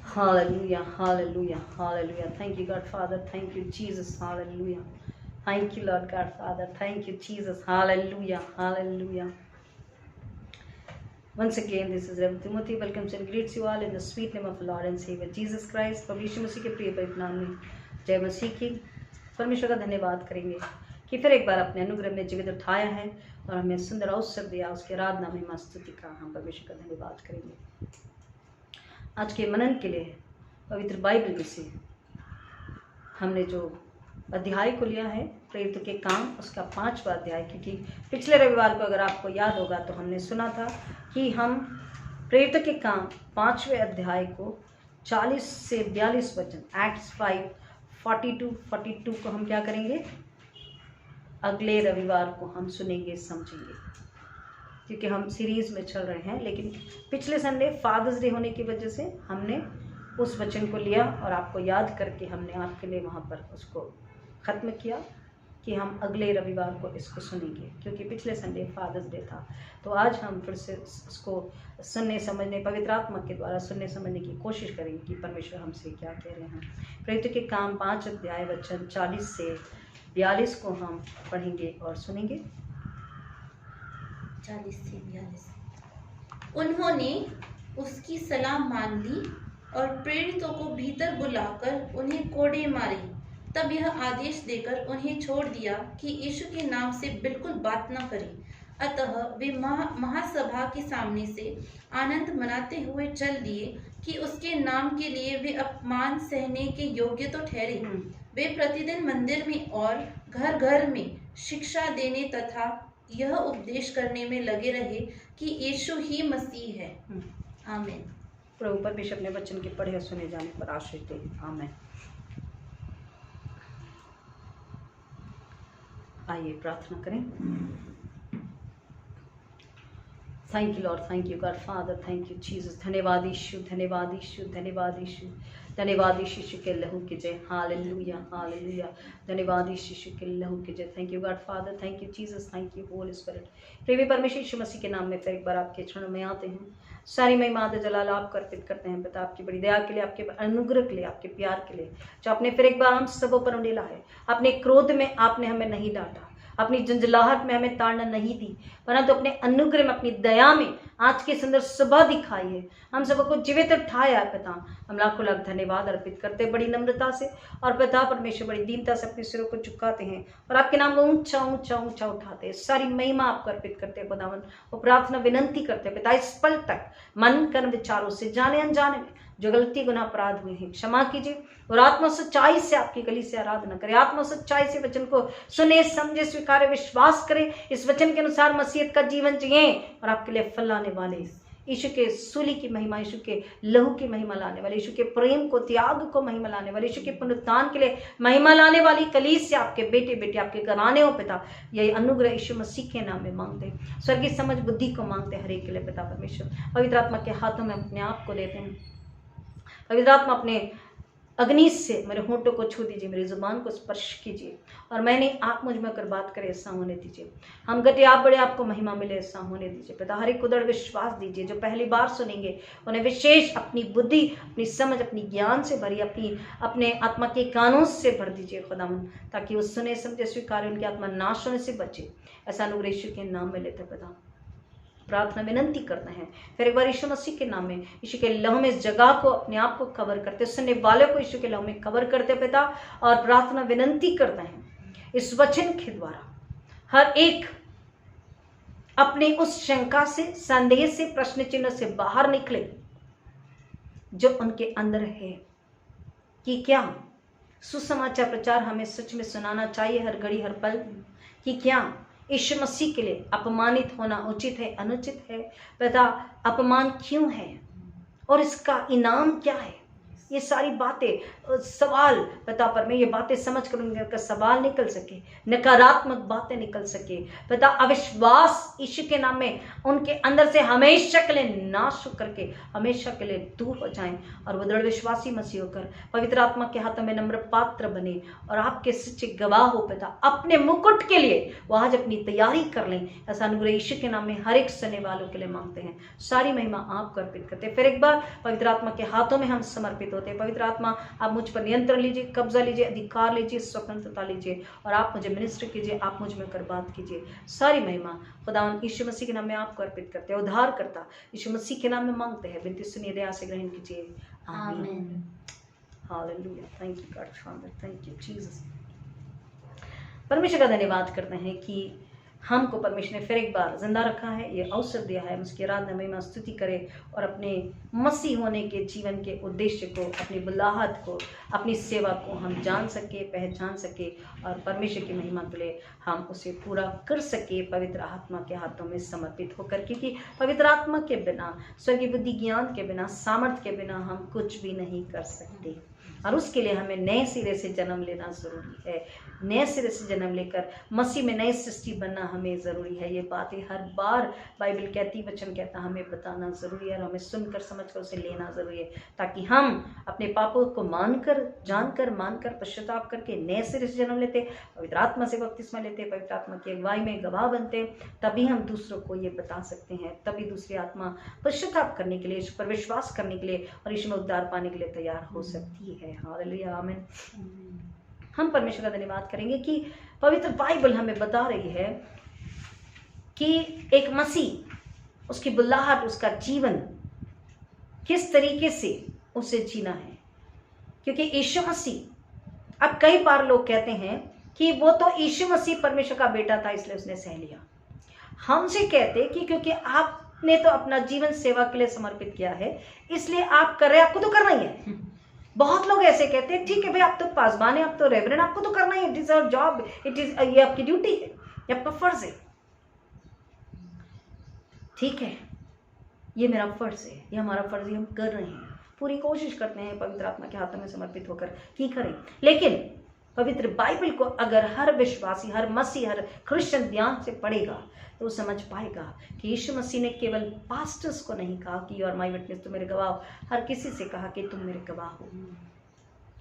Hallelujah, hallelujah, hallelujah. Thank you, God Father. Thank you, Jesus. Hallelujah. Thank you, Lord God Father. Thank you, Jesus. Hallelujah, hallelujah. Once again, this is Reverend Timothy. Welcomes and greets you all in the sweet name of Lord and Savior Jesus Christ. प्रभु यीशु मसीह के प्रिय पवित्र नाम में जय मसीह की। परमेश्वर का धन्यवाद करेंगे कि फिर एक बार अपने अनुग्रह में जीवित उठाया है और हमें सुंदर अवसर दिया उसके आराधना में स्तुति का। हम परमेश्वर का धन्यवाद करेंगे। आज के मनन के लिए पवित्र बाइबल में से हमने जो अध्याय को लिया है प्रेरितों के काम, उसका 5वां अध्याय, क्योंकि पिछले रविवार को अगर आपको याद होगा तो हमने सुना था कि हम प्रेरितों के काम 5वें अध्याय को 40 से 42 वचन, एक्ट्स 5:42 को हम क्या करेंगे, अगले रविवार को हम सुनेंगे, समझेंगे, क्योंकि हम सीरीज में चल रहे हैं। लेकिन पिछले संडे फादर्स डे होने की वजह से हमने उस वचन को लिया और आपको याद करके हमने आपके लिए वहाँ पर उसको ख़त्म किया कि हम अगले रविवार को इसको सुनेंगे, क्योंकि पिछले संडे फादर्स डे था। तो आज हम फिर से उसको सुनने समझने, पवित्र आत्मा के द्वारा सुनने समझने की कोशिश करेंगे कि परमेश्वर हमसे क्या कह रहे हैं। प्रेरितों के काम 5 अध्याय वचन 40 से 42 को हम पढ़ेंगे और सुनेंगे। 40 से 42। उन्होंने उसकी सलाह मान ली और प्रेरितों को भीतर बुलाकर उन्हें कोड़े मारे। तब यह आदेश देकर उन्हें छोड़ दिया कि यीशु के नाम से बिल्कुल बात न करें। अतः वे महासभा के सामने से आनंद मनाते हुए चल दिए कि उसके नाम के लिए वे अपमान सहने के योग्य तो ठहरे। वे प्रतिदिन मंदिर में और घर घर में शिक्षा देने तथा यह उपदेश करने में लगे रहे कि यीशु ही मसीह है। आमीन। प्रभु परमेश्वर अपने वचन के पढ़े और सुने जाने पर आशीष दे। आमीन। आइए प्रार्थना करें। Thank you Lord, thank you God father, thank you Jesus. धन्यवाद यीशु, धन्यवाद यीशु, धन्यवाद यीशु, धन्यवाद यीशु के लहू के जय। Hallelujah, hallelujah. धन्यवाद यीशु के लहू के जय। Thank you God father, thank you Jesus, thank you Holi spirit. प्रिय परमेश्वर यीशु मसीह के नाम में फिर एक बार आपके चरणों में आते हैं। सारी महिमा आदर जलाल आपको अर्पित करते हैं पिता, आपकी बड़ी दया के लिए, आपके अनुग्रह के लिए, आपके प्यार के लिए, जो आपने फिर एक बार हम सबों पर उंडेला है। अपने क्रोध में आपने हमें नहीं डांटा, अपनी झंझलाहट में हमें ताड़ना नहीं दी, परंतु अपने अनुग्रह में, अपनी दया में आज की सुंदर सुबह दिखाई है। हम सबको जीवित उठाया है पिता। हम लाखों लाख धन्यवाद अर्पित करते बड़ी नम्रता से और पिता परमेश्वर बड़ी दीनता से अपने सिरों को झुकाते हैं और आपके नाम को ऊंचा ऊंचा ऊंचा उठाते हैं। सारी महिमा आपको अर्पित करते हैं खुदावन। वो प्रार्थना विनंती करते हैं पिता, इस पल तक मन कर्म विचारों से जाने अनजाने में जो गलती गुनाह अपराध हुए हैं क्षमा कीजिए और आत्मा सच्चाई से आपकी गली से आराधना करें। आत्मा सच्चाई से वचन को सुने, समझे, स्वीकारे, विश्वास करें। इस वचन के अनुसार मसीहत का जीवन जिए और आपके लिए फल लाने वाले यीशु के सूली की महिमा, यीशु के लहू की महिमा लाने वाले, यीशु के प्रेम को, त्याग को महिमा लाने वाले, यीशु के पुनरुत्थान के लिए महिमा लाने वाली कलीस से आपके बेटे बेटे, आपके घराने हो पिता। यही अनुग्रह यीशु मसीह के नाम में मांगते हैं। स्वर्गीय समझ बुद्धि को मांगते हैं हर एक के लिए पिता परमेश्वर। पवित्र आत्मा के हाथों में अपने आप को देते हैं। पवित्र आत्मा अपने अग्नि से मेरे होंठों को छू दीजिए, मेरी जुबान को स्पर्श कीजिए और मैंने आप मुझ में कर बात करे, ऐसा होने दीजिए। हम घटे आप बड़े, आपको महिमा मिले, ऐसा होने दीजिए पिता। हर एक को दृढ़ विश्वास दीजिए। जो पहली बार सुनेंगे उन्हें विशेष अपनी बुद्धि, अपनी समझ, अपनी ज्ञान से भरी, अपने आत्मा के कानों से भर दीजिए खुदावन, ताकि वो सुने, समझे, स्वीकारे, उनकी आत्मा नाश होने से बचे। ऐसा अनुग्रह यीशु के नाम में लेते पिता प्रार्थना विनंती करते हैं। फिर एक बार यीशु मसीह के नाम में यीशु के लहू में इस जगह को, अपने आप को कवर करते, सुनने वाले को यीशु के लहू में कवर करते पिता, और प्रार्थना विनंती करते हैं इस वचन के द्वारा हर एक अपने उस शंका से, संदेह से, प्रश्न चिन्ह से बाहर निकले जो उनके अंदर है कि क्या सुसमाचार प्रचार हमें सच में सुनाना चाहिए हर घड़ी हर पल, कि क्या यीशु मसीह के लिए अपमानित होना उचित है, अनुचित है पिता, अपमान क्यों है और इसका इनाम क्या है। ये सारी बातें सवाल पिता परमेश्वर, ये बातें समझ कर उनका सवाल निकल सके, नकारात्मक बातें निकल सके पिता, अविश्वास यीशु के नाम में उनके अंदर से हमेशा के लिए नाश होकर के हमेशा के लिए दूर हो जाएं और वो दृढ़ विश्वासी मसीह होकर पवित्र आत्मा के हाथों में नम्र पात्र बने और आपके सच्चे गवाह हो पिता। अपने मुकुट के लिए वो आज अपनी तैयारी कर लें, ऐसा अनुग्रह यीशु के नाम में हर एक सुनने वालों के लिए मांगते हैं। सारी महिमा आपको अर्पित करते हैं। फिर एक बार पवित्र आत्मा के हाथों में हम समर्पित होते हैं। पवित्र आत्मा आप मुझ पर नियंत्रण लीजिए, कब्जा लीजिए, अधिकार लीजिए, स्वतंत्रता लीजिए और आप मुझे मिनिस्टर कीजिए, आप मुझ में कर बात कीजिए। सारी महिमा खुदावंद यीशु मसीह के नाम में आपको अर्पित करते हैं। उद्धार करता यीशु मसीह के नाम में मांगते हैं, विनती सुनिए, दया से ग्रहण कीजिए। आमीन। Hallelujah. Thank you God father, thank you Jesus. परमेश्वर का धन्यवाद करते हैं कि हमको परमेश्वर ने फिर एक बार जिंदा रखा है, ये अवसर दिया है, हम उसकी आराधना महिमा स्तुति करें और अपने मसीह होने के जीवन के उद्देश्य को, अपनी बुलाहट को, अपनी सेवा को हम जान सके, पहचान सके और परमेश्वर की महिमा के लिए हम उसे पूरा कर सके पवित्र आत्मा के हाथों में समर्पित होकर। क्योंकि पवित्र आत्मा के बिना, स्वर्गीय बुद्धि ज्ञान के बिना, सामर्थ्य के बिना हम कुछ भी नहीं कर सकते और उसके लिए हमें नए सिरे से जन्म लेना ज़रूरी है। नए सिरे से जन्म लेकर मसीह में नई सृष्टि बनना हमें ज़रूरी है। ये बातें हर बार बाइबल कहती, वचन कहता, हमें बताना ज़रूरी है और हमें सुनकर समझकर उसे लेना ज़रूरी है, ताकि हम अपने पापों को मानकर, जानकर, मानकर, पश्चाताप करके नए सिरे से जन्म लेते, पवित्र आत्मा से बपतिस्मा लेते, पवित्र आत्मा की अगुवाई में गवाह बनते, तभी हम दूसरों को ये बता सकते हैं, तभी दूसरी आत्मा पश्चाताप करने के लिए, इस पर विश्वास करने के लिए और यीशु में उद्धार पाने के लिए तैयार हो सकती है। हालेलुया, आमीन। हम परमेश्वर का धन्यवाद करेंगे कि पवित्र बाइबल हमें बता रही है कि एक मसीह, उसकी बुलाहट, उसका जीवन किस तरीके से उसे जीना है। क्योंकि यीशु मसीह, अब कई बार लोग कहते हैं कि वो तो यीशु मसीह परमेश्वर का बेटा था इसलिए उसने सह लिया। हमसे कहते कि क्योंकि आपने तो अपना जीवन सेवा के लिए समर्पित किया है इसलिए आप कर रहे, आपको तो करना ही है। बहुत लोग ऐसे कहते हैं, ठीक है भाई, आप तो पासबान है, आप तो रेवरेंड, आपको तो करना ही है, it is your job, it is, ये आपकी ड्यूटी है, ये आपका फर्ज है। ठीक है, ये मेरा फर्ज है, ये हमारा फर्ज है, हम कर रहे हैं, पूरी कोशिश करते हैं पवित्र आत्मा के हाथों में समर्पित होकर कि करें। लेकिन पवित्र बाइबल को अगर हर विश्वासी, हर मसीह, हर क्रिश्चियन ध्यान से पढ़ेगा तो वो समझ पाएगा कि यीशु मसीह ने केवल पास्टर्स को नहीं कहा कि यू आर माई विटनेस, तुम मेरे गवाह हो, हर किसी से कहा कि तुम मेरे गवाह हो।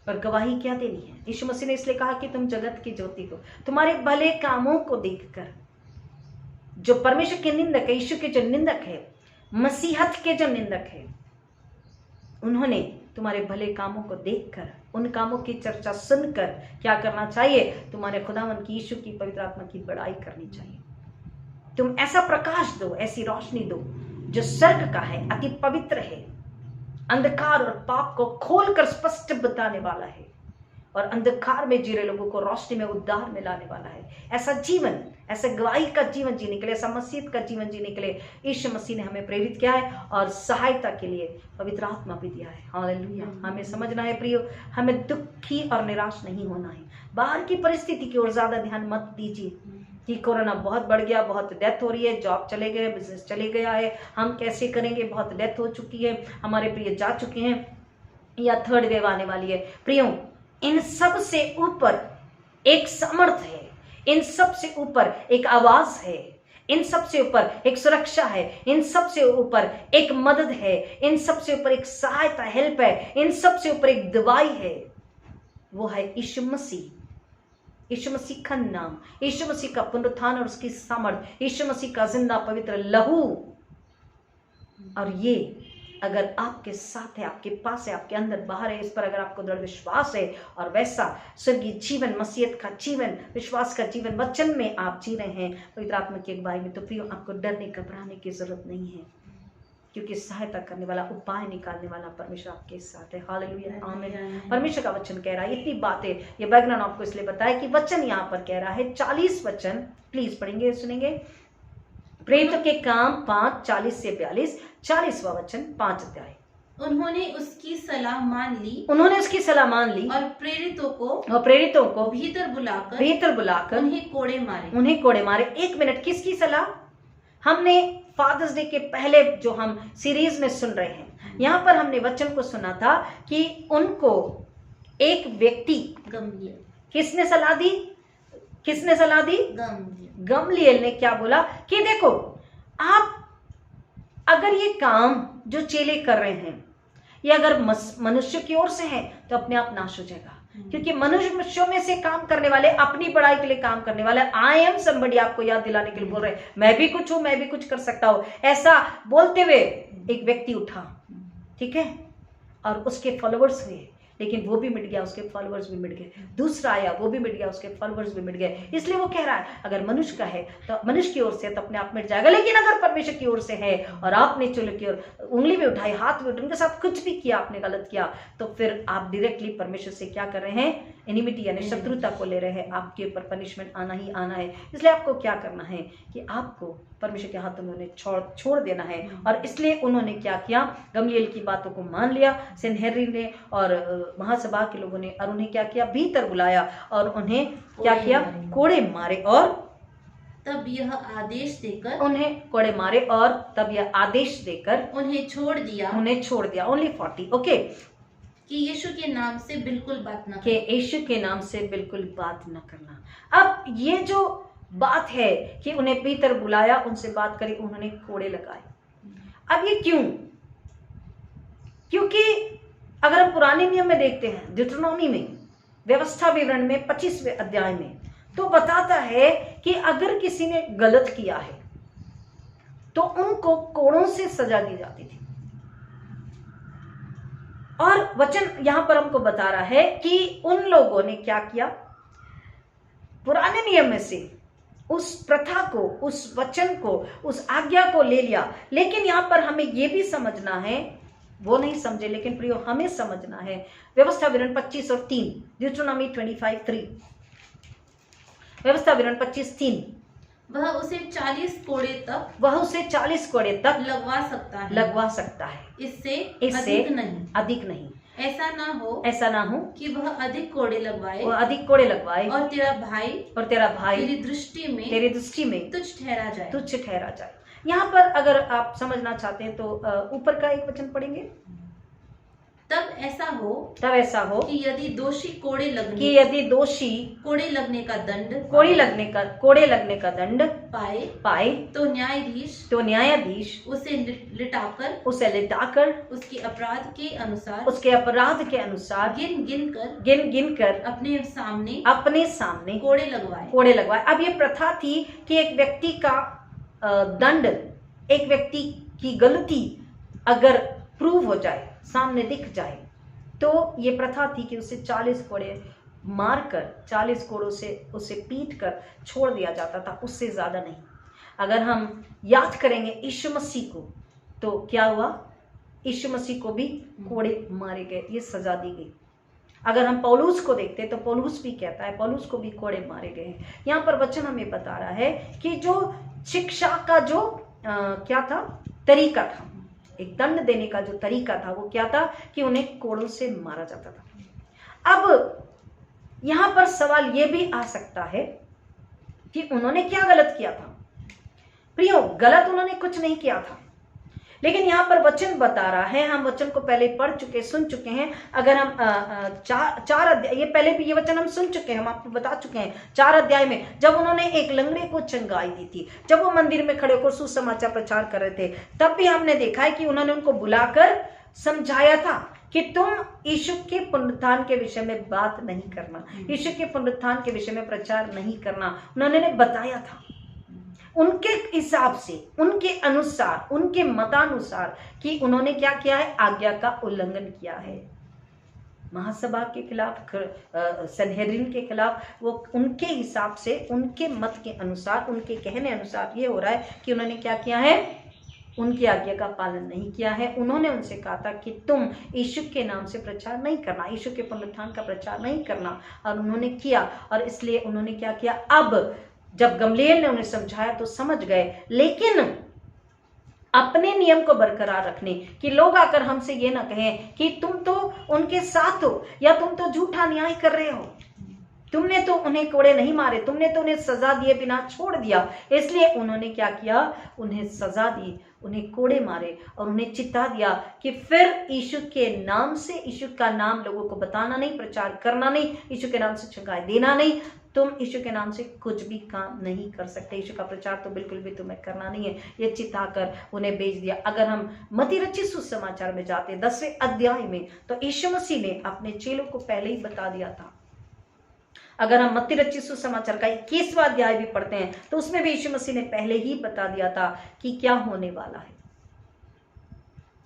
और गवाही क्या देनी है? यीशु मसीह ने इसलिए कहा कि तुम जगत की ज्योति हो। तुम्हारे भले कामों को देखकर, जो परमेश्वर के निंदक है, यीशु के जो निंदक है, मसीहत के जो निंदक है, उन्होंने तुम्हारे भले कामों को देखकर, उन कामों की चर्चा सुनकर क्या करना चाहिए? तुम्हारे खुदावन की, यीशु की, पवित्र आत्मा की बड़ाई करनी चाहिए। तुम ऐसा प्रकाश दो, ऐसी रोशनी दो जो स्वर्ग का है, अति पवित्र है, अंधकार और पाप को खोलकर स्पष्ट बताने वाला है और अंधकार में जी रहे लोगों को रोशनी में, उद्धार में लाने वाला है। ऐसा जीवन, ऐसे गवाही का जीवन जीने के लिए, ऐसा मसीह का जीवन जीने के लिए यीशु मसीह ने हमें प्रेरित किया है और सहायता के लिए पवित्र आत्मा भी दिया है। हालेलुया। हमें समझना है प्रियो, हमें दुखी और निराश नहीं होना है। बाहर की परिस्थिति की ओर ज्यादा ध्यान मत दीजिए कि कोरोना बहुत बढ़ गया, बहुत डेथ हो रही है, जॉब चले गए, बिजनेस चले गया है, हम कैसे करेंगे, बहुत डेथ हो चुकी है, हमारे प्रिय जा चुके हैं, या थर्ड वेव आने वाली है। प्रियो, इन सब से ऊपर एक सामर्थ्य है, इन सब से ऊपर एक आवाज है, इन सब से ऊपर एक सुरक्षा है, इन सब से ऊपर एक मदद है, इन सब से ऊपर एक सहायता, हेल्प है, इन सब से ऊपर एक दवाई है। वो है यीशु मसीह। यीशु मसीह का नाम, यीशु मसीह का पुनरुत्थान और उसकी सामर्थ, यीशु मसीह का जिंदा पवित्र लहू। और ये अगर आपके साथ है, आपके पास है, आपके अंदर बाहर है, इस पर अगर आपको दृढ़ विश्वास है और वैसा स्वर्गीय जीवन, मसीहत का जीवन, विश्वास का जीवन वचन में आप जी रहे हैं पवित्र आत्मा की अगुवाई में, तो प्रियो आपको डरने घबराने की जरूरत नहीं है, क्योंकि सहायता करने वाला, उपाय निकालने वाला परमेश्वर आपके साथ है। हालेलुया, आमीन। परमेश्वर का वचन कह रहा है, इतनी बातें, ये बैकग्राउंड आपको इसलिए बताया कि वचन यहाँ पर कह रहा है 40 वचन, प्लीज पढ़ेंगे, सुनेंगे। प्रेरितों के काम 5:40 से 42, 40वां वचन, 5 अध्याय। उन्होंने उसकी सलाह मान ली, उन्होंने उसकी सलाह मान ली और प्रेरितों को भीतर बुलाकर उन्हें कोड़े मारे। एक मिनट, किसकी सलाह? हमने फादर्स डे के पहले जो हम सीरीज में सुन रहे हैं, यहाँ पर हमने वचन को सुना था कि उनको एक व्यक्ति, गमलीएल किसने सलाह दी? गमलीएल गमलीएल ने क्या बोला कि देखो, आप अगर ये काम जो चेले कर रहे हैं ये अगर मनुष्य की ओर से है तो अपने आप नाश हो जाएगा, क्योंकि मनुष्यों में से काम करने वाले अपनी बड़ाई के लिए काम करने वाले, आई एम समबडी आपको याद दिलाने के लिए बोल रहे हैं, मैं भी कुछ हूं, मैं भी कुछ कर सकता हूं, ऐसा बोलते हुए एक व्यक्ति उठा, ठीक है, और उसके फॉलोअर्स हुए, लेकिन वो भी मिट गया, उसके फॉलोअर्स भी मिट गए। दूसरा आया, वो भी मिट गया, उसके फॉलोअर्स भी मिट गए। इसलिए वो कह रहा है अगर मनुष्य का है तो मनुष्य की ओर से तो अपने आप मिट जाएगा, लेकिन अगर परमेश्वर की ओर से है और आपने चलो की ओर उंगली भी उठाई, हाथ भी उठाई, उनके साथ कुछ भी किया, आपने गलत किया, तो फिर आप डायरेक्टली परमेश्वर से क्या कर रहे हैं? एनिमिटी यानी शत्रुता को ले रहे हैं। आपके ऊपर पनिशमेंट आना ही आना है। इसलिए आपको क्या करना है कि आपको परमेश्वर के हाथों में उन्हें छोड़ देना है। और इसलिए उन्होंने क्या किया? गमलीएल की बातों को मान लिया सनहेदरीन ने और महासभा के लोगों ने, और उन्हें क्या किया? भीतर बुलाया और उन्हें क्या किया? कोड़े मारे। और तब यह आदेश देकर उन्हें कोड़े मारे और तब यह आदेश देकर उन्हें छोड़ दिया। ओनली 40 ओके, कि यीशु के नाम से बिल्कुल बात न कि यीशु के नाम से बिल्कुल बात न करना। अब ये जो बात है कि उन्हें भीतर बुलाया, उनसे बात करी, उन्होंने कोड़े लगाए। अब ये क्यों? क्योंकि अगर हम पुराने नियम में देखते हैं, ड्यूटेरोनॉमी में, व्यवस्था विवरण में 25वें अध्याय में, तो बताता है कि अगर किसी ने गलत किया है तो उनको कोड़ों से सजा दी जाती थी। और वचन यहां पर हमको बता रहा है कि उन लोगों ने क्या किया? पुराने नियम में से उस प्रथा को, उस वचन को, उस आज्ञा को ले लिया। लेकिन यहां पर हमें यह भी समझना है, वो नहीं समझे लेकिन प्रियो हमें समझना है, व्यवस्था विवरण 25 और 3, ड्यूटेरोनॉमी 25:3, व्यवस्था विवरण 25:3, वह उसे 40 कोड़े तक लगवा सकता है, इससे अधिक नहीं। ऐसा ना हो कि वह अधिक कोड़े लगवाए और तेरा भाई तेरी दृष्टि में तुच्छ ठहरा जाए। यहाँ पर अगर आप समझना चाहते हैं तो ऊपर का एक वचन पढ़ेंगे। तब ऐसा हो कि यदि दोषी कोड़े लगने का दंड पाए तो न्यायाधीश उसे लिटाकर उसके अपराध के अनुसार गिन कर अपने सामने कोड़े लगवाए। अब ये प्रथा थी कि एक व्यक्ति का दंड, एक व्यक्ति की गलती अगर प्रूव हो जाए, सामने दिख जाए, तो ये प्रथा थी कि उसे 40 कोड़े मारकर, 40 कोड़ों से उसे पीट कर छोड़ दिया जाता था, उससे ज्यादा नहीं। अगर हम याद करेंगे यीशु मसीह को, तो क्या हुआ? यीशु मसीह को भी कोड़े मारे गए, ये सजा दी गई। अगर हम पौलुस को देखते तो पौलुस भी कहता है, पौलुस को भी कोड़े मारे गए हैं। यहाँ पर वचन हमें बता रहा है कि जो शिक्षा का जो क्या था? तरीका था, एक दंड देने का जो तरीका था वो क्या था? कि उन्हें कोड़ों से मारा जाता था। अब यहां पर सवाल ये भी आ सकता है कि उन्होंने क्या गलत किया था? प्रियो, गलत उन्होंने कुछ नहीं किया था, लेकिन यहां पर वचन बता रहा है, हम वचन को पहले पढ़ चुके, सुन चुके हैं। अगर हम 4 अध्याय, ये पहले भी ये वचन हम सुन चुके हैं, हम आपको बता चुके हैं 4 अध्याय में, जब उन्होंने एक लंगड़े को चंगाई दी थी, जब वो मंदिर में खड़े होकर सुसमाचार प्रचार कर रहे थे, तब भी हमने देखा है कि उन्होंने उनको बुलाकर समझाया था कि तुम यीशु के पुनरुत्थान के विषय में बात नहीं करना, यीशु के पुनरुत्थान के विषय में प्रचार नहीं करना। उन्होंने बताया था उनके हिसाब से, उनके अनुसार, उनके मतानुसार कि उन्होंने क्या किया है? आज्ञा का उल्लंघन किया है। महासभा के खिलाफ, सनहेदरीन के खिलाफ, वो उनके हिसाब से, उनके मत के अनुसार, उनके कहने अनुसार ये हो रहा है कि उन्होंने क्या किया है? उनकी आज्ञा का पालन नहीं किया है। उन्होंने उनसे कहा था कि तुम यीशु के नाम से प्रचार नहीं करना, यीशु के पुनरुत्थान का प्रचार नहीं करना, और उन्होंने किया। और इसलिए उन्होंने क्या किया? अब जब गमलीएल ने उन्हें समझाया तो समझ गए, लेकिन अपने नियम को बरकरार रखने कि लोग आकर हमसे ये ना कहें कि तुम तो उनके साथ हो, या तुम तो झूठा न्याय कर रहे हो, तुमने तो उन्हें कोड़े नहीं मारे, तुमने तो उन्हें सजा दिए बिना छोड़ दिया। इसलिए उन्होंने क्या किया? उन्हें सजा दी उन्हें कोड़े मारे और उन्हें चिता दिया कि फिर यीशु के नाम से, यीशु का नाम लोगों को बताना नहीं, प्रचार करना नहीं, यीशु के नाम से चंगाई देना नहीं, तुम यीशु के नाम से कुछ भी काम नहीं कर सकते, यीशु का प्रचार तो बिल्कुल भी तुम्हें करना नहीं है। ये चिताकर उन्हें भेज दिया। अगर हम मत्ती रचित सुसमाचार में जाते 10वें अध्याय में, तो यीशु मसीह ने अपने चेलों को पहले ही बता दिया था। अगर हम मत्ती रचित सुसमाचार का 21वां अध्याय भी पढ़ते हैं तो उसमें भी यीशु मसीह ने पहले ही बता दिया था कि क्या होने वाला है।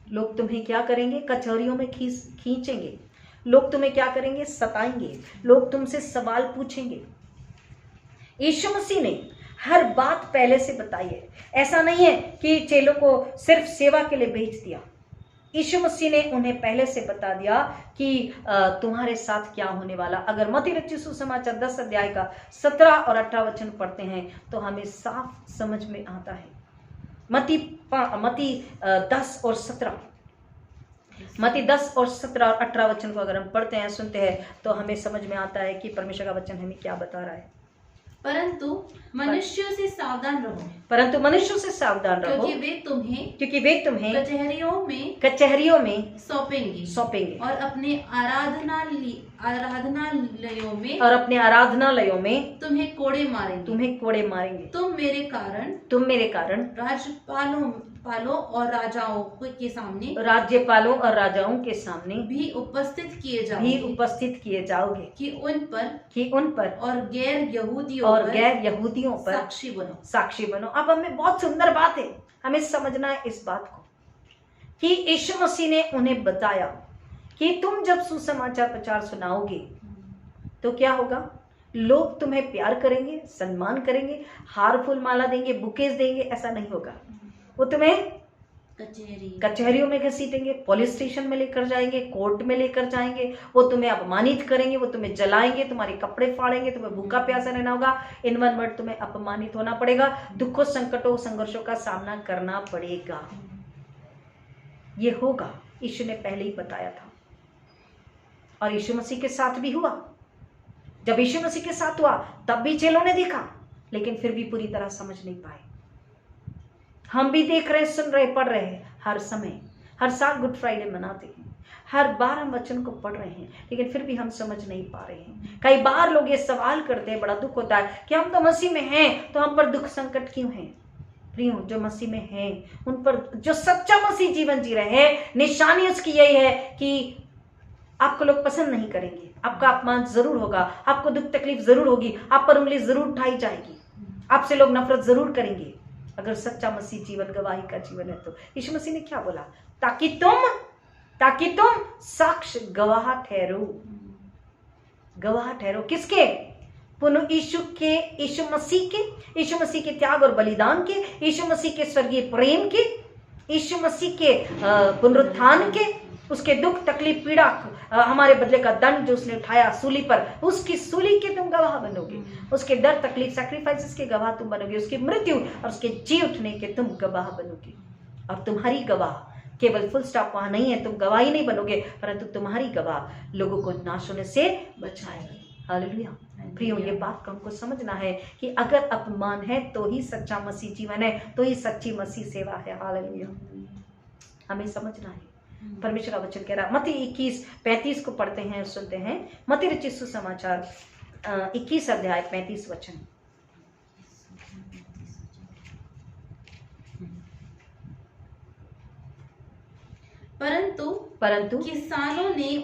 लोग तुम्हें क्या करेंगे? कचहरियों में खींचेंगे। लोग तुम्हें क्या करेंगे? सताएंगे। लोग तुमसे सवाल पूछेंगे। यीशु मसीह ने हर बात पहले से बताई है। ऐसा नहीं है कि चेलों को सिर्फ सेवा के लिए भेज दिया। यीशु मसीह ने उन्हें पहले से बता दिया कि तुम्हारे साथ क्या होने वाला। अगर मत्ती रचित सुसमाचार 10 अध्याय का 17 और 18 वचन पढ़ते हैं तो हमें साफ समझ में आता है। मत्ती 10 और 17, मत्ती 10 और 17 और 18 वचन को अगर हम पढ़ते हैं, सुनते हैं, तो हमें समझ में आता है कि परमेश्वर का वचन हमें क्या बता रहा है। परंतु मनुष्यों से सावधान रहो, परंतु मनुष्यों से सावधान रहो, क्योंकि वे तुम्हें कचहरियों में सौंपेंगे और अपने आराधनालयों में तुम्हें कोड़े मारेंगे। तुम मेरे कारण राज्यपालों और राजाओं के सामने भी उपस्थित किए जाओगे कि उन पर और गैर यहूदियों पर साक्षी बनो। अब हमें बहुत सुंदर बात है, हमें समझना है इस बात को कि यीशु मसीह ने उन्हें बताया कि तुम जब सुसमाचार प्रचार सुनाओगे तो क्या होगा। लोग तुम्हें प्यार करेंगे, सम्मान करेंगे, हार फूल माला देंगे, बुकेज देंगे। ऐसा नहीं होगा। वो तुम्हें कचहरियों में घसीटेंगे, पुलिस स्टेशन में लेकर जाएंगे, कोर्ट में लेकर जाएंगे। वो तुम्हें अपमानित करेंगे, वो तुम्हें जलाएंगे, तुम्हारे कपड़े फाड़ेंगे, तुम्हें भूखा प्यासा रहना होगा। इन वन वर्ड तुम्हें अपमानित होना पड़ेगा, दुखों, संकटों, संघर्षों का सामना करना पड़ेगा। ये होगा, यीशु ने पहले ही बताया था और यीशु मसीह के साथ भी हुआ। जब यीशु मसीह के साथ हुआ तब भी चेलों ने देखा, लेकिन फिर भी पूरी तरह समझ नहीं पाए। हम भी देख रहे, सुन रहे, पढ़ रहे हैं हर समय। हर साल गुड फ्राइडे मनाते हैं, हर बार हम वचन को पढ़ रहे हैं, लेकिन फिर भी हम समझ नहीं पा रहे हैं। कई बार लोग ये सवाल करते हैं, बड़ा दुख होता है कि हम तो मसीह में हैं, तो हम पर दुख संकट क्यों हैं। प्रियो, जो मसीह में हैं उन पर, जो सच्चा मसीह जीवन जी रहे हैं, निशानी उसकी यही है कि आपको लोग पसंद नहीं करेंगे, आपका अपमान जरूर होगा, आपको दुख तकलीफ जरूर होगी, आप पर उंगली जरूर उठाई जाएगी, आपसे लोग नफरत जरूर करेंगे। अगर सच्चा मसीह जीवन गवाही का जीवन है तो यीशु मसीह ने क्या बोला? ताकि तुम साक्ष्य गवाह ठहरो। किसके? पुनः यीशु मसीह के त्याग और बलिदान के, यीशु मसीह के स्वर्गीय प्रेम के, यीशु मसीह के पुनरुत्थान के, उसके दुख तकलीफ पीड़ा हमारे बदले का दंड जो उसने उठाया सूली पर, उसकी सूली के तुम गवाह बनोगे। उसके डर तकलीफ सैक्रिफाइसेस के गवाह तुम बनोगे। उसकी मृत्यु और उसके जी उठने के तुम गवाह बनोगे। और तुम्हारी गवाह केवल फुल स्टॉप वहां नहीं है, तुम गवाही नहीं बनोगे, परंतु तुम्हारी गवाह लोगों को नाश होने से बचाएगी। हालेलुया। प्रियो, ये बात को हमको समझना है कि अगर अपमान है तो ही सच्चा मसीह जीवन है, तो ही सच्ची मसीह सेवा है। हालेलुया, हमें समझना है। परमेश्वर का वचन कह रहा है, मत्ती 21:35 को पढ़ते हैं, सुनते हैं। मत्ती रचित सुसमाचार 21 अध्याय 35 वचन। परंतु किसानों ने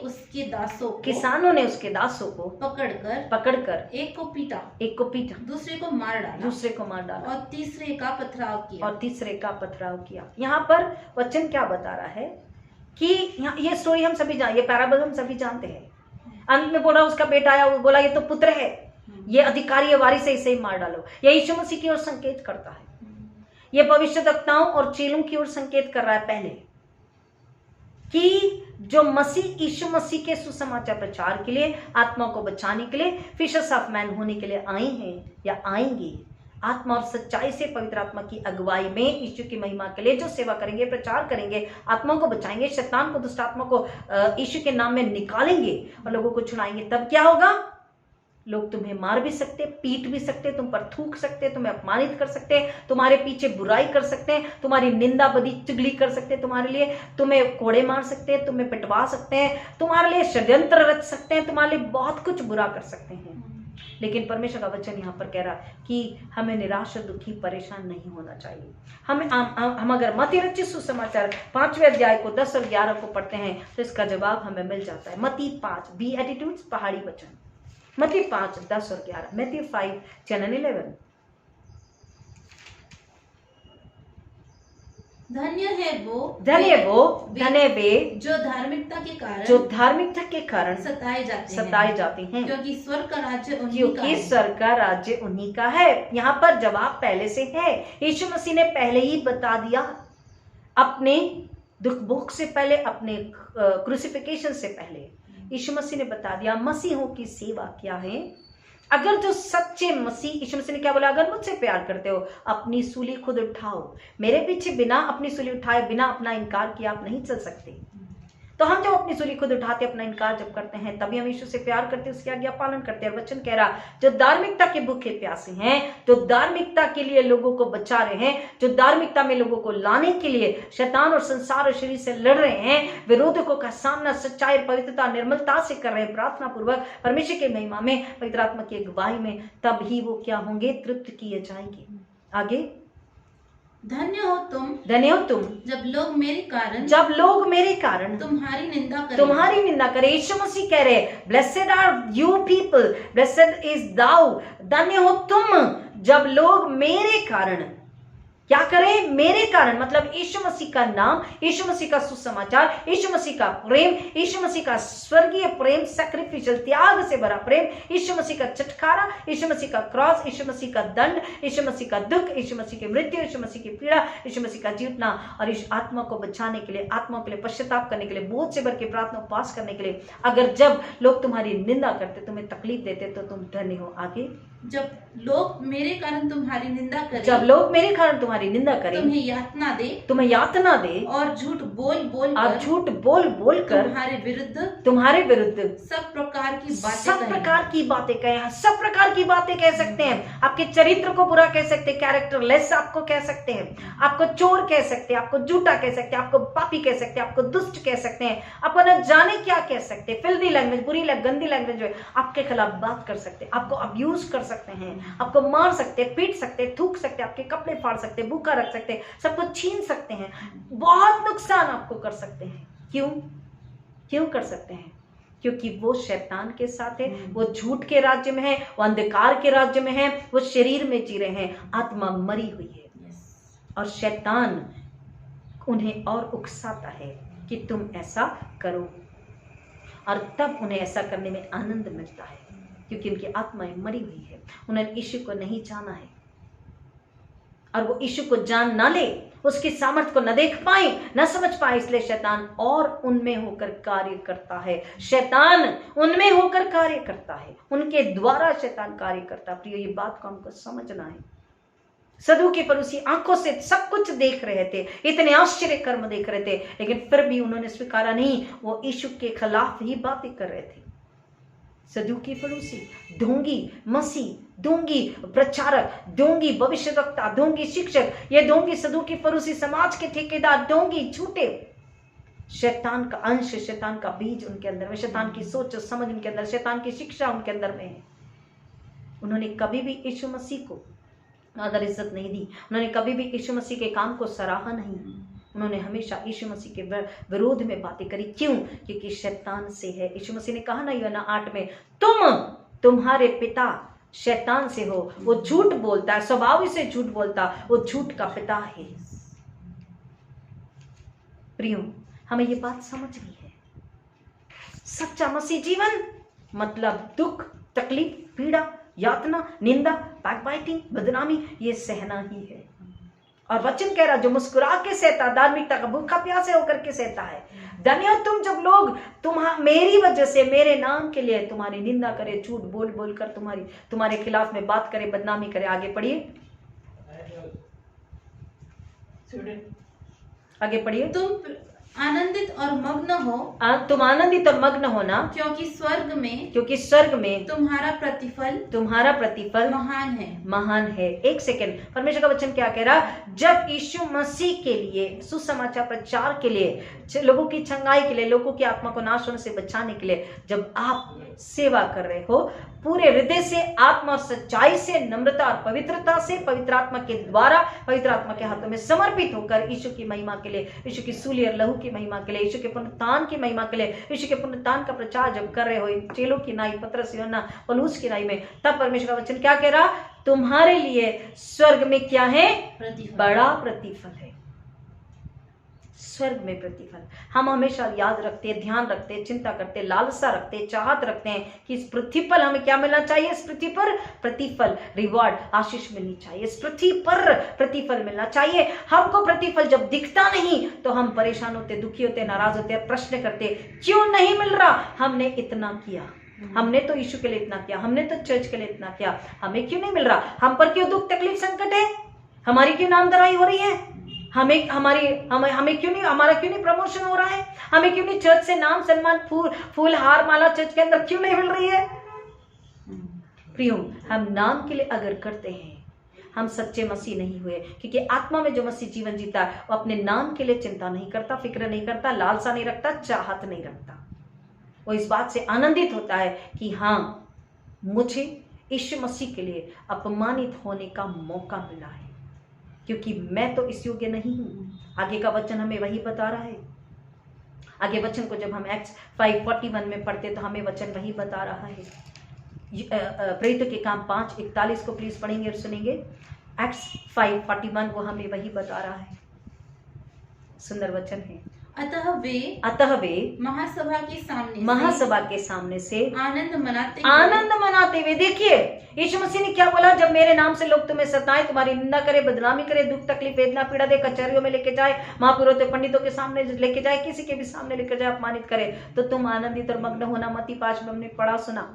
उसके दासों को पकड़कर एक को पीटा, दूसरे को मार डाला और तीसरे का पथराव किया। यहाँ पर वचन क्या बता रहा है कि ये स्टोरी हम सभी ये पैराबल हम सभी जानते हैं। अंत में बोला उसका बेटा आया, वो बोला ये तो पुत्र है, ये अधिकारी है, वारिस है, इसे ही मार डालो। ये यीशु मसीह की ओर संकेत करता है। ये भविष्यवक्ताओं और चेलों की ओर संकेत कर रहा है पहले कि जो यीशु मसीह के सुसमाचार प्रचार के लिए, आत्मा को बचाने के लिए, फिशर्स ऑफ मैन होने के लिए आए हैं या आएंगे, आत्मा और सच्चाई से पवित्र आत्मा की अगुवाई में यीशु की महिमा के लिए जो सेवा करेंगे, प्रचार करेंगे, आत्मा को बचाएंगे, शैतान को, दुष्ट आत्मा को यीशु के नाम में निकालेंगे और लोगों को छुड़ाएंगे, तब क्या होगा? लोग तुम्हें मार भी सकते, पीट भी सकते, तुम पर थूक सकते, तुम्हें अपमानित कर सकते, तुम्हारे पीछे बुराई कर सकते, तुम्हारी निंदा बदी चुगली कर सकते, तुम्हारे लिए तुम्हें कोड़े मार सकते, तुम्हें पिटवा सकते हैं, तुम्हारे लिए षड्यंत्र रच सकते हैं, तुम्हारे लिए बहुत कुछ बुरा कर सकते हैं। लेकिन परमेश्वर का वचन यहाँ पर कह रहा है कि हमें निराश और दुखी परेशान नहीं होना चाहिए। हम अगर मत्ती रचित सुसमाचार 5वें अध्याय को 10 और 11 को पढ़ते हैं तो इसका जवाब हमें मिल जाता है। मत्ती 5 बी एटीट्यूड्स पहाड़ी वचन, मत्ती 5 10 और 11, मैथ्यू 5 10 and 11। धन्य वे जो धार्मिकता के कारण सताए जाते हैं, क्योंकि स्वर्ग का राज्य उन्हीं का है। यहाँ पर जवाब पहले से है। यीशु मसीह ने पहले ही बता दिया, अपने दुख भोग से पहले, अपने क्रूसिफिकेशन से पहले यीशु मसीह ने बता दिया मसीहों की सेवा क्या है। अगर जो सच्चे मसीह, यीशु मसीह ने क्या बोला, अगर मुझसे प्यार करते हो अपनी सूली खुद उठाओ। मेरे पीछे बिना अपनी सूली उठाए, बिना अपना इनकार किए आप नहीं चल सकते। तो हम जब अपनी सूली खुद उठाते, अपना इनकार जब करते हैं, तभी हम यीशु से प्यार करते, उसकी आज्ञा पालन करते हैं। और वचन कह रहा, जो धार्मिकता के भूखे प्यासे हैं, जो धार्मिकता के लिए लोगों को बचा रहे हैं, जो धार्मिकता में लोगों को लाने के लिए शैतान और संसार और शरीर से लड़ रहे हैं, विरोधकों का सामना सच्चाई, पवित्रता, निर्मलता से कर रहे हैं, प्रार्थना पूर्वक परमेश्वर की महिमा में, पवित्र आत्मा की अगुवाई में, तब ही वो क्या होंगे, तृप्त किए जाएंगे। आगे, धन्य हो तुम जब लोग मेरे कारण तुम्हारी निंदा करें। यीशु मसीह कह रहे, blessed are you people, blessed is thou. धन्य हो तुम जब लोग मेरे कारण क्या करें, मेरे कारण, मतलब यीशु मसीह का नाम, यीशु मसीह का सुसमाचार, यीशु मसीह का प्रेम, यीशु मसीह का स्वर्गीय प्रेम, सैक्रिफिशियल त्याग से भरा प्रेम, यीशु मसीह का छुटकारा, यीशु मसीह का क्रॉस, यीशु मसीह का दंड, यीशु मसीह का दुख, यीशु मसीह की मृत्यु, यीशु मसीह की पीड़ा, यीशु मसीह का जीतना, और इस आत्मा को बचाने के लिए, आत्मा के लिए पश्चाताप करने के लिए, बोझ से भर के प्रार्थना उपवास करने के लिए, अगर जब लोग तुम्हारी निंदा करते, तुम्हें तकलीफ देते, तो तुम धन्य हो। आगे, जब लोग मेरे कारण तुम्हारी निंदा करें, तुम्हें यातना दे और झूठ बोल बोल कर तुम्हारे विरुद्ध सब प्रकार की बातें कहें। सब प्रकार की बातें कह सकते हैं, आपके चरित्र को बुरा कह सकते हैं, कैरेक्टरलेस आपको कह सकते हैं, आपको चोर कह सकते हैं, आपको झूठा कह सकते हैं, आपको पापी कह सकते हैं, आपको दुष्ट कह सकते हैं, आपको न जाने क्या कह सकते हैं, फिल्दी लैंग्वेज, बुरी गंदी लैंग्वेज आपके खिलाफ बात कर सकते हैं, आपको अब्यूज कर सकते हैं, आपको मार सकते हैं, पीट सकते हैं, थूक सकते हैं, आपके कपड़े फाड़ सकते हैं, भूखा रख सकते हैं, सब कुछ छीन सकते हैं, बहुत नुकसान आपको कर सकते हैं। क्यों कर सकते हैं? क्योंकि वो शैतान के साथ है, वो झूठ के राज्य में है, वो अंधकार के राज्य में है, वो शरीर में जी रहे हैं, आत्मा मरी हुई है, और शैतान उन्हें और उकसाता है कि तुम ऐसा करो, और तब उन्हें ऐसा करने में आनंद मिलता है, क्योंकि उनकी आत्माएं मरी हुई है, उन्होंने यीशु को नहीं जाना है, और वो यीशु को जान ना ले, उसकी सामर्थ्य को न देख पाए, न समझ पाए, इसलिए शैतान और उनमें होकर कार्य करता है। शैतान उनमें होकर कार्य करता है, उनके द्वारा शैतान कार्य करता है। प्रियो, ये बात को हमको समझना है। सदूकी फरीसी आंखों से सब कुछ देख रहे थे, इतने आश्चर्य कर्म देख रहे थे, लेकिन फिर भी उन्होंने स्वीकारा नहीं, वो यीशु के खिलाफ ही बातें कर रहे थे। सदूकी फरीसी, ढोंगी मसीह, ढोंगी प्रचारक, ढोंगी भविष्यवक्ता, ढोंगी शिक्षक, ये ढोंगी सदूकी फरीसी समाज के ठेकेदार, ढोंगी झूठे, शैतान का अंश, शैतान का बीज उनके अंदर में, शैतान की सोच समझ उनके अंदर, शैतान की शिक्षा उनके अंदर में है। उन्होंने कभी भी यीशु मसीह को आदर इज्जत नहीं दी, उन्होंने कभी भी यीशु मसीह के काम को सराहा नहीं, उन्होंने हमेशा यीशु मसीह के विरोध में बातें करी। क्यों? क्योंकि शैतान से है। यीशु मसीह ने कहा ना यूहन्ना 8 में, तुम्हारे पिता शैतान से हो, वो झूठ बोलता है, स्वभाव से झूठ बोलता, वो झूठ का पिता है। प्रियो, हमें ये बात समझनी है। सच्चा मसीह जीवन मतलब दुख, तकलीफ, पीड़ा, यातना, निंदा, बैकबाइटिंग, बदनामी, ये सहना ही है। और वचन कह रहा, जो मुस्कुरा के सहता, धार्मिकता का भूखा प्यासे होकर के सहता है। धन्य हो तुम जब लोग मेरी वजह से, मेरे नाम के लिए तुम्हारी निंदा करे, झूठ बोल बोल कर तुम्हारे खिलाफ में बात करे, बदनामी करे। आगे पढ़िए, आगे पढ़िए। आनंदित और मग्न हो, तुम आनंदित और मग्न होना, क्योंकि स्वर्ग में तुम्हारा प्रतिफल महान है। महान है। एक सेकेंड, परमेश्वर का वचन क्या कह रहा? जब यीशु मसीह के लिए सुसमाचार प्रचार के लिए, लोगों की चंगाई के लिए, लोगों की आत्मा को नाश होने से बचाने के लिए जब आप सेवा कर रहे हो पूरे हृदय से, आत्मा और सच्चाई से, नम्रता और पवित्रता से, पवित्र आत्मा के द्वारा, पवित्र आत्मा के हाथों में समर्पित होकर यीशु की महिमा के लिए, यीशु की सूली और लहू की महिमा के लिए, यीशु के पुनरुत्थान की महिमा के लिए, यीशु के पुनरुत्थान का प्रचार जब कर रहे हो चेलों की नाई, पतरस, यूहन्ना, पौलुस की नाई में, तब परमेश्वर का वचन क्या कह रहा? तुम्हारे लिए स्वर्ग में क्या है? बड़ा प्रतिफल है। स्वर्ग में प्रतिफल। हम हमेशा याद रखते हैं, ध्यान रखते हैं, चिंता करते हैं, लालसा रखते हैं, चाहत रखते हैं कि इस पृथ्वी पर हमें क्या मिलना चाहिए? इस पृथ्वी पर प्रतिफल, रिवॉर्ड, आशीष मिलनी चाहिए। इस पृथ्वी पर प्रतिफल मिलना चाहिए। हमको प्रतिफल जब दिखता नहीं तो हम परेशान होते, दुखी होते, नाराज होते, प्रश्न करते, क्यों नहीं मिल रहा? हमने इतना किया, हमने तो यीशु के लिए इतना किया, हमने तो चर्च के लिए इतना किया, हमें क्यों नहीं मिल रहा? हम पर क्यों दुख, तकलीफ, संकट है? हमारी क्यों नामधराई हो रही है? हमें क्यों नहीं, हमारा क्यों नहीं प्रमोशन हो रहा है? हमें क्यों नहीं चर्च से नाम, सम्मान, फूल हार माला चर्च के अंदर क्यों नहीं मिल रही है? प्रियो, हम नाम के लिए अगर करते हैं, हम सच्चे मसीह नहीं हुए, क्योंकि आत्मा में जो मसीह जीवन जीता है वो अपने नाम के लिए चिंता नहीं करता, फिक्र नहीं करता, लालसा नहीं रखता, चाहत नहीं रखता। वो इस बात से आनंदित होता है कि हाँ, मुझे यीशु मसीह के लिए अपमानित होने का मौका मिला है, क्योंकि मैं तो इस योग्य नहीं हूं। आगे का वचन हमें वही बता रहा है। आगे वचन को जब हम एक्ट्स 5:41 में पढ़ते तो हमें वचन वही बता रहा है। प्रेरितों के काम 5:41 को प्लीज पढ़ेंगे और सुनेंगे। एक्ट्स 5:41 वो हमें वही बता रहा है। सुंदर वचन है। अतः वे महासभा के सामने से आनंद मनाते हुए, देखिए यीशु मसीह ने क्या बोला? जब मेरे नाम से लोग तुम्हें सताएं, तुम्हारी निंदा करे, बदनामी करे, दुख तकलीफ वेदना पीड़ा दे, कचहरियों में लेके जाए, महापुरोहितों पंडितों के सामने लेके जाए, किसी के भी सामने लेके जाए, अपमानित करे, तो तुम आनंदित और मग्न होना। मत्ती 5 में हमने पढ़ा सुना।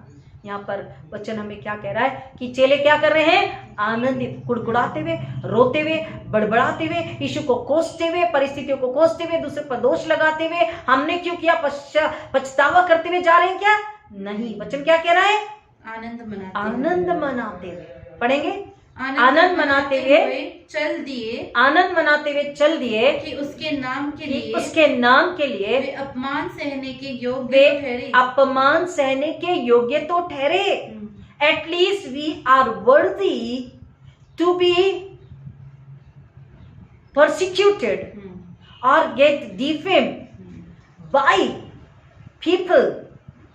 यहाँ पर वचन हमें क्या कह रहा है कि चेले क्या कर रहे हैं? आनंदित, कुड़कुड़ाते हुए, रोते हुए, बड़बड़ाते हुए, यीशु को कोसते हुए, परिस्थितियों को कोसते हुए, दूसरे पर दोष लगाते हुए, हमने क्यों किया, पछतावा करते हुए जा रहे हैं क्या? नहीं। वचन क्या कह रहा है? आनंद मनाते हुए। पढ़ेंगे। आनंद मनाते हुए चल दिए कि उसके नाम के लिए वे अपमान सहने के योग्य तो ठहरे। At least we are worthy to be persecuted or get defamed by people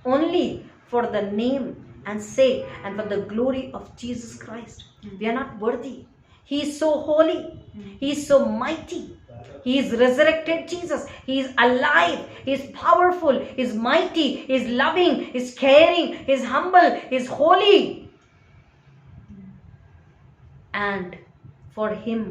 only for the name and sake and for the glory of Jesus Christ. We are not worthy. He is so holy. He is so mighty. He is resurrected Jesus. He is alive. He is powerful. He is mighty. He is loving. He is caring. He is humble. He is holy. And for him,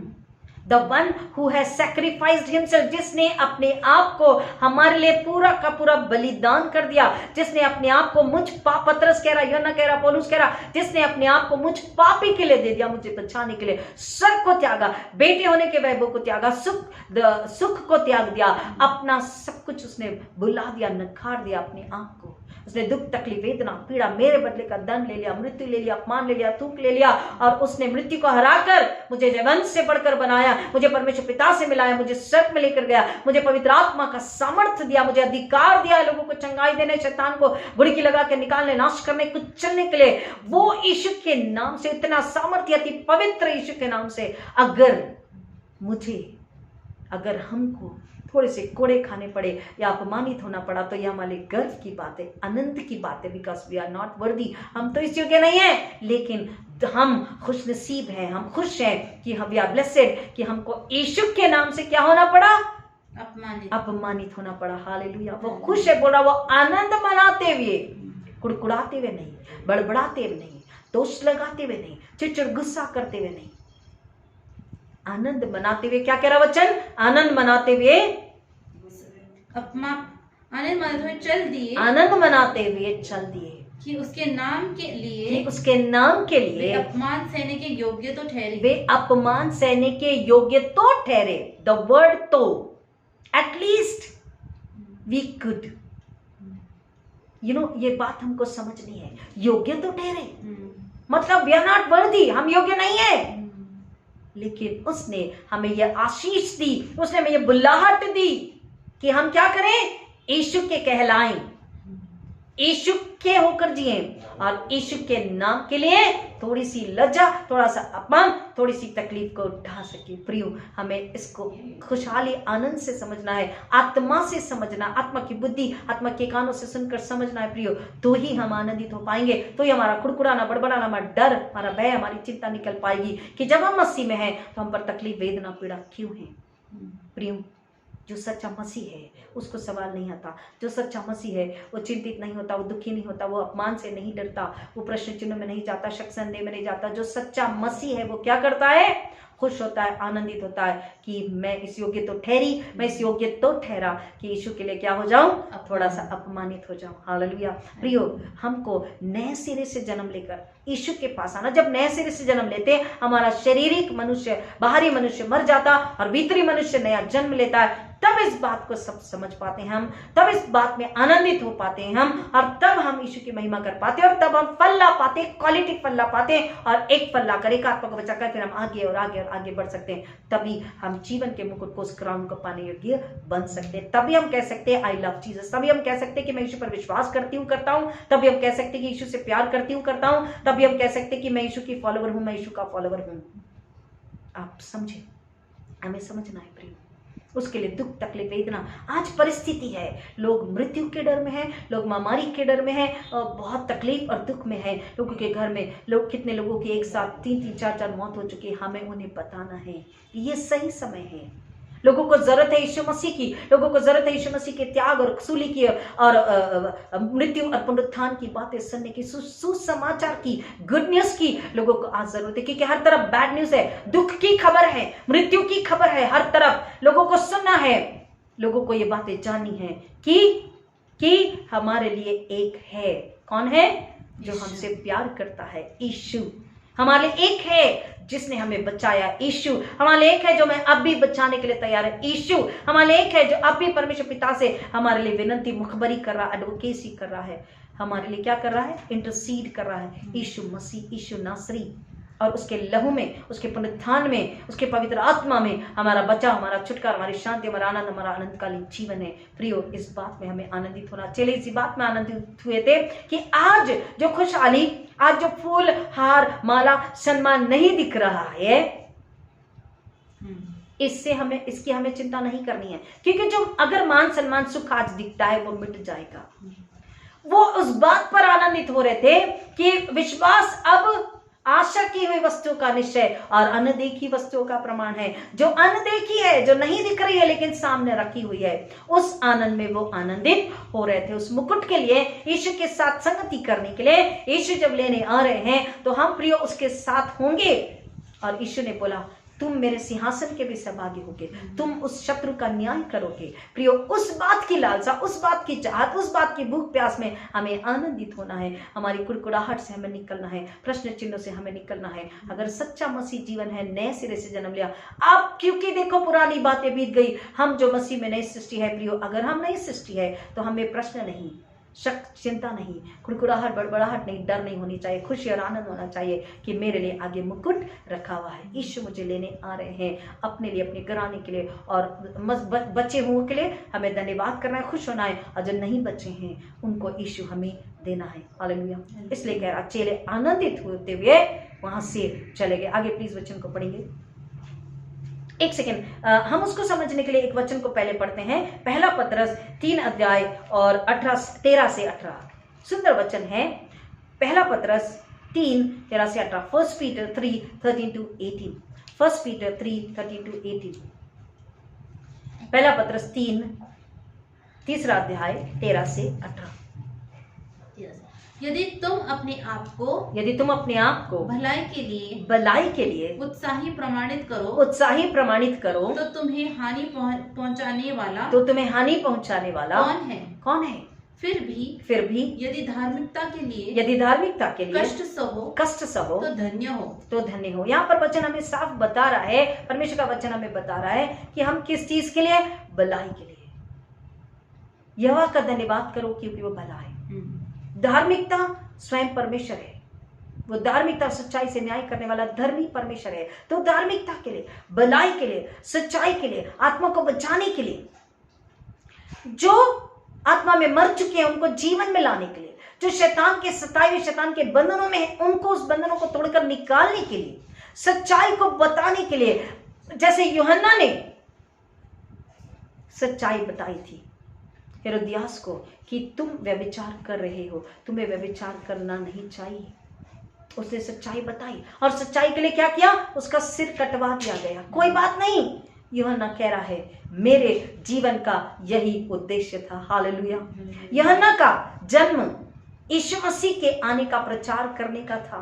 the one who has sacrificed himself, जिसने अपने आप को हमारे लिए पूरा का पूरा बलिदान कर दिया, जिसने अपने आप को मुझ पतरस कह रहा, यूहन्ना कह रहा, पौलुस कह रहा, जिसने अपने आप को मुझ पापी के लिए दे दिया, मुझे बचाने के लिए स्वर्ग को त्यागा, बेटे होने के वैभव को त्यागा, सुख को त्याग दिया, अपना सब कुछ उसने बुला दिया, नकार दिया अपने आप को। उसने दुख तकलीफ वेदना पीड़ा मेरे बदले का दंड ले लिया, मृत्यु ले लिया, अपमान ले लिया, थूक ले लिया, और उसने मृत्यु को हराकर मुझे वंश से बढ़कर बनाया, मुझे परमेश्वर पिता से मिलाया, मुझे स्वर्ग में लेकर गया, मुझे पवित्र आत्मा का सामर्थ्य दिया, मुझे अधिकार दिया लोगों को चंगाई देने, शैतान को बुड़की लगा के निकालने, नाश करने, कुचलने के लिए। वो यीशु के नाम से इतना सामर्थ्य, अति पवित्र यीशु के नाम से अगर हमको थोड़े से कोड़े खाने पड़े या अपमानित होना पड़ा तो यह हमारे गर्व की बात है, आनंद की बात है, because we are not worthy. हम तो इस योग्य नहीं है, लेकिन हम खुश नसीब हैं, हम खुश हैं कि हम वी आर ब्लेसेड कि हमको यीशु के नाम से क्या होना पड़ा? अपमानित होना पड़ा। हालेलुया। वो खुश है, बोल रहा, वो आनंद मनाते हुए, कुड़कुड़ाते हुए नहीं, बड़बड़ाते हुए नहीं, दोष लगाते हुए नहीं, चिड़चिड़ गुस्सा करते हुए नहीं, आनंद मनाते हुए। क्या कह रहा वचन? आनंद मनाते हुए आनंद मनाते हुए चल दिए कि उसके नाम के लिए अपमान सहने के योग्य तो ठहरे। वे अपमान सहने के योग्य तो ठहरे। द वर्ड तो, एटलीस्ट वी कुड, ये बात हमको समझनी है। योग्य तो ठहरे, मतलब वी आर नॉट वर्दी, हम योग्य नहीं है, लेकिन उसने हमें यह आशीष दी, उसने हमें यह बुलाहट दी कि हम क्या करें, यीशु के कहलाएं, यीशु के होकर जिए, और यीशु के नाम के लिए थोड़ी सी लज्जा, थोड़ा सा अपमान, थोड़ी सी तकलीफ को उठा सके। प्रियो, हमें इसको खुशहाली आनंद से समझना है, आत्मा से समझना, आत्मा की बुद्धि, आत्मा के कानों से सुनकर समझना है प्रियो, तो ही हम आनंदित हो पाएंगे, तो ही हमारा कुड़कुड़ाना, बड़बड़ाना, हमारा डर, हमारा भय, हमारी चिंता निकल पाएगी कि जब हम मसीह में हैं तो हम पर तकलीफ, वेदना, पीड़ा क्यों है। प्रियो, जो सच्चा मसीह है उसको सवाल नहीं आता, जो सच्चा मसीह है वो चिंतित नहीं होता, वो दुखी नहीं होता, वो अपमान से नहीं डरता, वो प्रश्न चिन्ह में नहीं जाता, शक संदेह में नहीं जाता। जो सच्चा मसीह है वो क्या करता है, खुश होता है, आनंदित होता है कि मैं इस योग्य तो ठहरी, मैं इस योग्य तो ठहरा कि यीशु के लिए क्या हो जाऊं, थोड़ा सा अपमानित हो जाऊं। हालेलुया। प्रियो, हमको नए सिरे से जन्म लेकर यीशु के पास आना। जब नए सिरे से जन्म लेते हमारा शारीरिक मनुष्य, बाहरी मनुष्य मर जाता और भीतरी मनुष्य नया जन्म लेता है, तब इस बात को सब समझ पाते हैं हम, तब इस बात में आनंदित हो पाते हैं हम, और तब हम यीशु की महिमा कर पाते हैं, और तब हम फल ला पाते, क्वालिटी फल ला पाते हैं, और एक फल ला कर, एक आत्मा को बचाकर फिर हम आगे और आगे और आगे बढ़ सकते हैं। तभी हम जीवन के मुकुट को, उस क्राउन को पाने योग्य बन सकते हैं। तभी हम कह सकते हैं आई लव जीसस, तभी हम कह सकते हैं कि मैं यीशु पर विश्वास करती हूँ, करता हूँ, तभी हम कह सकते हैं कि यीशु से प्यार करती हूँ, करता हूँ, तभी हम कह सकते हैं कि मैं यीशु की फॉलोवर हूँ, मैं यीशु का फॉलोवर हूँ। आप समझे, हमें समझना है प्रिय, उसके लिए दुख, तकलीफ, वेदना। आज परिस्थिति है, लोग मृत्यु के डर में हैं, लोग महामारी के डर में हैं, बहुत तकलीफ और दुख में हैं। लोगों के घर में लोग, कितने लोगों की एक साथ 3-3, 4-4 मौत हो चुकी है, हमें उन्हें बताना है, ये सही समय है। लोगों को जरूरत है यीशु मसीह की, लोगों को जरूरत है यीशु मसीह के त्याग और सूली की और मृत्यु और पुनरुत्थान की बातें सुनने की, सुसमाचार की, गुड न्यूज की लोगों को आज जरूरत है, क्योंकि हर तरफ बैड न्यूज है, दुख की खबर है, मृत्यु की खबर है, हर तरफ लोगों को सुनना है, लोगों को ये बातें जाननी है कि हमारे लिए एक है। कौन है? जो हमसे प्यार करता है, यीशु। हमारे एक है जिसने हमें बचाया, यीशु। हमारे एक है जो मैं अब भी बचाने के लिए तैयार है, यीशु। हमारे एक है जो अब भी परमेश्वर पिता से हमारे लिए विनती, मुखबरी कर रहा, एडवोकेसी कर रहा है, हमारे लिए क्या कर रहा है, इंटरसीड कर रहा है, यीशु मसीह, यीशु नासरी। और उसके लहू में, उसके पुनरुत्थान में, उसके पवित्र आत्मा में हमारा बचाव, हमारा छुटकारा, हमारी शांति, हमारा आनंद, हमारा अनंतकालीन जीवन है। प्रियो, इस बात में हमें आनंदित होना चाहिए। इसी बात में आनंदित हुए थे कि आज जो खुशहाली, आज जो फूल, हार, माला, सम्मान नहीं दिख रहा है, इससे हमें, इसकी हमें चिंता नहीं करनी है, क्योंकि जो अगर मान सम्मान सुख आज दिखता है वो मिट जाएगा। वो उस बात पर आनंदित हो रहे थे कि विश्वास अब आशा की हुई वस्तुओं का निश्चय और अनदेखी वस्तुओं का प्रमाण है। जो अनदेखी है, जो नहीं दिख रही है लेकिन सामने रखी हुई है, उस आनंद में वो आनंदित हो रहे थे। उस मुकुट के लिए, यीशु के साथ संगति करने के लिए यीशु जब लेने आ रहे हैं तो हम प्रियो उसके साथ होंगे। और यीशु ने बोला, तुम मेरे सिंहासन के भी सहभागी होगे, तुम उस शत्रु का न्याय करोगे। प्रियो, उस बात की लालसा, उस बात की चाहत, उस बात की भूख प्यास में हमें आनंदित होना है। हमारी कुड़कुड़ाहट से हमें निकलना है, प्रश्न चिन्हों से हमें निकलना है। अगर सच्चा मसीह जीवन है, नए सिरे से जन्म लिया आप, क्योंकि देखो पुरानी बातें बीत गई, हम जो मसीह में नई सृष्टि है। प्रियो, अगर हम नई सृष्टि है तो हमें प्रश्न नहीं, शक, चिंता नहीं, कुड़कुड़ाहट, बड़बड़ाहट नहीं, डर नहीं होनी चाहिए, खुशी और आनंद होना चाहिए कि मेरे लिए आगे मुकुट रखा हुआ है। यीशु मुझे लेने आ रहे हैं अपने लिए, अपने घराने के लिए, और बचे हुए के लिए हमें धन्यवाद करना है, खुश होना है, और जो नहीं बचे हैं उनको यीशु हमें देना है। हालेलुया। इसलिए कह रहा, चेले आनंदित होते हुए वहां से चले गए। आगे प्लीज वचन को पढ़ेंगे। एक सेकेंड, हम उसको समझने के लिए एक वचन को पहले पढ़ते हैं। पहला पतरस 3 अध्याय और 13 से 18 सुंदर वचन है। पहला पतरस 3:13 से 18, 1 Peter 3:13 to 18, 1 Peter 3:13 to 18, पहला पतरस 3 तीसरा अध्याय 13 से 18। यदि तुम अपने आप को भलाई के लिए उत्साही प्रमाणित करो तो तुम्हें हानि पहुंचाने वाला कौन है? फिर भी यदि धार्मिकता के लिए कष्ट सहो तो धन्य हो। यहाँ पर वचन हमें साफ बता रहा है, परमेश्वर का वचन हमें बता रहा है कि हम किस चीज के लिए, भलाई के लिए। यहोवा का धन्यवाद करो क्योंकि वो भला है। धार्मिकता स्वयं परमेश्वर है। वो धार्मिकता सच्चाई से न्याय करने वाला धर्मी परमेश्वर है। तो धार्मिकता के लिए, भलाई के लिए, सच्चाई के लिए, आत्मा को बचाने के लिए, जो आत्मा में मर चुके हैं उनको जीवन में लाने के लिए, जो शैतान के सताए हुए शैतान के बंधनों में है उनको उस बंधनों को तोड़कर निकालने के लिए, सच्चाई को बताने के लिए, जैसे यूहन्ना ने सच्चाई बताई थी हेरोदियास को कि तुम व्यभिचार कर रहे हो, तुम्हें व्यभिचार करना नहीं चाहिए। उसने सच्चाई बताई और सच्चाई के लिए क्या किया? उसका सिर कटवा दिया गया। कोई बात नहीं, यूहन्ना कह रहा है मेरे जीवन का यही उद्देश्य था। हालेलुया। यूहन्ना का जन्म यीशु मसीह के आने का प्रचार करने का था।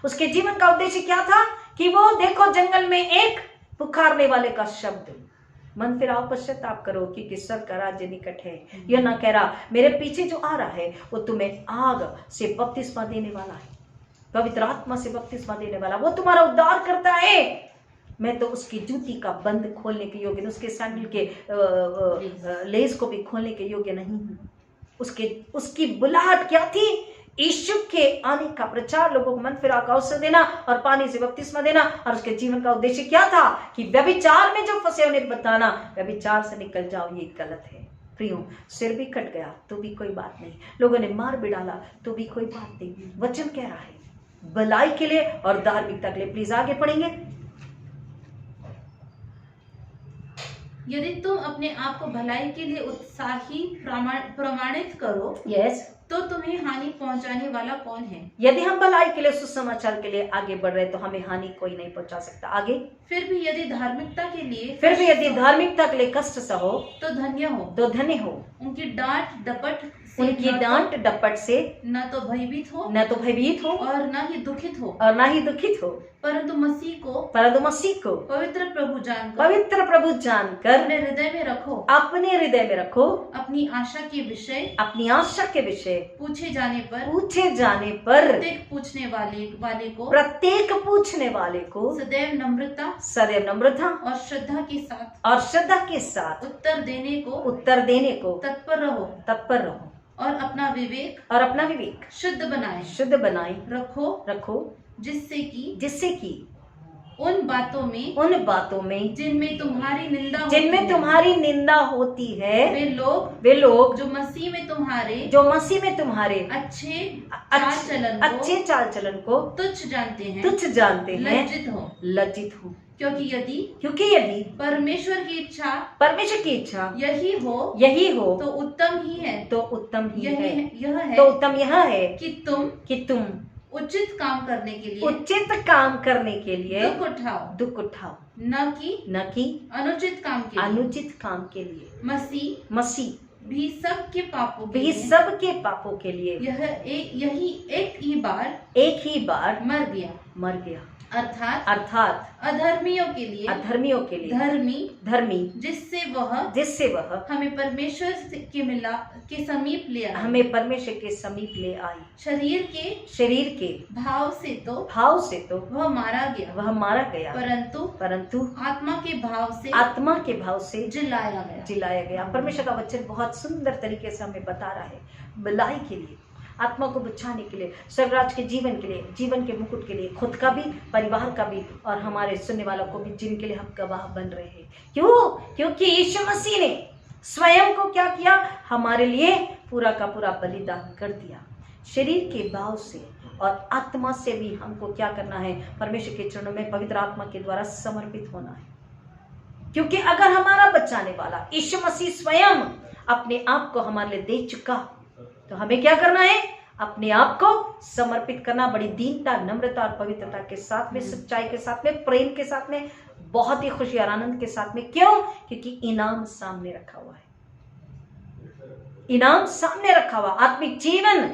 उसके जीवन का उद्देश्य क्या था? कि वो देखो जंगल में एक पुकारने वाले का शब्द, मन फिराओ पश्चाताप करो क्योंकि स्वर्ग का राज्य निकट है। यूहन्ना कह रहा मेरे पीछे जो आ रहा है वो तुम्हें आग से बपतिस्मा देने वाला है, पवित्र आत्मा से बपतिस्मा देने वाला, वो तुम्हारा उद्धार करता है। मैं तो उसकी जूती का बंद खोलने के योग्य, उसके सैंडल के लेस को भी खोलने के योग्य नहीं हूं। उसकी बुलाहट क्या थी? यीशु के आने का प्रचार, लोगों को मन फिराव का अवसर देना और पानी से बपतिस्मा देना। और उसके जीवन का उद्देश्य क्या था? कि व्यभिचार में जो फंसे उन्हें बताना, व्यभिचार से निकल जाओ, ये गलत है। प्रियो, सिर भी कट गया तो भी कोई बात नहीं, लोगों ने मार भी डाला तो भी कोई बात नहीं। वचन कह रहा है भलाई के लिए और धार्मिकता के लिए। प्लीज आगे पढ़ेंगे। यदि तुम अपने आप को भलाई के लिए उत्साही प्रमाणित करो, यस, तो तुम्हें हानि पहुंचाने वाला कौन है? यदि हम भलाई के लिए, सुसमाचार के लिए आगे बढ़ रहे तो हमें हानि कोई नहीं पहुंचा सकता। आगे, फिर भी यदि धार्मिकता के लिए कष्ट सहो तो धन्य हो, उनकी डांट डपट से न तो भयभीत हो और न ही दुखित हो, परंतु मसीह को पवित्र प्रभु जानकर अपने हृदय में रखो, अपनी आशा के विषय पूछे जाने पर प्रत्येक पूछने वाले को सदैव नम्रता और श्रद्धा के साथ उत्तर देने को तत्पर रहो और अपना विवेक शुद्ध बनाए रखो, जिससे कि उन बातों में जिनमें तुम्हारी निंदा होती है, वे लोग जो मसीह में तुम्हारे अच्छे चाल चलन को तुच्छ जानते हैं, लज्जित हो। क्योंकि यदि परमेश्वर की इच्छा यही हो तो उत्तम यह है कि तुम उचित काम करने के लिए दुख उठाओ, न कि अनुचित काम के लिए। मसीह भी सबके पापों के लिए यही एक ही बार मर गया, अर्थात अधर्मियों के लिए धर्मी, जिससे वह हमें परमेश्वर के समीप ले आई। शरीर के भाव से तो वह मारा गया, परंतु आत्मा के भाव से जिलाया गया। परमेश्वर का वचन बहुत सुंदर तरीके से हमें बता रहा है भलाई के लिए, आत्मा को बचाने के लिए, स्वर्गराज के जीवन के लिए, जीवन के मुकुट के लिए, खुद का भी, परिवार का भी और हमारे सुनने वालों को भी, जिनके लिए हम गवाह बन रहे हैं। क्योंकि यीशु मसीह ने स्वयं को क्या किया? हमारे लिए पूरा का पूरा बलिदान कर दिया। शरीर के भाव से और आत्मा से भी हमको क्या करना है? परमेश्वर के चरणों में पवित्र आत्मा के द्वारा समर्पित होना है। क्योंकि अगर हमारा बचाने वाला यीशु मसीह स्वयं अपने आप को हमारे लिए दे चुका, तो हमें क्या करना है? अपने आप को समर्पित करना, बड़ी दीनता, नम्रता और पवित्रता के साथ में, सच्चाई के साथ में, प्रेम के साथ में, बहुत ही खुशी और आनंद के साथ में। क्यों? क्योंकि इनाम सामने रखा हुआ है। इनाम सामने रखा हुआ। आत्मिक जीवन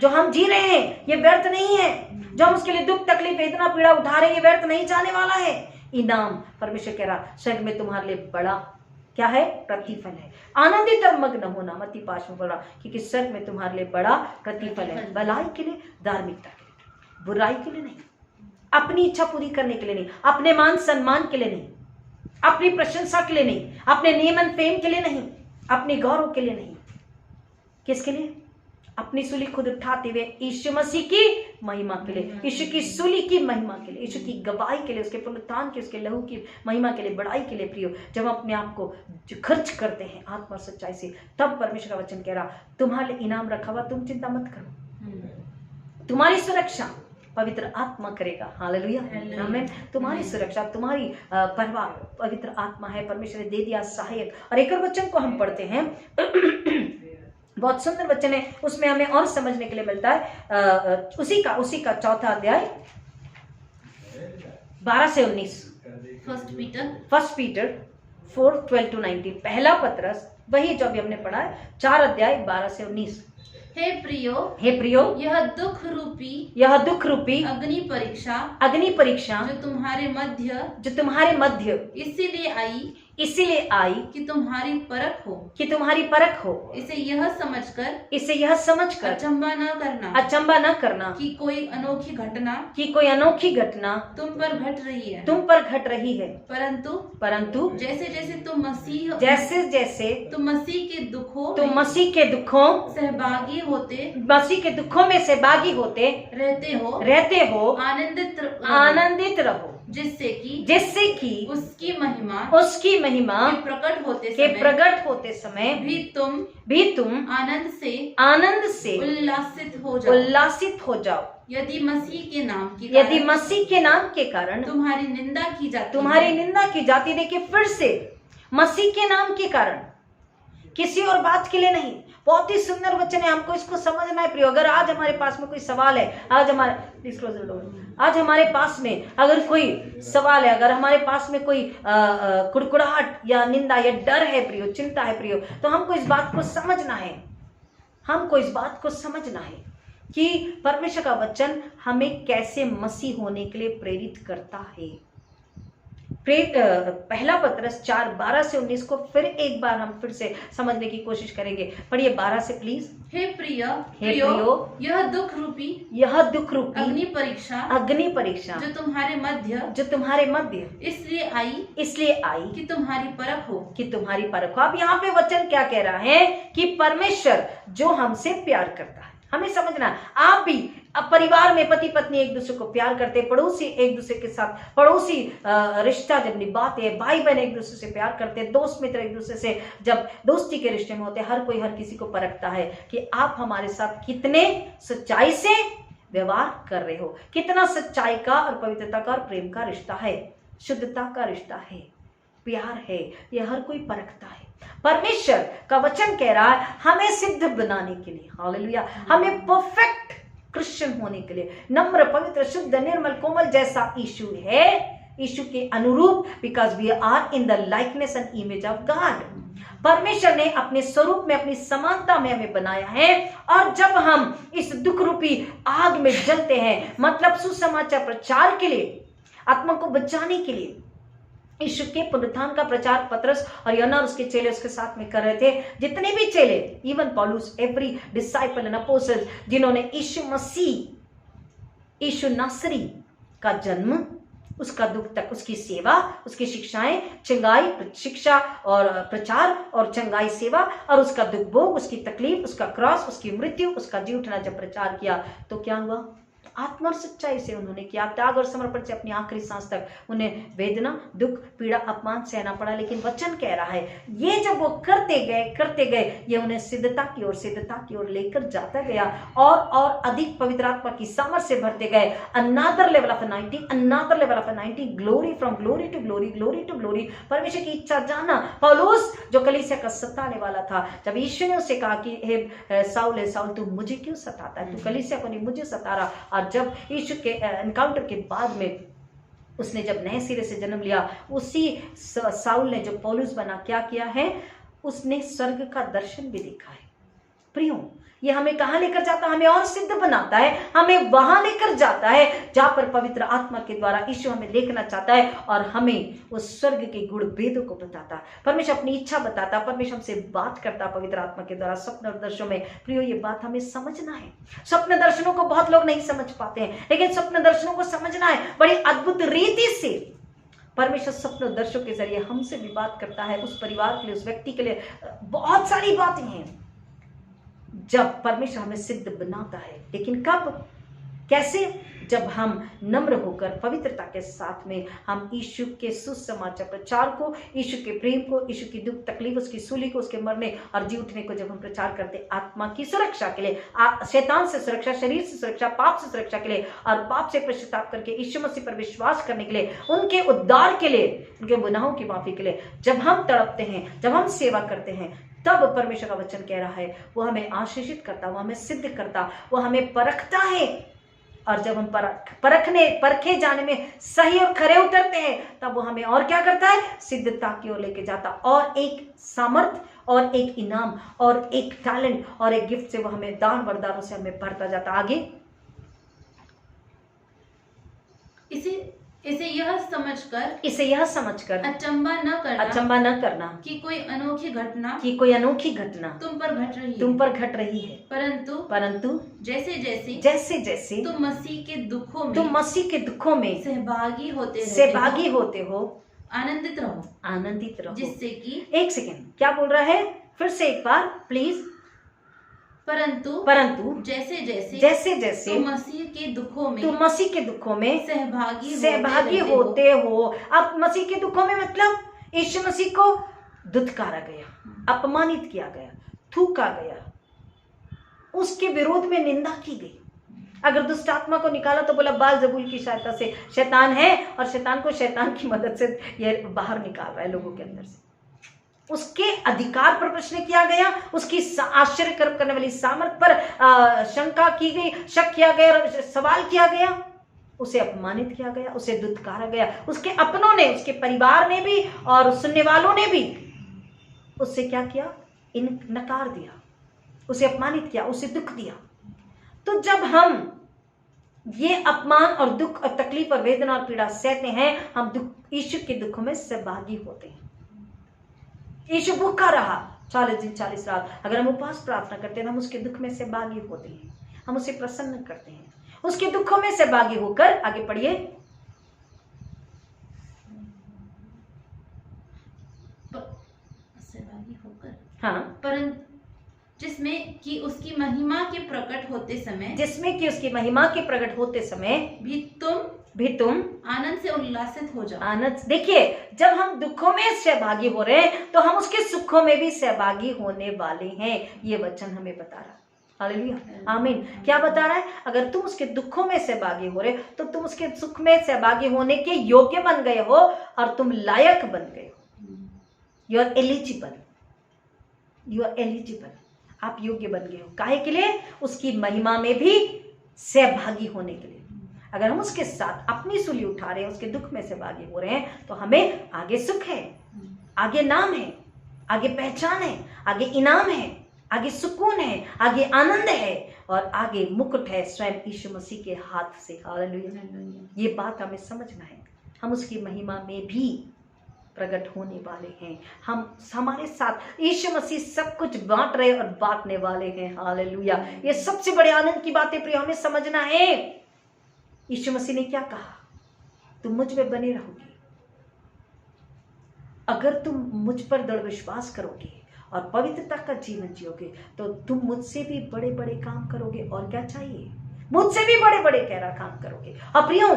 जो हम जी रहे हैं ये व्यर्थ नहीं है। जो हम उसके लिए दुख तकलीफ वेदना पीड़ा उठा रहे हैं ये व्यर्थ नहीं जाने वाला है। इनाम, परमेश्वर कह रहा स्वर्ग में तुम्हारे लिए बड़ा क्या है? प्रतिफल है। आनंदित और मग्न होना, मत्ती 5 में बोला क्योंकि स्वर्ग में तुम्हारे लिए बड़ा प्रतिफल है। भलाई के लिए, धार्मिकता के लिए, बुराई के लिए नहीं, अपनी इच्छा पूरी करने के लिए नहीं, अपने मान सम्मान के लिए नहीं, अपनी प्रशंसा के लिए नहीं, अपने नेम एंड फेम के लिए नहीं, अपने गौरव के लिए नहीं, किसके लिए? अपनी सूली खुद उठाते हुए यीशु मसीह की महिमा के लिए, यीशु की सूली की महिमा के लिए, यीशु की गवाही के लिए, उसके पुनरुत्थान की, उसके लहू की महिमा के लिए, बड़ाई के लिए। प्रियो, जब हम अपने आप को जो खर्च करते हैं आत्मा और सच्चाई से, तब परमेश्वर का वचन कह रहा तुम्हारे लिए इनाम रखा हुआ, तुम चिंता मत करो, तुम्हारी सुरक्षा पवित्र आत्मा करेगा। हालेलुया, आमीन। तुम्हारी सुरक्षा, तुम्हारी परवाह पवित्र आत्मा है। परमेश्वर ने दे दिया सहायक। और एक और वचन को हम पढ़ते हैं, बहुत सुंदर वचन है, उसमें हमें और समझने के लिए मिलता है। उसी का चौथा अध्याय 12 से 19, फर्स्ट पीटर 4:12-19, पहला पतरस, वही जो अभी हमने पढ़ा है, 4 अध्याय 12 से 19। हे प्रियो, यह दुख रूपी अग्नि परीक्षा जो तुम्हारे मध्य इसीलिए आई कि तुम्हारी परख हो, इसे यह समझकर अचंबा न करना कि कोई अनोखी घटना तुम पर घट रही है, परंतु जैसे जैसे तुम मसीह के दुखों मसीह के दुखों में सहभागी होते रहते हो, आनंदित रहो, जिससे कि उसकी महिमा के प्रकट होते समय भी तुम आनंद से उल्लासित हो जाओ। यदि मसीह के नाम के कारण तुम्हारी निंदा की जाती। देखिए, फिर से मसीह के नाम के कारण, किसी और बात के लिए नहीं। बहुत ही सुंदर वचन है, हमको इसको समझना है। प्रियो, अगर आज हमारे पास में कोई सवाल है, आज हमारे पास में अगर कोई सवाल है, अगर हमारे पास में कोई कुड़कुड़ाहट या निंदा या डर है प्रियो, चिंता है प्रियो, तो हमको इस बात को समझना है कि परमेश्वर का वचन हमें कैसे मसीह होने के लिए प्रेरित करता है। पहला पतरस 4:12 से 19 को फिर एक बार हम फिर से समझने की कोशिश करेंगे। पढ़िए 12 से प्लीज। हे प्रियो, यह दुख रूपी अग्नि परीक्षा जो तुम्हारे मध्य इसलिए आई कि तुम्हारी परख हो। अब यहाँ पे वचन क्या कह रहा है कि परमेश्वर जो हमसे प्यार करता है, हमें समझना, आप भी अब परिवार में पति पत्नी एक दूसरे को प्यार करते, पड़ोसी एक दूसरे के साथ, पड़ोसी रिश्ता जब निभाते हैं, भाई बहन एक दूसरे से प्यार करते हैं, दोस्त मित्र एक दूसरे से जब दोस्ती के रिश्ते में होते हैं, हर कोई हर किसी को परखता है कि आप हमारे साथ कितने सच्चाई से व्यवहार कर रहे हो, कितना सच्चाई का और पवित्रता का और प्रेम का रिश्ता है, शुद्धता का रिश्ता है, प्यार है, यह हर कोई परखता है। परमेश्वर का वचन कह रहा है हमें सिद्ध बनाने के लिए, हालेलुया, हमें परफेक्ट क्रिश्चियन होने के लिए, नम्र पवित्र शुद्ध निर्मल कोमल जैसा यीशु है, यीशु के अनुरूप, because we are in the likeness and image of God. परमेश्वर ने अपने स्वरूप में, अपनी समानता में हमें बनाया है। और जब हम इस दुख रूपी आग में जलते हैं, मतलब सुसमाचार प्रचार के लिए, आत्मा को बचाने के लिए, यीशु के पुनरुत्थान का प्रचार पतरस और यूहन्ना और उसके चेले उसके साथ में कर रहे थे। जितने भी चेले, इवन पौलुस, एवरी डिसाइपल एंड अपोस्टल, जिन्होंने यीशु मसीह, यीशु नासरी का जन्म, उसका दुख तक, उसकी सेवा, उसकी शिक्षाएं, चंगाई, शिक्षा और प्रचार और चंगाई सेवा, और उसका दुख भोग, उसकी तकलीफ, उसका क्रॉस, उसकी मृत्यु, उसका जी उठना जब प्रचार किया, तो क्या हुआ? आत्मा और सच्चाई से उन्होंने किया, त्याग और समर्पण से अपनी आखिरी सांस तक उन्हें वेदना, दुख, पीड़ा, अपमान सहना पड़ा। लेकिन वचन कह रहा है ये जब वो करते गए, ये उन्हें सिद्धता की ओर लेकर जाता गया, और अधिक पवित्र आत्मा की सामर्थ से भरते गए। Another level of anointing, glory from glory to glory. परमेश्वर की इच्छा जानना। पौलुस जो कलीसिया का सताने वाला था, जब यीशु ने उसे कहा कि हे साउल तू मुझे क्यों सताता है, तू कलीसिया को नहीं मुझे सता रहा। और जब यीशु के एनकाउंटर के बाद में उसने जब नए सिरे से जन्म लिया, उसी साउल ने जो पौलुस बना, क्या किया है? उसने स्वर्ग का दर्शन भी देखा है। प्रियो, ये हमें कहां लेकर जाता है? हमें और सिद्ध बनाता है, हमें वहां लेकर जाता है जहां पर पवित्र आत्मा के द्वारा यीशु हमें देखना चाहता है और हमें उस स्वर्ग के गुण भेदों को बताता है। परमेश्वर अपनी इच्छा बताता, परमेश्वर हमसे बात करता पवित्र आत्मा के द्वारा स्वप्न और दर्शनों में। प्रियो, ये बात हमें समझना है। स्वप्न दर्शनों को बहुत लोग नहीं समझ पाते हैं, लेकिन स्वप्न दर्शनों को समझना है बड़ी अद्भुत रीति से। परमेश्वर स्वप्न दर्शकों के जरिए हमसे भी बात करता है, उस परिवार के लिए, उस व्यक्ति के लिए बहुत सारी बातें हैं जब परमेश्वर हमें सिद्ध बनाता है। लेकिन कब, कैसे? जब हम नम्र होकर पवित्रता के साथ में हम यीशु के सुसमाचार प्रचार को, यीशु के प्रेम को, यीशु की दुख तकलीफ, उसकी सूली को, उसके मरने और जी उठने को जब हम प्रचार करते, आत्मा की सुरक्षा के लिए, शैतान से सुरक्षा, शरीर से सुरक्षा, पाप से सुरक्षा के लिए और पाप से पश्चाताप करके यीशु मसीह पर विश्वास करने के लिए, उनके उद्धार के लिए, उनके गुनाहों की माफी के लिए जब हम तड़पते हैं, जब हम सेवा करते हैं, तब परमेश्वर का वचन कह रहा है वो हमें आशीषित करता, वो हमें सिद्ध करता, वो हमें परखता है। और जब हम परखे जाने में सही और खरे उतरते हैं, तब वो हमें और क्या करता है? सिद्धता की ओर लेके जाता, और एक सामर्थ और एक इनाम और एक टैलेंट और एक गिफ्ट से वो हमें दान वरदानों से हमें भरता जाता। आगे इसे यह समझकर अचंबा न करना कि कोई अनोखी घटना तुम पर घट रही है, परंतु जैसे जैसे तुम मसीह के दुखों में सहभागी होते हो आनंदित रहो, जिससे कि, एक सेकेंड, क्या बोल रहा है? फिर से एक बार प्लीज। परंतु जैसे जैसे तुम मसीह के दुखों में सहभागी होते हो। अब मसीह के दुखों में मतलब यीशु मसीह को दुत्कारा गया, अपमानित किया गया, थूका गया, उसके विरोध में निंदा की गई। अगर दुष्ट आत्मा को निकाला तो बोला बाल जबूल की सहायता से, शैतान है और शैतान को शैतान की मदद से ये बाहर निकाल रहा है लोगों के अंदर से। उसके अधिकार पर प्रश्न किया गया, उसकी आश्चर्य करने वाली सामर्थ पर शंका की गई, शक किया गया, सवाल किया गया, उसे अपमानित किया गया, उसे दुत्कारा गया। उसके अपनों ने, उसके परिवार ने भी और सुनने वालों ने भी उससे क्या किया? नकार दिया, उसे अपमानित किया, उसे दुख दिया। तो जब हम ये अपमान और दुख और तकलीफ और वेदना और पीड़ा सहते हैं, हम यीशु के दुखों में सहभागी होते हैं। यीशु भूखा रहा 40 दिन 40 रात, अगर हम उपवास प्रार्थना करते हैं, हम उसके दुख में सहभागी होते हैं, हम उसे प्रसन्न करते हैं, उसके दुखों में सहभागी होकर। आगे पढ़िए। सहभागी होकर, हाँ, परंतु जिसमें कि उसकी महिमा के प्रकट होते समय भी तुम आनंद से उल्लासित हो जाओ। आनंद, देखिए, जब हम दुखों में सहभागी हो रहे हैं तो हम उसके सुखों में भी सहभागी होने वाले हैं। ये वचन हमें बता रहा है। हालेलुया, आमीन। क्या बता रहा है? अगर तुम उसके दुखों में सहभागी हो रहे तो तुम उसके सुख में सहभागी होने के योग्य बन गए हो और तुम लायक बन गए हो। यू आर एलिजिबल, आप योग्य बन गए हो। काहे के लिए? उसकी महिमा में भी सहभागी होने के लिए। अगर हम उसके साथ अपनी सूली उठा रहे हैं, उसके दुख में सहभागी हो रहे हैं, तो हमें आगे सुख है, आगे नाम है, आगे पहचान है, आगे इनाम है, आगे सुकून है, आगे आनंद है और आगे मुकुट है स्वयं यीशु मसीह के हाथ से। हालेलुया। ये बात हमें समझना है। हम उसकी महिमा में भी प्रकट होने वाले हैं। हम हमारे साथ यीशु मसीह सब कुछ बांट रहे और बांटने वाले हैं। हालेलुया। ये सबसे बड़े आनंद की बात है प्रिय, हमें समझना है। यीशु मसीह ने क्या कहा? तुम मुझ में बने रहोगे, अगर तुम मुझ पर दृढ़ विश्वास करोगे और पवित्रता का जीवन जियोगे तो तुम मुझसे भी बड़े बड़े काम करोगे। और क्या चाहिए? मुझसे भी बड़े बड़े गहरा काम करोगे। और प्रियो,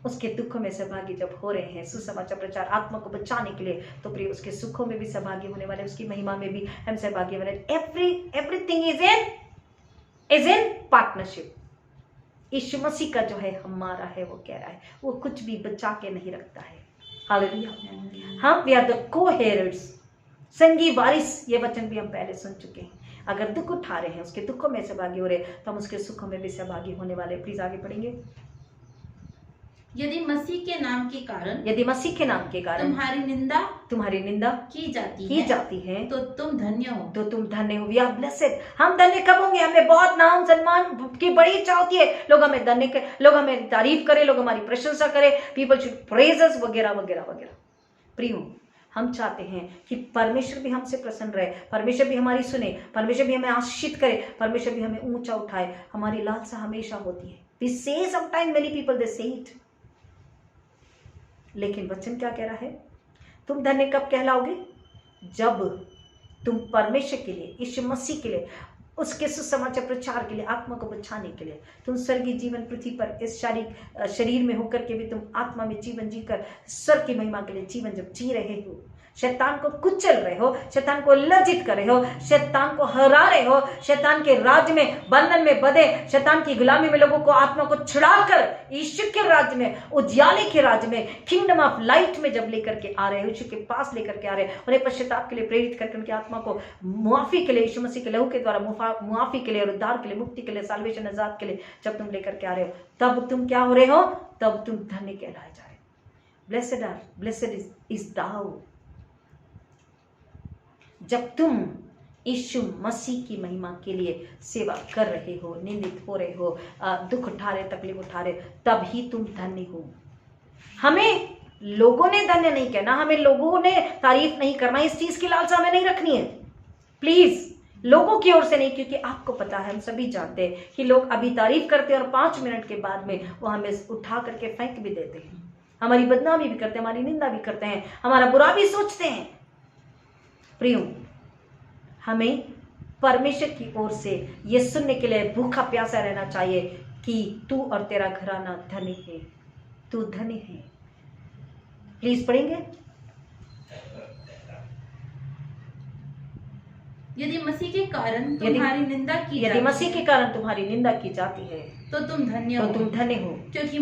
उसके दुखों में सहभागी जब हो रहे हैं सुसमाचार प्रचार आत्मा को बचाने के लिए, तो प्रिय उसके सुखों में भी सहभागी होने वाले, उसकी महिमा में भी हम सहभागी होने वाले। Everything is in partnership. Yeshu Masih का जो है हमारा है, वो कह रहा है वो कुछ भी बचा के नहीं रखता है। हालेलुया। हम वी आर द को-हेयर्स, संगी वारिस। ये वचन भी हम पहले सुन चुके हैं। अगर दुख उठा रहे हैं, उसके दुखों में सहभागी हो रहे हैं, तो हम उसके सुखों में भी सहभागी होने वाले। प्लीज आगे पढ़ेंगे। यदि मसीह के नाम के कारण तुम्हारी निंदा की जाती है तो तुम धन्य हो। We are blessed. हम धन्य कब होंगे? हमें बहुत नाम सम्मान की बड़ी इच्छा होती है, लोग हमें लोग हमें तारीफ करें, लोग हमारी प्रशंसा करें, पीपल शुड प्रेज अस वगैरह वगैरह वगैरह। प्रियो, हम चाहते हैं कि परमेश्वर भी हमसे प्रसन्न रहे, परमेश्वर भी हमारी सुने, परमेश्वर भी हमें आशीषित करे, परमेश्वर भी हमें ऊंचा उठाए। हमारी लालसा हमेशा होती है। We say sometimes, many people they say it, लेकिन वचन क्या कह रहा है? तुम धन्य कब कहलाओगे? जब तुम परमेश्वर के लिए, यीशु मसीह के लिए, उसके सुसमाचार प्रचार के लिए, आत्मा को बचाने के लिए तुम स्वर्गीय जीवन पृथ्वी पर इस शरीर में होकर के भी तुम आत्मा में जीवन जीकर स्वर्ग की महिमा के लिए जीवन जब जी रहे हो, शैतान को कुचल रहे हो, शैतान को लज्जित कर रहे हो, शैतान को हरा रहे हो, शैतान के राज्य में बंधन में बंधे, शैतान की गुलामी में लोगों को, आत्मा को छुड़ाकर यीशु के राज्य में, उजियाले के राज्य में, किंगडम ऑफ लाइट में जब लेकर के आ रहे हो, यीशु के पास लेकर के आ रहे हो, उन्हें पश्चाताप के लिए प्रेरित करके उनकी आत्मा को मुआफी के लिए, यीशु मसीह के लहू के द्वारा मुआफी के लिए और उद्धार के लिए, मुक्ति के लिए, साल्वेशन आजाद के लिए जब तुम लेकर के आ रहे हो, तब तुम क्या हो रहे हो? तब तुम धन्य कहलाए जा रहे हो। ब्लेसेड इज दाउ। जब तुम यीशु मसीह की महिमा के लिए सेवा कर रहे हो, निंदित हो रहे हो, दुख उठा रहे, तकलीफ उठा रहे, तब ही तुम धन्य हो। हमें लोगों ने धन्य नहीं कहना, हमें लोगों ने तारीफ नहीं करना, इस चीज की लालसा हमें नहीं रखनी है प्लीज, लोगों की ओर से नहीं, क्योंकि आपको पता है, हम सभी जानते हैं कि लोग अभी तारीफ करते हैं और 5 मिनट के बाद में वो हमें उठा करके फेंक भी देते हैं, हमारी बदनामी भी करते हैं, हमारी निंदा भी करते हैं, हमारा बुरा भी सोचते हैं। प्रियो, हमें परमेश्वर की ओर से ये सुनने के लिए भूखा प्यासा रहना चाहिए कि तू और तेरा घराना धनी है, तू धनी है। प्लीज पढ़ेंगे। यदि मसीह के कारण तुम्हारी निंदा की यदि मसीह के कारण तुम्हारी निंदा की जाती है तो तुम धन्य हो, तुम धन्य हो, क्योंकि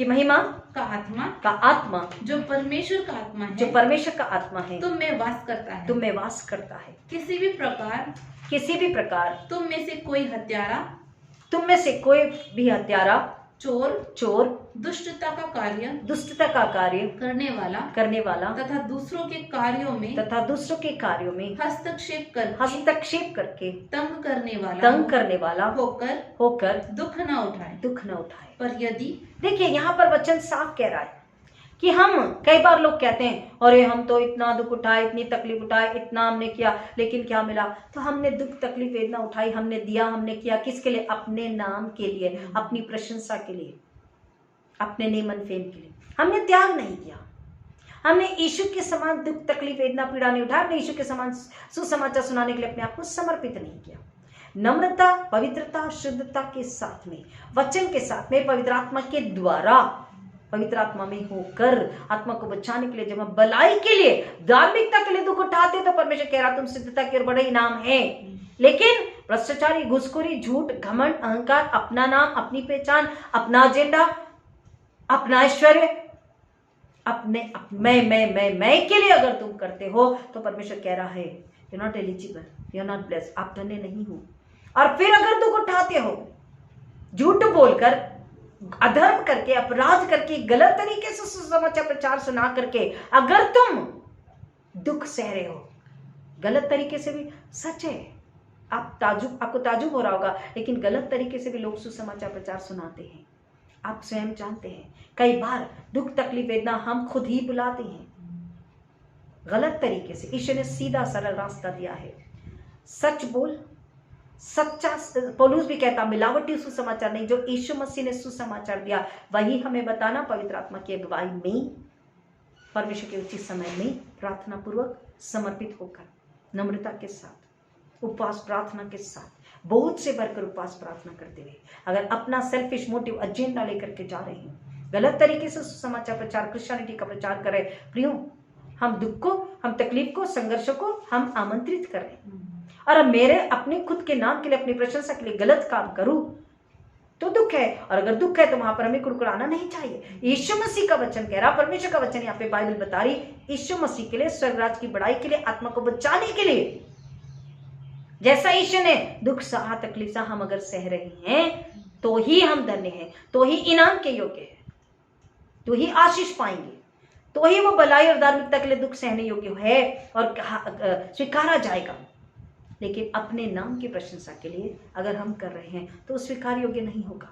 महिमा का आत्मा जो परमेश्वर का आत्मा है तुम में वास करता है। किसी भी प्रकार तुम में से कोई भी हत्यारा, चोर, दुष्टता का कार्य करने वाला तथा दूसरों के कार्यों में हस्तक्षेप करके तंग करने वाला होकर दुख न उठाए। पर यदि, देखिए यहाँ पर वचन साफ कह रहा है कि हम, कई बार लोग कहते हैं अरे हम तो इतना दुख उठाए, इतनी तकलीफ उठाए, इतना हमने किया, लेकिन क्या मिला? तो हमने दुख तकलीफ वेदना उठाई, हमने दिया, हमने किया, किसके लिए? अपने नाम के लिए, अपनी प्रशंसा के लिए, अपने नेम एंड फेम के लिए। हमने त्याग नहीं किया, हमने यीशु के समान दुख तकलीफ वेदना पीड़ा नहीं उठाया, हमने यीशु के समान सुसमाचार सुनाने के लिए अपने आप को समर्पित नहीं किया। नम्रता, पवित्रता, शुद्धता के साथ में, वचन के साथ में, पवित्र आत्मा के द्वारा, पवित्र आत्मा में होकर आत्मा को बचाने के लिए जब हम भलाई के लिए, धार्मिकता के लिए दुख उठाते, तो परमेश्वर कह रहा तुम सिद्धता की ओर बड़े इनाम है। लेकिन भ्रष्टाचारी, घुसखोरी, झूठ, घमंड, अहंकार, अपना नाम, अपनी पहचान, अपना एजेंडा, अपना ऐश्वर्य, अपने मैं के लिए अगर तुम करते हो, तो परमेश्वर कह रहा है you not eligible, you not blessed, आप धन्य नहीं हो। और फिर अगर दुख उठाते हो, झूठ बोलकर, अधर्म करके, अपराध करके, गलत तरीके से सुसमाचार प्रचार सुना करके अगर तुम दुख सह रहे हो, गलत तरीके से भी, सच है आपको ताजुब हो रहा होगा, लेकिन गलत तरीके से भी लोग सुसमाचार प्रचार सुनाते हैं। आप स्वयं जानते हैं, कई बार दुख तकलीफ वेदना हम खुद ही बुलाते हैं गलत तरीके से। ईश्वर ने सीधा सरल रास्ता दिया है, सच बोल, सच्चा। पौलुस भी कहता मिलावटी सुसमाचार नहीं, जो यीशु मसीह ने सुसमाचार दिया वही हमें बताना, पवित्र आत्मा की अगुवाई में, परमेश्वर के उचित समय में, प्रार्थना पूर्वक, समर्पित होकर, नम्रता के साथ, उपवास प्रार्थना के साथ, बहुत से बढ़कर उपवास प्रार्थना करते हुए, अगर अपना सेल्फिश मोटिव एजेंडा लेकर के जा रहे हैं, गलत तरीके से सुसमाचार प्रचार, क्रिश्चियनिटी का प्रचार कर रहे, प्रियो, हम दुख को, हम तकलीफ को, संघर्षों को हम आमंत्रित कर रहे हैं। और मेरे अपने खुद के नाम के लिए, अपनी प्रशंसा के लिए गलत काम करूं तो दुख है, और अगर दुख है तो वहां पर हमें कुड़कुड़ाना नहीं चाहिए। यीशु मसीह का वचन कह रहा, परमेश्वर का वचन यहाँ पे बाइबल बता रही, यीशु मसीह के लिए, स्वर्गराज की बड़ाई के लिए, आत्मा को बचाने के लिए, जैसा यीशु ने दुख सहा, तकलीफ सहा, हम अगर सह रहे हैं तो ही हम धन्य हैं, तो ही इनाम के योग्य है, तो ही आशीष पाएंगे, तो ही वो भलाई और धार्मिकता के लिए दुख सहने योग्य है और स्वीकारा जाएगा। लेकिन अपने नाम की प्रशंसा के लिए अगर हम कर रहे हैं तो स्वीकार योग्य नहीं होगा।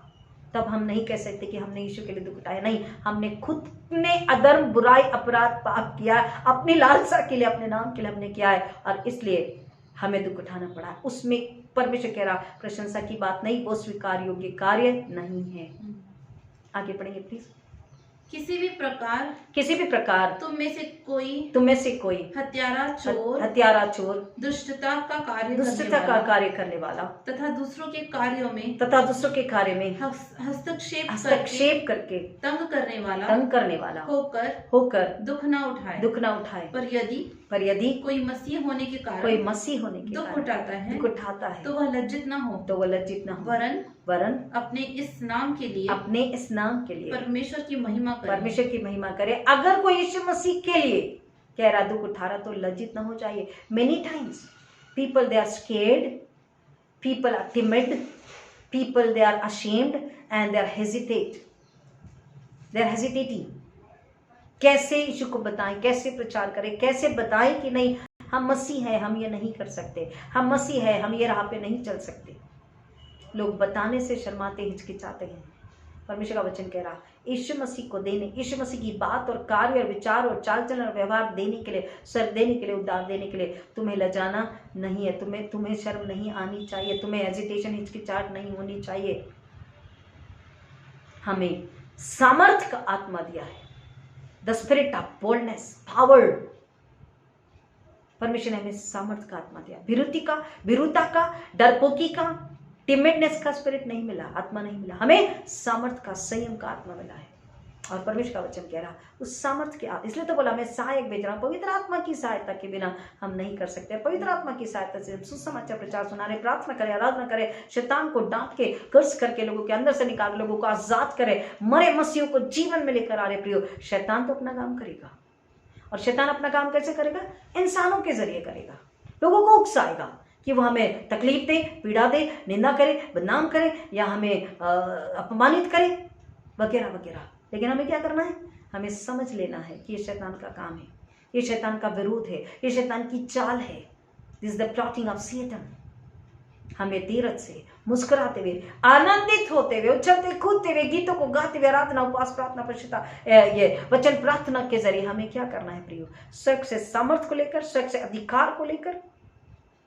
तब हम नहीं कह सकते कि हमने यीशु के लिए दुख उठाया, नहीं, हमने खुद ने अधर्म, बुराई, अपराध, पाप किया, अपनी लालसा के लिए, अपने नाम के लिए हमने किया है, और इसलिए हमें दुख उठाना पड़ा। उसमें परमेश्वर कह रहा प्रशंसा की बात नहीं, वो स्वीकार योग्य कार्य नहीं है। आगे पढ़ेंगे प्लीज। किसी भी प्रकार तुम में से कोई हत्यारा, चोर, दुष्टता का कार्य करने वाला तथा दूसरों के कार्यों में हस्तक्षेप करके तंग करने वाला होकर दुख न उठाए। पर यदि कोई मसीह होने के कारण दुख कारण उठाता है तो वह लज्जित न हो, वरन अपने इस नाम के लिए परमेश्वर की महिमा करे। अगर कोई यीशु मसीह के लिए कह रहा दुख उठा रहा तो लज्जित ना हो जाइए। Many times people they are scared, people are timid, people they are ashamed and they are hesitating। कैसे यीशु को बताएं, कैसे प्रचार करें, कैसे बताएं कि नहीं हम मसीह हैं, हम ये नहीं कर सकते, हम मसीह हैं, हम ये राह पे नहीं चल सकते। लोग बताने से शर्माते, हिचकिचाते हैं। परमेश्वर का वचन कह रहा यीशु मसीह को यीशु मसीह की बात और कार्य और विचार और चाल चलन और व्यवहार देने के लिए, सर देने के लिए, उद्धार देने के लिए तुम्हें लजाना नहीं है, तुम्हें शर्म नहीं आनी चाहिए, तुम्हें हेजिटेशन, हिचकिचाहट नहीं होनी चाहिए। हमें सामर्थ का आत्मा दिया है, the spirit of boldness, power. परमेश्वर ने हमें सामर्थ का आत्मा दिया, विरुता का, डरपोकी का, टिमिडनेस का स्पिरिट नहीं मिला, आत्मा नहीं मिला, हमें सामर्थ का, संयम का आत्मा मिला है। और परमेश्वर का वचन कह रहा उस सामर्थ के इसलिए तो बोला मैं सहायक भेज रहा हूं। पवित्र आत्मा की सहायता के बिना हम नहीं कर सकते। पवित्र आत्मा की सहायता से हम सुसमाचार प्रचार सुनाने, प्रार्थना करें, आराधना करें, शैतान को डांट के, कर्ज करके, लोगों के अंदर से निकाल, लोगों को आजाद करें, मरे मसीहों को जीवन में लेकर आ रहे। प्रियो, शैतान तो अपना काम करेगा, और शैतान अपना काम कैसे करेगा? इंसानों के जरिए करेगा, लोगों को उकसाएगा कि वो हमें तकलीफ दे, पीड़ा दे, निंदा करे, बदनाम करे, या हमें अपमानित करे, वगैरह वगैरह। लेकिन हमें क्या करना है? हमें समझ लेना है कि ये शैतान का काम है, ये शैतान का विरोध है, ये शैतान की चाल है। This is the plotting of Satan. हमें धीरज से, मुस्कुराते हुए, आनंदित होते हुए, उछलते कूदते हुए, गीतों को गाते हुए, आराधना, उपवास, प्रार्थना, परिशुद्धता, ये वचन प्रार्थना के जरिए हमें क्या करना है प्रियो? स्वर्ग से सामर्थ को लेकर, स्वर्ग से अधिकार को लेकर,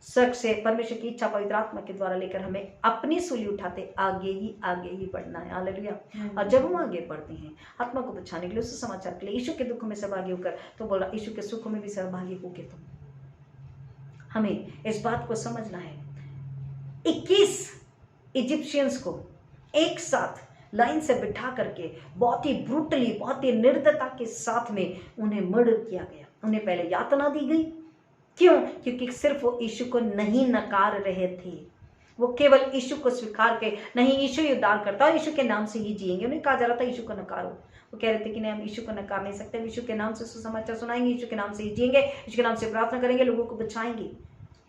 स्वर्ग से परमेश्वर की इच्छा पवित्र आत्मा के द्वारा लेकर हमें अपनी सूली उठाते आगे ही बढ़ना है। हालेलुया। और जब हम आगे बढ़ते हैं आत्मा को बचाने के लिए, उस समाचार के लिए, यीशु के दुख में सहभागी होकर, तो बोला यीशु के सुख में भी सहभागी होके तुम। हमें इस बात को समझना है। 21 इजिप्शियंस को एक साथ लाइन से बिठा करके बहुत ही ब्रूटली, बहुत ही निर्दयता के साथ में उन्हें मर्डर किया गया। उन्हें पहले यातना दी गई। क्यों? क्योंकि सिर्फ वो यीशु को नहीं नकार रहे थे, वो केवल यीशु को स्वीकार के नहीं, यीशु ही उद्धार करता है, यीशु के नाम से ही जिएंगे। उन्हें कहा जा रहा था यीशु को नकारो। वो कह रहे थे कि नहीं, हम यीशु को नकार नहीं सकते, यीशु के नाम से सुसमाचार सुनाएंगे, यीशु के नाम से ही जिएंगे, यीशु के नाम से प्रार्थना करेंगे, लोगों को बचाएंगे।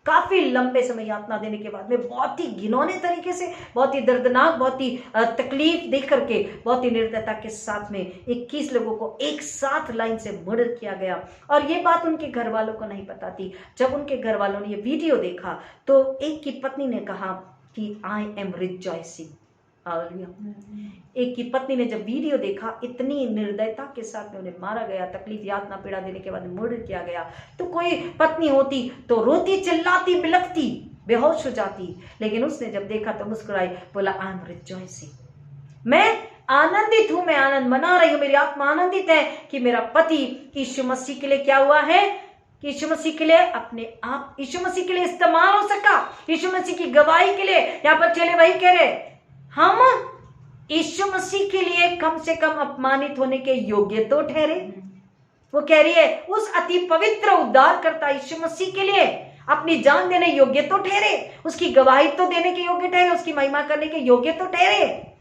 काफी लंबे समय यातना देने के बाद में बहुत ही घिनौने तरीके से, बहुत ही दर्दनाक, बहुत ही तकलीफ देख करके, बहुत ही निर्दयता के साथ में 21 लोगों को एक साथ लाइन से मर्डर किया गया। और ये बात उनके घर वालों को नहीं पता थी। जब उनके घर वालों ने ये वीडियो देखा तो एक की पत्नी ने कहा कि आई एम रिजॉइसिंग। एक की पत्नी ने जब वीडियो देखा, इतनी निर्दयता के साथ में उन्हें मारा गया, तकलीफ, यातना, पीड़ा देने के बाद मर्डर किया गया। तो कोई पत्नी होती तो रोती, चिल्लाती, बिलखती, बेहोश हो जाती, लेकिन उसने जब देखा तो मुस्कुराई, बोला आई एम रिजॉइसिंग, मैं आनंदित हूं, मैं आनंद मना रही हूं, मेरी आत्मा आनंदित है कि मेरा पति यीशु मसीह के लिए क्या हुआ है, कि यीशु मसीह के लिए अपने आप, यीशु मसीह के लिए इस्तेमाल हो सका, यीशु मसीह की गवाही के लिए। यहाँ पर चले वही कह रहे, हम यीशु मसीह के लिए कम से कम अपमानित होने के योग्य तो ठहरे। वो कह रही है उस अति पवित्र उद्धार करता यीशु मसीह के लिए अपनी जान देने योग्य तो ठहरे, उसकी गवाही तो देने के योग्य ठहरे, उसकी महिमा करने के योग्य तो ठहरे,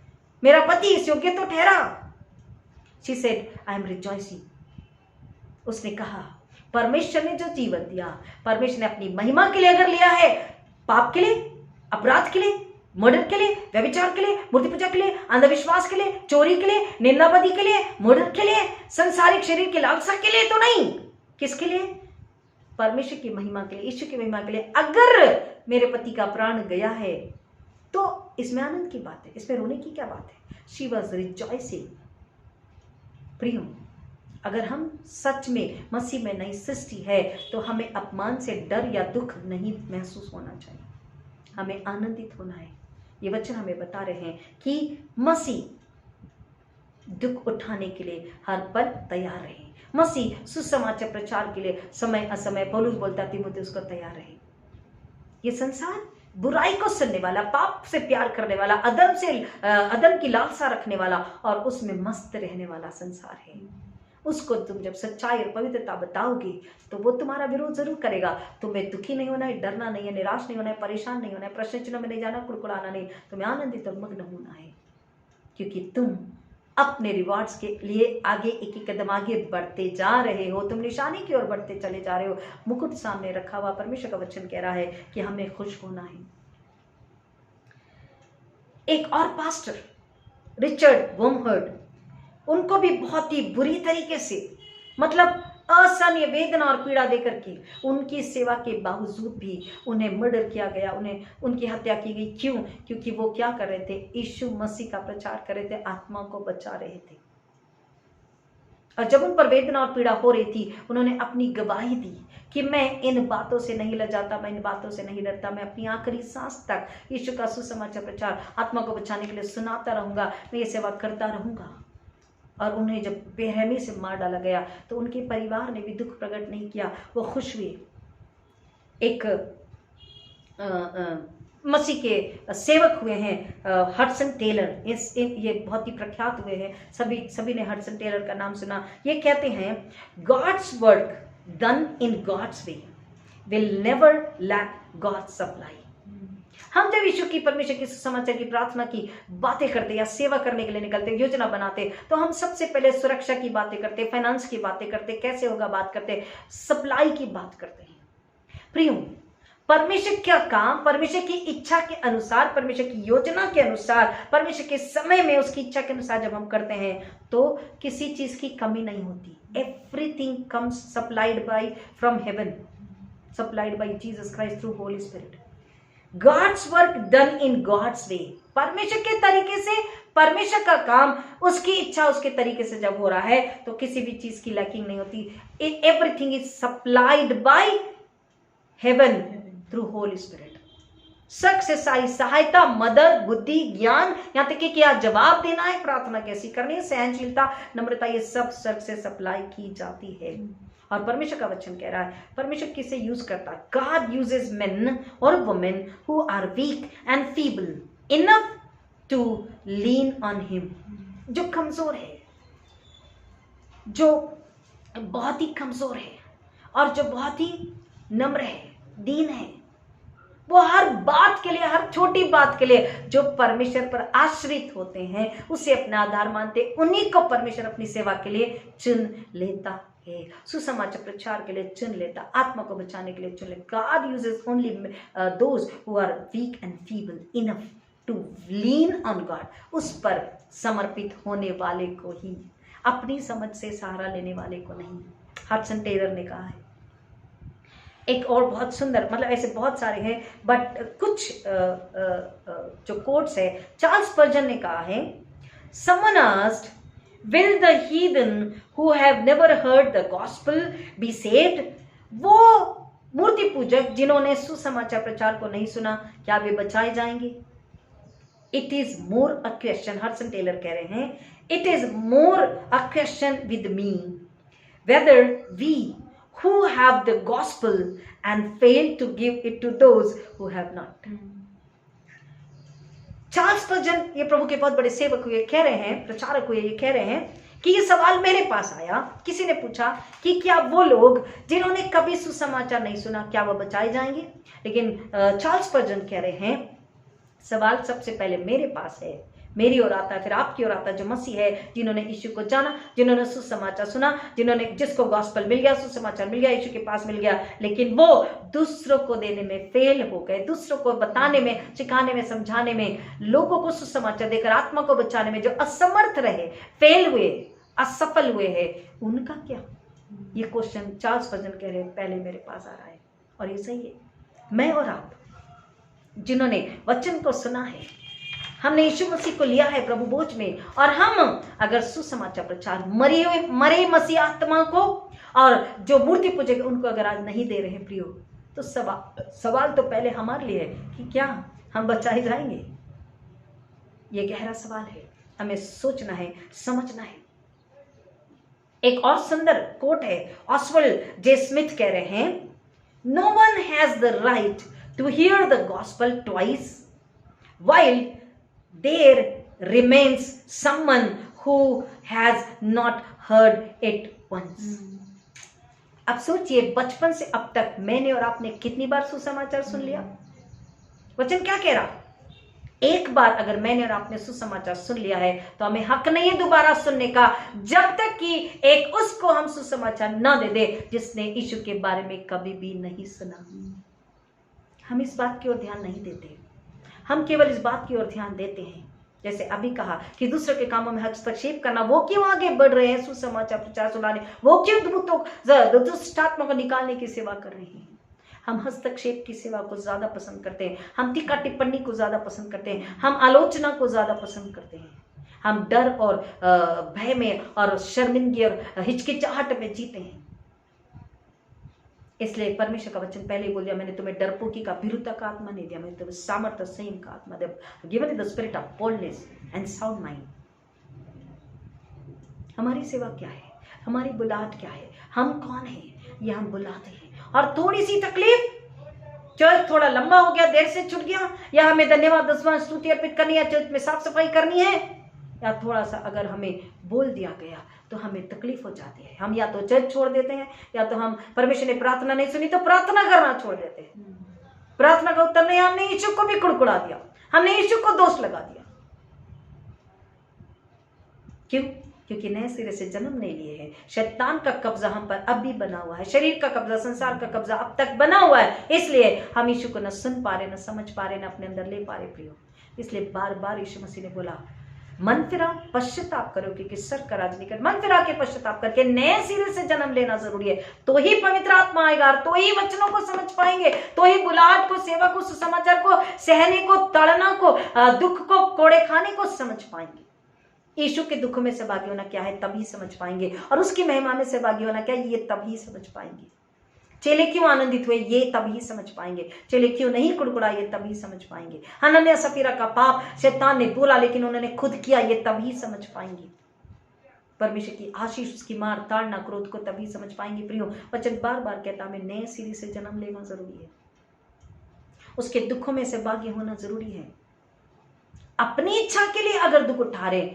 मेरा पति इस योग्य तो ठहरा। She said, I am rejoicing। उसने कहा परमेश्वर ने जो जीवन दिया, परमेश्वर ने अपनी महिमा के लिए अगर लिया है, पाप के लिए, अपराध के लिए, मर्डर के लिए, व्यभिचार के लिए, मूर्ति पूजा के लिए, अंधविश्वास के लिए, चोरी के लिए, निंदाबदी के लिए, मर्डर के लिए, संसारिक शरीर की लालसा के लिए तो नहीं। किसके लिए? परमेश्वर की महिमा के लिए, यीशु की महिमा के लिए। अगर मेरे पति का प्राण गया है तो इसमें आनंद की बात है, इसमें रोने की क्या बात है? She was rejoicing. प्रियो, अगर हम सच में मसीह में नई सृष्टि है तो हमें अपमान से डर या दुख नहीं महसूस होना चाहिए, हमें आनंदित होना है। ये वचन हमें बता रहे हैं कि मसीह दुख उठाने के लिए हर पल तैयार रहें। मसीह सुसमाचार प्रचार के लिए समय असमय, पौलुस बोलता तीमुथियुस को, तैयार रहे। ये संसार बुराई को सुनने वाला, पाप से प्यार करने वाला, अदम की लालसा रखने वाला और उसमें मस्त रहने वाला संसार है। उसको तुम जब सच्चाई और पवित्रता बताओगे तो वो तुम्हारा विरोध जरूर करेगा। तुम्हें दुखी नहीं होना है, डरना नहीं है, निराश नहीं होना है, परेशान नहीं होना है, प्रश्न चिन्ह में नहीं जाना, कुड़कुड़ाना नहीं, तुम्हें आनंदित और मग्न होना है, क्योंकि तुम अपने रिवॉर्ड्स के लिए आगे एक एक कदम आगे बढ़ते जा रहे हो। तुम निशानी की ओर बढ़ते चले जा रहे हो। मुकुट सामने रखा हुआ। परमेश्वर का वचन कह रहा है कि हमें खुश होना है। एक और पास्टर रिचर्ड वोमहर्ड, उनको भी बहुत ही बुरी तरीके से, मतलब असहनीय वेदना और पीड़ा देकर के, उनकी सेवा के बावजूद भी उन्हें मर्डर किया गया, उनकी हत्या की गई। क्यों? क्योंकि वो क्या कर रहे थे? यीशु मसीह का प्रचार कर रहे थे, आत्मा को बचा रहे थे। और जब उन पर वेदना और पीड़ा हो रही थी, उन्होंने अपनी गवाही दी कि मैं इन बातों से नहीं लजाता, मैं इन बातों से नहीं डरता, मैं अपनी आखिरी सांस तक यीशु का सुसमाचार प्रचार आत्मा को बचाने के लिए सुनाता रहूंगा, मैं ये सेवा करता रहूंगा। और उन्हें जब बेरहमी से मार डाला गया तो उनके परिवार ने भी दुख प्रकट नहीं किया, वो खुश हुए। एक मसीह के सेवक हुए हैं हडसन टेलर, ये बहुत ही प्रख्यात हुए हैं, सभी ने हडसन टेलर का नाम सुना। ये कहते हैं, God's work done in God's way will never lack God's supply. हम जब यीशु की, परमेश्वर की सुसमाचार की प्रार्थना की बातें करते या सेवा करने के लिए निकलते, योजना बनाते, तो हम सबसे पहले सुरक्षा की बातें करते, फाइनेंस की बातें करते, कैसे होगा बात करते, सप्लाई की बात करते हैं। प्रियो, परमेश्वर का काम परमेश्वर की इच्छा के अनुसार, परमेश्वर की योजना के अनुसार, परमेश्वर के समय में उसकी इच्छा के अनुसार जब हम करते हैं तो किसी चीज की कमी नहीं होती। Everything comes supplied by from heaven, supplied by Jesus Christ through Holy Spirit. God's work done in God's way, परमेश्वर के तरीके से, परमेश्वर का काम, उसकी इच्छा, उसके तरीके से जब हो रहा है तो किसी भी चीज की लैकिंग नहीं होती। Everything is supplied by heaven through Holy Spirit. स्वर्ग से सारी सहायता, मदद, बुद्धि, ज्ञान, यहाँ तक कि क्या जवाब देना है, प्रार्थना कैसी करनी है, सहनशीलता, नम्रता, ये सब स्वर्ग से सप्लाई की जाती है। और परमेश्वर का वचन कह रहा है, परमेश्वर किसे यूज करता है? गॉड यूजेस मेन और women who are weak and feeble enough to lean on him. जो कमजोर है, जो बहुत ही कमजोर है और जो बहुत ही नम्र है, दीन है, वो हर बात के लिए, हर छोटी बात के लिए जो परमेश्वर पर आश्रित होते हैं, उसे अपना आधार मानते, उन्हीं को परमेश्वर अपनी सेवा के लिए चुन लेता है, सुसमाचार प्रचार के लिए चुन लेता, आत्मा को बचाने के लिए चुन लेता। God uses only those who are weak and feeble enough to lean on God, उस पर समर्पित होने वाले को ही, अपनी समझ से सहारा लेने वाले को नहीं। हडसन टेलर ने कहा है। एक और बहुत सुंदर, मतलब ऐसे बहुत सारे हैं, बट कुछ जो कोट्स है, चार्ल्स स्पर्जन ने कहा है, someone asked, will the heathen who have never heard the gospel be saved? वो मूर्ति पूजक जिन्होंने सुसमाचार प्रचार को नहीं सुना, क्या वे बचाए जाएंगे? It is more a question, Hudson Taylor कह रहे हैं, it is more a question with me whether we who have the gospel and fail to give it to those who have not. Charles Spurgeon, ये प्रभु के बहुत बड़े सेवक हुए, कह रहे हैं, प्रचारक हुए, ये कह रहे हैं कि ये सवाल मेरे पास आया, किसी ने पूछा कि क्या वो लोग जिन्होंने कभी सुसमाचार नहीं सुना, क्या वो बचाए जाएंगे? लेकिन चार्ल्स स्पर्जन कह रहे हैं, सवाल सबसे पहले मेरे पास है, मेरी ओर आता है, फिर आपकी ओर आता है, जो मसीह है, जिन्होंने यीशु को जाना, जिन्होंने सुसमाचार सुना, जिसको गॉस्पेल मिल गया, सुसमाचार मिल गया, यीशु के पास मिल गया, लेकिन वो दूसरों को देने में फेल हो गए, दूसरों को बताने में, सिखाने में, समझाने में, लोगों को सुसमाचार देकर आत्मा को बचाने में जो असमर्थ रहे, फेल हुए, असफल हुए हैं, उनका क्या? ये क्वेश्चन चार्ल्स स्पर्जन कह रहे हैं, पहले मेरे पास आ रहा है। और ये सही है। मैं और आप जिन्होंने वचन को सुना है, हमने यीशु मसीह को लिया है प्रभु बोझ में, और हम अगर सुसमाचार प्रचार मरे मसीह आत्मा को और जो मूर्ति पूजक उनको अगर आज नहीं दे रहे हैं प्रियो, तो सवाल तो पहले हमारे लिए है कि क्या हम बचाए जाएंगे? ये गहरा सवाल है। हमें सोचना है, समझना है। एक और सुंदर कोट है, ऑस्वाल्ड जे स्मिथ कह रहे हैं, no one has the right to hear the gospel twice while there remains someone who has not heard it once. अब सोचिए, बचपन से अब तक मैंने और आपने कितनी बार सुसमाचार सुन लिया? वचन क्या कह रहा? एक बार अगर मैंने और आपने सुसमाचार सुन लिया है तो हमें हक नहीं है दोबारा सुनने का, जब तक कि एक उसको हम सुसमाचार ना दे दे जिसने यीशु के बारे में कभी भी नहीं सुना। हम इस बात की ओर ध्यान नहीं देते, हम केवल इस बात की ओर ध्यान देते हैं, जैसे अभी कहा कि दूसरों के कामों में हस्तक्षेप करना, वो क्यों आगे बढ़ रहे हैं सुसमाचार प्रचार सुनाने, वो क्यों दुष्ट आत्मा को निकालने की सेवा कर रहे हैं। हम हस्तक्षेप की सेवा को ज्यादा पसंद करते हैं, हम टीका टिप्पणी को ज्यादा पसंद करते हैं, हम आलोचना को ज्यादा पसंद करते हैं, हम डर और भय में और शर्मिंदगी और हिचकिचाहट में जीते हैं। इसलिए परमेश्वर का वचन पहले ही बोल दिया, मैंने तुम्हें डरपोकी का भीरुता का आत्मा नहीं दिया, मैंने तुम्हें सामर्थ्य संयम का आत्मा दिया, given the spirit of boldness and sound mind. हमारी सेवा क्या है, हमारी बुलाहट क्या है, हम कौन है, ये हम बुलाते हैं। और थोड़ी सी तकलीफ, चर्च थोड़ा लंबा हो गया, देर से छूट गया, या हमें धन्यवाद दसवां स्तुति अर्पित करनी है, चर्च में साफ सफाई करनी है, या थोड़ा सा अगर हमें बोल दिया गया तो हमें तकलीफ हो जाती है, हम या तो चर्च छोड़ देते हैं, या तो हम परमेश्वर ने प्रार्थना नहीं सुनी तो प्रार्थना करना छोड़ देते हैं। प्रार्थना का उत्तर नहीं, हमने यीशु को भी कुड़कुड़ा दिया, हमने यीशु को दोष लगा दिया। क्यों? क्योंकि नए सिरे से जन्म नहीं लिए हैं। शैतान का कब्जा हम पर अब भी बना हुआ है, शरीर का कब्जा, संसार का कब्जा अब तक बना हुआ है, इसलिए हम यीशु को न सुन पा रहे, न समझ पा रहे, न अपने अंदर ले पा रहे। प्रियो, इसलिए बार बार यीशु मसीह ने बोला, मन फिरा, पश्चाताप करो क्योंकि सर का राज निकट। मन फिरा के पश्चाताप करके नए सिरे से जन्म लेना जरूरी है, तो ही पवित्र आत्मा आएगा, तो ही वचनों को समझ पाएंगे, तो ही बुलाहट को, सेवा को, सुसमाचार को, सहने को, तड़ना को, दुख को, कोड़े खाने को समझ पाएंगे। यीशु के दुख में सहभागी होना क्या है तभी समझ पाएंगे, और उसकी महिमा में सहभागी होना क्या है ये तभी समझ पाएंगे। चेले क्यों आनंदित हुए ये तभी समझ पाएंगे, चेले क्यों नहीं कुड़कुड़ाए ये तभी समझ पाएंगे। हनन्याह सफीरा का पाप शैतान ने बोला लेकिन उन्होंने खुद किया, ये तभी समझ पाएंगे। परमेश्वर की आशीष, उसकी मार, ताड़ना, क्रोध को तभी समझ पाएंगे। प्रियो, वचन बार बार कहता हमें नए सिरे से जन्म लेना जरूरी है, उसके दुखों में सहभागी होना जरूरी है। अपनी इच्छा के लिए अगर दुख उठा रहे,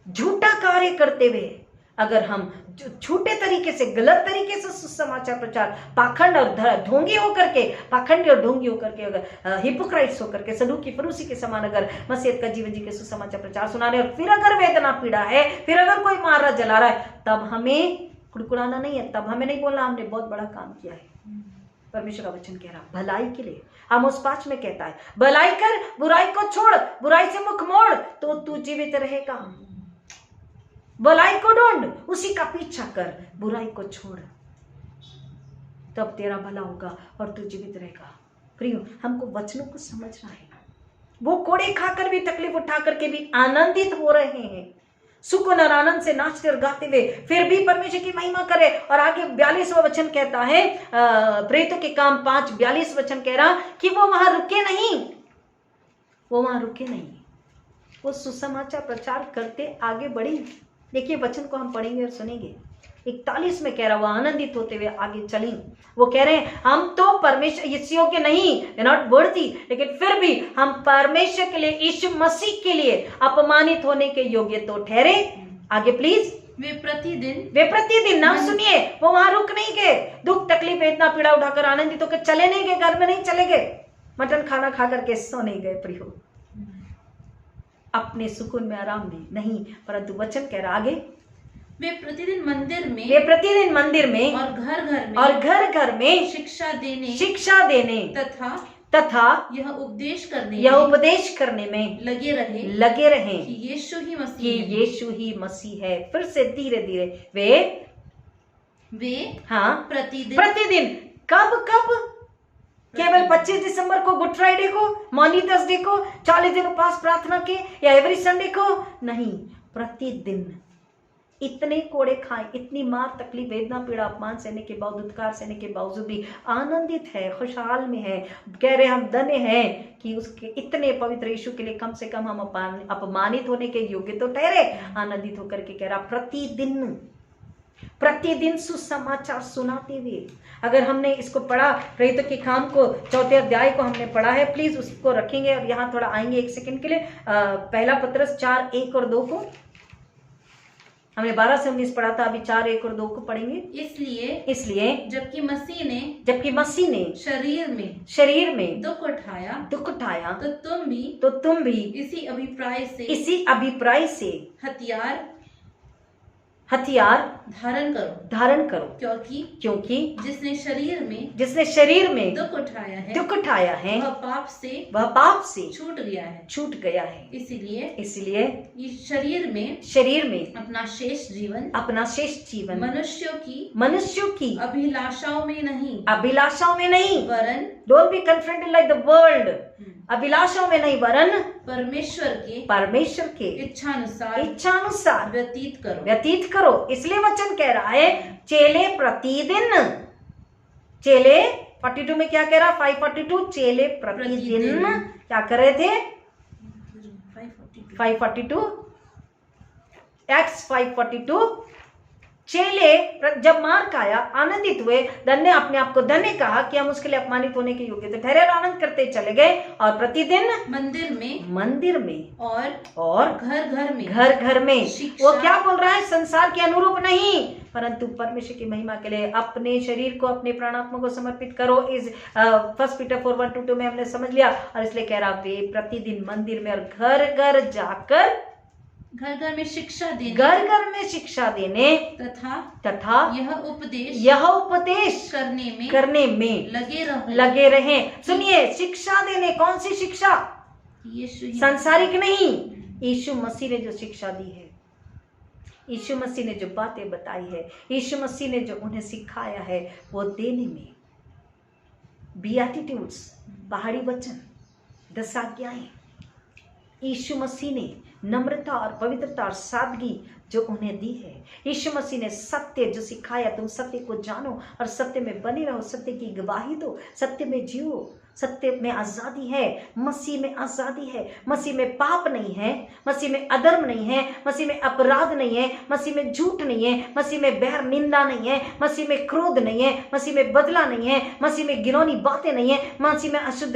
झूठा कार्य करते हुए अगर हम झूठे तरीके से, गलत तरीके से सुसमाचार प्रचार, पाखंड और ढोंगी होकर के, पाखंडी और ढोंगी होकर के, अगर हिपोक्राइट्स होकर के, सदूकी फरूसी के समान अगर मसीहत का जीवन जी के सुसमाचार प्रचार सुना रहे, और फिर अगर वेदना पीड़ा है, फिर अगर कोई मार रहा, जला रहा है, तब हमें कुड़कुड़ाना नहीं है, तब हमें नहीं बोलना हमने बहुत बड़ा काम किया है। परमेश्वर का वचन कह रहा भलाई के लिए, आमोस 5 में कहता है, भलाई कर, बुराई को छोड़, बुराई से मुख मोड़, तो तू जीवित रहेगा। भलाई को ढूंढ, उसी का पीछा कर, बुराई को छोड़, तब तेरा भला होगा और तू जीवित रहेगा। प्रियो, हमको वचनों को समझना है। वो कोड़े खाकर भी, तकलीफ उठा करके भी आनंदित हो रहे हैं, सुकून और आनंद से नाचते और गाते हुए, फिर भी परमेश्वर की महिमा करे। और आगे 42वां वचन कहता है, प्रेरितों के काम 5:42 वचन कह रहा कि वो वहां रुके नहीं, वो वहां रुके नहीं, वो सुसमाचार प्रचार करते आगे बढ़े। देखिए वचन को हम पढ़ेंगे और सुनेंगे। 41 में कह रहा, वो आनंदित होते हुए आगे चली। वो कह रहे हैं, हम तो परमेश्वर इस योग्य नहीं, नॉट वर्दी, लेकिन फिर भी हम परमेश्वर के लिए, यीशु मसीह के लिए अपमानित होने के योग्य तो ठहरे। आगे प्लीज। वे प्रतिदिन नाम सुनिए, वो वहां रुक नहीं गए, दुख तकलीफ वेदना पीड़ा उठाकर आनंदित होकर चले नहीं गए, घर में नहीं चले गए, मटन खाना खा करके सो नहीं गए। प्रियो, अपने सुकून में, आराम में नहीं, परंतु वचन कह रहा आगे, वे प्रतिदिन मंदिर में और घर घर में शिक्षा देने तथा यह उपदेश करने में लगे रहे कि यीशु ही मसीह है। फिर से धीरे धीरे वे प्रतिदिन कब केवल 25 दिसंबर को, गुड फ्राइडे को, मॉर्निंग थर्सडे को, 40 दिन उपास प्रार्थना के, या एवरी संडे को नहीं, प्रतिदिन इतने कोड़े खाए, इतनी मार, तकलीफ, वेदना, पीड़ा, अपमान सहने के बावजूद, धिक्कार सहने के बावजूद भी आनंदित है, खुशहाल में है। कह रहे हम धन्य हैं कि उसके इतने पवित्र यीशु के लिए कम से कम हम अपमानित होने के योग्य तो ठहरे। आनंदित होकर के कह रहा प्रतिदिन सुसमाचार सुनाते हुए। अगर हमने इसको पढ़ा, प्रेरितों के काम को 4 अध्याय को हमने पढ़ा है, प्लीज उसको रखेंगे और यहाँ थोड़ा आएंगे 1 सेकंड के लिए। पहला पत्रस 4:1 और 2 को हमने 12 से 19 पढ़ा था, अभी 4:1 और 2 को पढ़ेंगे। इसलिए जबकि मसीह ने शरीर में दुख उठाया तो तुम भी इसी अभिप्राय से हथियार धारण करो, क्योंकि जिसने शरीर में दुख उठाया है वह पाप से छूट गया है। इसलिए शरीर में अपना शेष जीवन मनुष्यों की अभिलाषाओं में नहीं वरन don't be confronted like the world, अभिलाषाओं में नहीं वरन परमेश्वर के इच्छानुसार व्यतीत करो। इसलिए वचन कह रहा है चेले 42 में क्या कह रहा, 5:42 चेले प्रतिदिन क्या कर रहे थे, 5:42 Acts 5:42 चेले जब मार खाया आनंदित हुए, धन्य, अपने आप को धन्य कहा कि हम उसके लिए अपमानित होने के योग्य थे, ठहरे और आनंद करते चले गए। और प्रतिदिन मंदिर में और घर में वो क्या बोल रहा है, संसार के अनुरूप नहीं परंतु परमेश्वर की महिमा के लिए अपने शरीर को, अपने प्राणात्मा को समर्पित करो। इस 1 पीटर 4:1-2 में हमने समझ लिया। और इसलिए कह रहा वे प्रतिदिन मंदिर में और घर जाकर घर में शिक्षा देने तथा यह उपदेश करने में लगे रहे। सुनिए, शिक्षा देने, कौन सी शिक्षा, सांसारिक नहीं, यीशु मसीह ने जो शिक्षा दी है, यीशु मसीह ने जो बातें बताई है, यीशु मसीह ने जो उन्हें सिखाया है, वो देने में। बीएटिट्यूड्स, पहाड़ी वचन, 10 आज्ञाएं, यीशु मसीह ने नम्रता और पवित्रता और सादगी जो उन्हें दी है। यीशु मसीह ने सत्य जो सिखाया, तुम सत्य को जानो और सत्य में बने रहो, सत्य की गवाही दो, सत्य में जियो। सत्य में आजादी है, मसीह में आजादी है। मसीह में पाप नहीं है, मसीह में अधर्म नहीं है, मसीह में अपराध नहीं है, मसीह में झूठ नहीं है, मसीह में बैर निंदा नहीं है, मसीह में क्रोध नहीं है, मसीह में बदला नहीं है, मसीह में घिनौनी बातें नहीं है, मसीह में अशुद्ध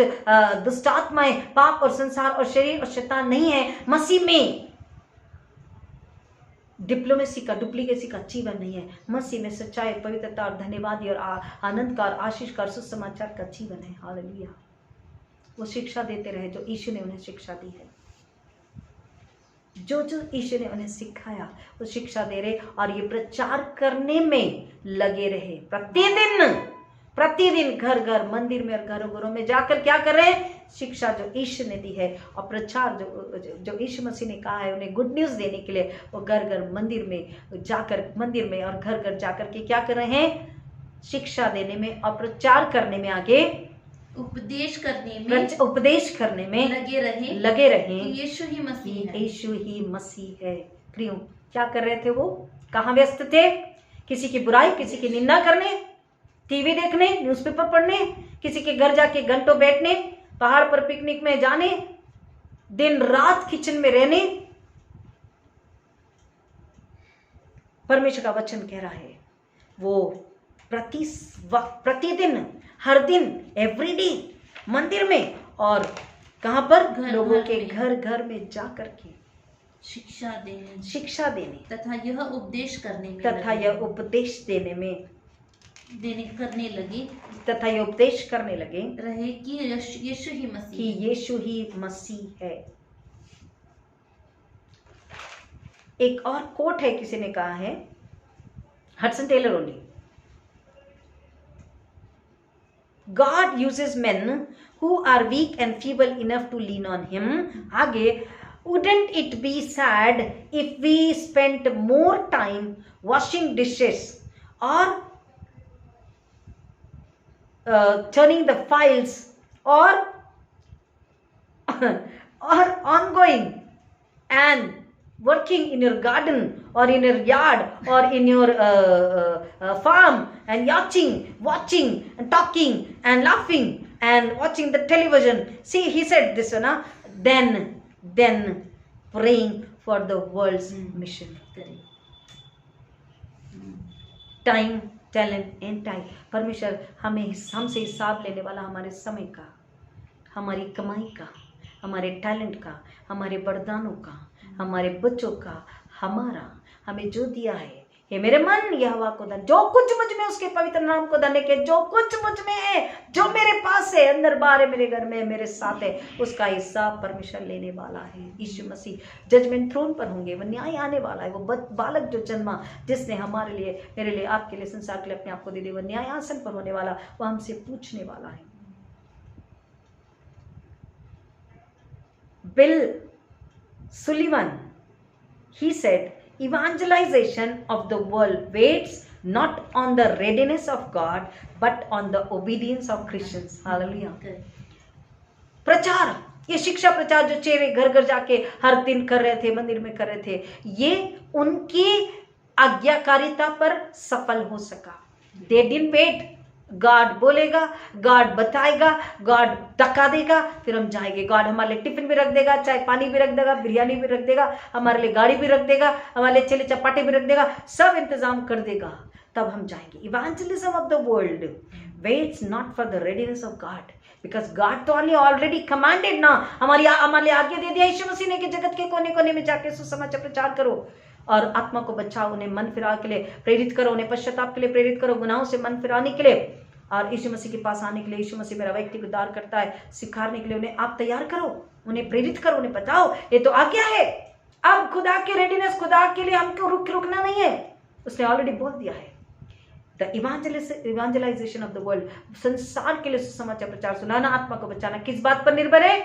दुष्ट आत्माएं, पाप और संसार और शरीर और शैतान नहीं है। मसीह में डिप्लोमेसी का, डुप्लीकेसी का जीवन नहीं है। मसीह में सच्चाई, पवित्रता और धन्यवादी और आनंद का और आशीष का और सुसमाचार का जीवन है। हालेलुया। वो शिक्षा देते रहे जो यीशु ने उन्हें शिक्षा दी है, जो यीशु ने उन्हें सिखाया वो शिक्षा दे रहे और ये प्रचार करने में लगे रहे। प्रतिदिन घर मंदिर में और घरों में जाकर क्या कर रहे हैं, शिक्षा जो यीशु ने दी है और प्रचार जो यीशु मसीह ने कहा है उन्हें गुड न्यूज देने के लिए वो घर मंदिर में और घर जाकर के क्या कर रहे हैं, शिक्षा देने में और प्रचार करने में, आगे उपदेश करने में लगे रहे। यीशु ही मसीह है। प्रियो, क्या कर रहे थे वो, कहाँ व्यस्त थे, किसी की बुराई, किसी की निंदा करने, टीवी देखने, न्यूज़पेपर पढ़ने, किसी के घर जाके घंटों बैठने, पहाड़ पर पिकनिक में जाने, दिन रात किचन में रहने। परमेश्वर का वचन कह रहा है वो प्रतिदिन, हर दिन, एवरीडे मंदिर में और कहां पर, लोगों के घर में जाकर के शिक्षा देने तथा यह उपदेश करने लगे रहे कि यीशु ही मसीह है। एक और कोट है, किसी ने कहा है, Hudson Taylor only, God uses men who are weak and feeble enough to lean on him. आगे, wouldn't it be sad if we spent more time washing dishes or turning the files or ongoing and working in your garden or in your yard or in your farm and yachting, watching and talking and laughing and watching the television. See, he said this one, then praying for the world's mission. Time, talent and time. परमेश्वर हमसे हिसाब लेने वाला हमारे समय का, हमारी कमाई का, हमारे टैलेंट का, हमारे वरदानों का, हमारे बच्चों का, हमें जो दिया है. हे मेरे मन यहोवा को धन, जो कुछ मुझ में उसके पवित्र नाम को धन्य के, जो कुछ मुझ में है, जो मेरे पास है, अंदर बाहर है, मेरे घर में, मेरे साथ है, उसका हिसाब परमेश्वर लेने वाला है. यीशु मसीह जजमेंट थ्रोन पर होंगे, वो न्याय आने वाला है. वो बालक जो जन्मा, जिसने हमारे लिए, मेरे लिए, आपके लिए, संसार के लिए अपने आप को दे दिया, वो न्याय आसन पर होने वाला, वो हमसे पूछने वाला है. Bill Sullivan, he said, evangelization of the world waits not on the readiness of God but on the obedience of Christians. Hallelujah. प्रचार, ये शिक्षा प्रचार जो चेहरे घर घर जाके हर दिन कर रहे थे, मंदिर में कर रहे थे, ये उनकी आज्ञाकारिता पर सफल हो सका. They didn't wait. गॉड बोलेगा, गॉड बताएगा, गॉड धक्का देगा, फिर हम जाएंगे. गॉड हमारे लिए टिफिन भी रख देगा, चाय पानी भी रख देगा, बिरयानी भी रख देगा, हमारे लिए गाड़ी भी रख देगा, हमारे लिए चले चपाटे भी रख देगा, सब इंतजाम कर देगा, तब हम जाएंगे. Evangelism of the world waits not for the readiness of God, because God तो ऑलरेडी कमांडेड ना, हमारे आज्ञा दे दिया यीशु मसीह ने कि जगत के कोने कोने में जाके सुसमाचार प्रचार करो और आत्मा को बचाओ, उन्हें मन फिरा के लिए प्रेरित करो, उन्हें पश्चाताप के लिए प्रेरित करो, गुनाहों से मन फिराने के लिए और यीशु मसीह के पास आने के लिए. यीशु मसीह मेरा व्यक्तिगत उद्धार करता है, सिखाने के लिए उन्हें आप तैयार करो, उन्हें प्रेरित करो, उन्हें बताओ ये तो आज्ञा है. अब खुदा की रेडीनेस, खुदा के लिए हमको रुकना नहीं है, उसने ऑलरेडी बोल दिया है. द इवेंजलाइजेशन ऑफ द वर्ल्ड, संसार के लिए सुसमाचार प्रचार, सुनाना, आत्मा को बचाना किस बात पर निर्भर है?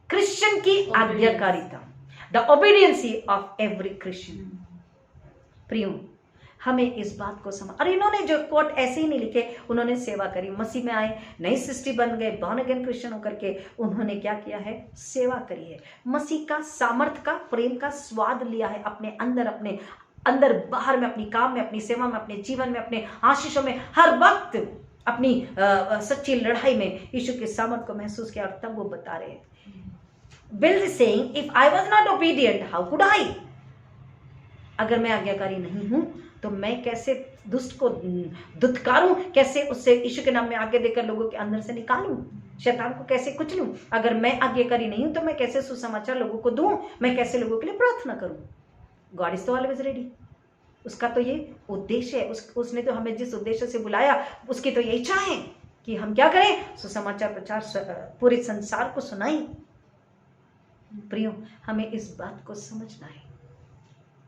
क्रिश्चियन की आज्ञाकारिता, द ओबीडियंसी ऑफ एवरी क्रिश्चियन. प्रियो, हमें इस बात को समझ, और इन्होंने जो कोट ऐसे ही नहीं लिखे, उन्होंने सेवा करी, मसीह में आए, नई सृष्टि बन गए, बॉर्न अगेन क्रिश्चियन होकर के उन्होंने क्या किया है? सेवा करी है. मसीह का सामर्थ का, प्रेम का स्वाद लिया है अपने अंदर बाहर में, अपनी काम में, अपनी सेवा में, अपने जीवन में, अपने आशीषों में, हर वक्त अपनी सच्ची लड़ाई में यीशु के सामर्थ को महसूस किया. और तब वो बता रहे हैं, bill is saying, if I was not obedient how could I, अगर मैं आज्ञाकारी नहीं हूं तो मैं कैसे दुष्ट को धुतकारूं, कैसे उससे यीशु के नाम में आज्ञा देकर लोगों के अंदर से निकालूं, शैतान को कैसे कुचलूं. अगर मैं आज्ञाकारी नहीं हूं तो मैं कैसे सुसमाचार लोगों को दूं, मैं कैसे लोगों के लिए प्रार्थना करूं. गॉड इज तो ऑलवेज रेडी, उसका तो ये उद्देश्य है, उसने तो हमें जिस उद्देश्य से बुलाया उसकी तो ये इच्छा है कि हम क्या करें? सुसमाचार प्रचार पूरे संसार को सुनाएं. प्रियो, हमें इस बात को समझना है.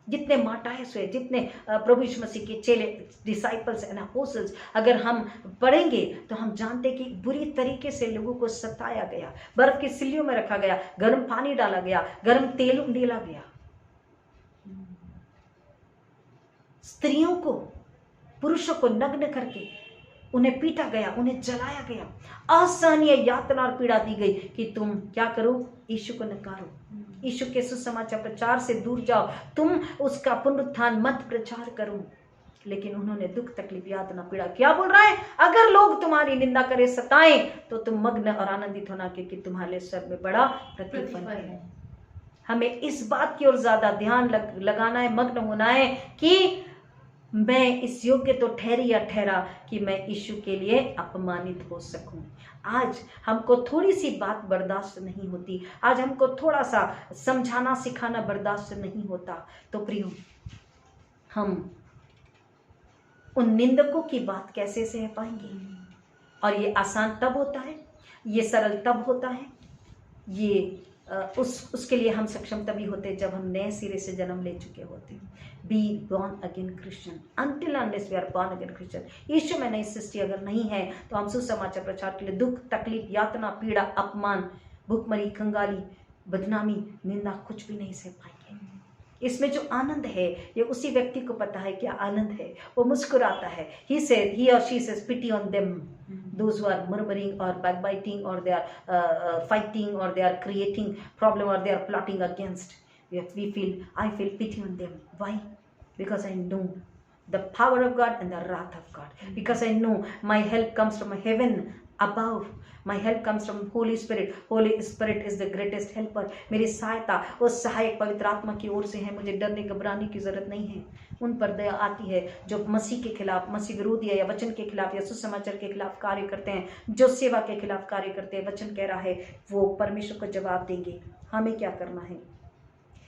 जितने मार्टायर्स हुए, जितने प्रभु यीशु मसीह के चेले, डिसाइपल्स एंड अपोस्टल्स, अगर हम पढ़ेंगे तो हम जानते कि बुरी तरीके से लोगों को सताया गया, बर्फ की सिल्लियों में रखा गया, गर्म पानी डाला गया, गर्म तेल उंडेला गया, स्त्रियों को, पुरुषों को नग्न करके उन्हें पीटा गया, उन्हें जलाया गया, असहनीय यातना और पीड़ा दी गई कि तुम क्या करो? यीशु को नकारो, यीशु के सुसमाचार प्रचार से दूर जाओ, तुम उसका पुनरुत्थान मत प्रचार करो. लेकिन उन्होंने दुख, तकलीफ, यातना, पीड़ा. क्या बोल रहा है? अगर लोग तुम्हारी निंदा करें, सताएं, तो तुम मग्न और आनंदित होना, क्योंकि तुम्हारे स्वर्ग में बड़ा प्रतिफल है. हमें इस बात की ओर ज्यादा ध्यान लगाना है, मग्न होना है कि मैं इस योग्य तो ठहरी या ठहरा कि मैं यीशु के लिए अपमानित हो सकूं. आज हमको थोड़ी सी बात बर्दाश्त नहीं होती, आज हमको थोड़ा सा समझाना सिखाना बर्दाश्त नहीं होता, तो प्रियो, हम उन निंदकों की बात कैसे सह पाएंगे? और ये आसान तब होता है, ये सरल तब होता है, ये उसके लिए हम सक्षम तभी होते जब हम नए सिरे से जन्म ले चुके होते. Be born again Christian. Until unless we are born again Christian, Yeshu में नई सृष्टि अगर नहीं है तो हम सुसमाचार प्रचार के लिए दुख, तकलीफ, यातना, पीड़ा, अपमान, भूखमरी, कंगाली, बदनामी, निंदा कुछ भी नहीं सह पाएंगे. इसमें जो आनंद है, ये उसी व्यक्ति को पता है क्या आनंद है. वो मुस्कुराता है. he or she says pity on them, those who are murmuring or backbiting or they are fighting or they are creating problem or they are plotting against. I feel pity on them. Why? Because I know the power of God and the wrath of God. Because I know my help comes from heaven above. My help comes from Holy Spirit. Holy Spirit is the greatest helper. मेरी सहायता उस सहायक पवित्र आत्मा की ओर से है. मुझे डरने घबराने की जरूरत नहीं है. उन पर दया आती है जो मसीह के खिलाफ, मसीह विरोधी है या वचन के खिलाफ या सुसमाचार के खिलाफ कार्य करते हैं, जो सेवा के खिलाफ कार्य करते हैं. वचन कह रहा है वो परमेश्वर को जवाब देंगे. हमें क्या करना है?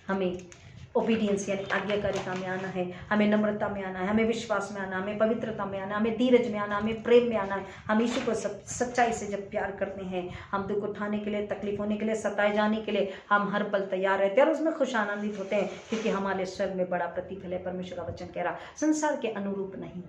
हमें ओबीडियंस यानी आज्ञाकारिता में आना है. हमें नम्रता में आना है. हमें विश्वास में आना, हमें पवित्रता में आना, हमें धीरज में आना, हमें प्रेम में आना है. हम यीशु को सच्चाई से जब प्यार करते हैं, हम दुख उठाने के लिए, तकलीफ होने के लिए, सताए जाने के लिए हम हर पल तैयार रहते हैं और उसमें खुश आनंदित होते हैं, क्योंकि हमारे स्वर्ग में बड़ा प्रतिफल है. परमेश्वर का वचन कह रहा संसार के अनुरूप नहीं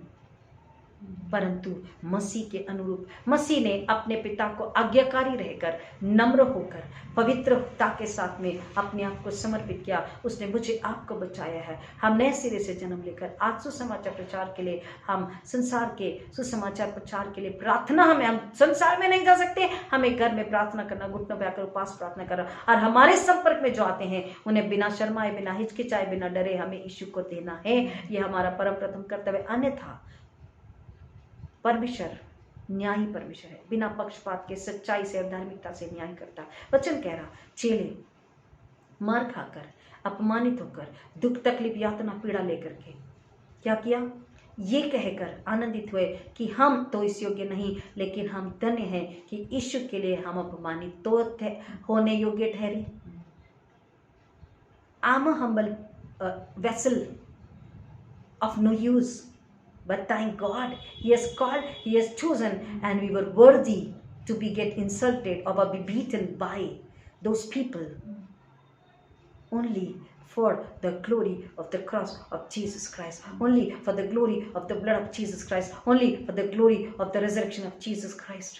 परंतु मसीह के अनुरूप. मसीह ने अपने पिता को आज्ञाकारी रहकर, नम्र होकर, पवित्रता के साथ में अपने आप को समर्पित किया. उसने मुझे आपको बचाया है. हम नए सिरे से जन्म लेकर आज सुसमाचार प्रचार के लिए, हम संसार के सुसमाचार प्रचार के लिए प्रार्थना, हम संसार में नहीं जा सकते. हमें घर में प्रार्थना करना, घुटनों पे आकर उपास प्रार्थना करना, और हमारे संपर्क में जो आते हैं उन्हें बिना शर्माए, बिना हिचकिचाए, बिना डरे हमें यीशु को देना है. यह हमारा परम प्रथम कर्तव्य. अन्यथा परमेश्वर न्यायी परमेश्वर है. बिना पक्षपात के सच्चाई से और धार्मिकता से न्याय करता. वचन कह रहा चेले मार खाकर, अपमानित होकर, दुख तकलीफ यातना पीड़ा लेकर के क्या किया? ये कहकर आनंदित हुए कि हम तो इस योग्य नहीं, लेकिन हम धन्य हैं कि यीशु के लिए हम अपमानित तो होने योग्य ठहरे. I am a humble vessel of no use. But thank God, He has called, He has chosen, and we were worthy to get insulted or be beaten by those people only for the glory of the cross of Jesus Christ, only for the glory of the blood of Jesus Christ, only for the glory of the resurrection of Jesus Christ.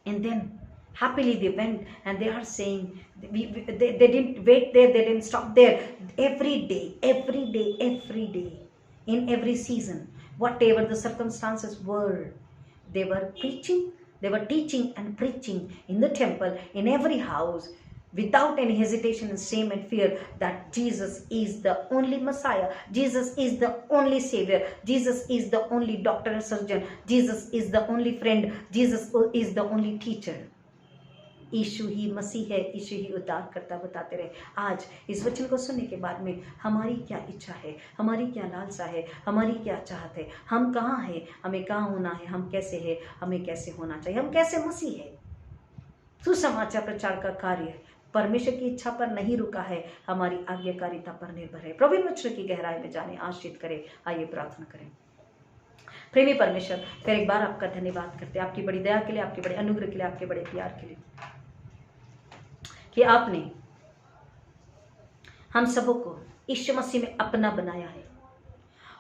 And then happily they went, and they are saying, they didn't wait there, they didn't stop there. Every day, in every season, whatever the circumstances were, they were teaching and preaching in the temple, in every house, without any hesitation and shame and fear, that Jesus is the only Messiah, Jesus is the only Savior, Jesus is the only doctor and surgeon, Jesus is the only friend, Jesus is the only teacher. यीशु ही मसीह है, यीशु ही उद्धार करता बताते रहे. आज इस वचन को सुनने के बाद में हमारी क्या इच्छा है, हमारी क्या लालसा है, हमारी क्या चाहत है, हम कहाँ हैं, हमें कहाँ होना है, हम कैसे हैं, हमें कैसे होना चाहिए, हम कैसे मसीह है. सुसमाचार प्रचार का कार्य परमेश्वर की इच्छा पर नहीं रुका है, हमारी आज्ञाकारिता पर निर्भर है. प्रभु वचन की गहराई में जाने आश्रित करे. आइए प्रार्थना करें. प्रेमी परमेश्वर, फिर एक बार आपका धन्यवाद करते हैं, आपकी बड़ी दया के लिए, आपके बड़े अनुग्रह के लिए, आपके बड़े प्यार के लिए, कि आपने हम सबों को यीशु मसीह में अपना बनाया है,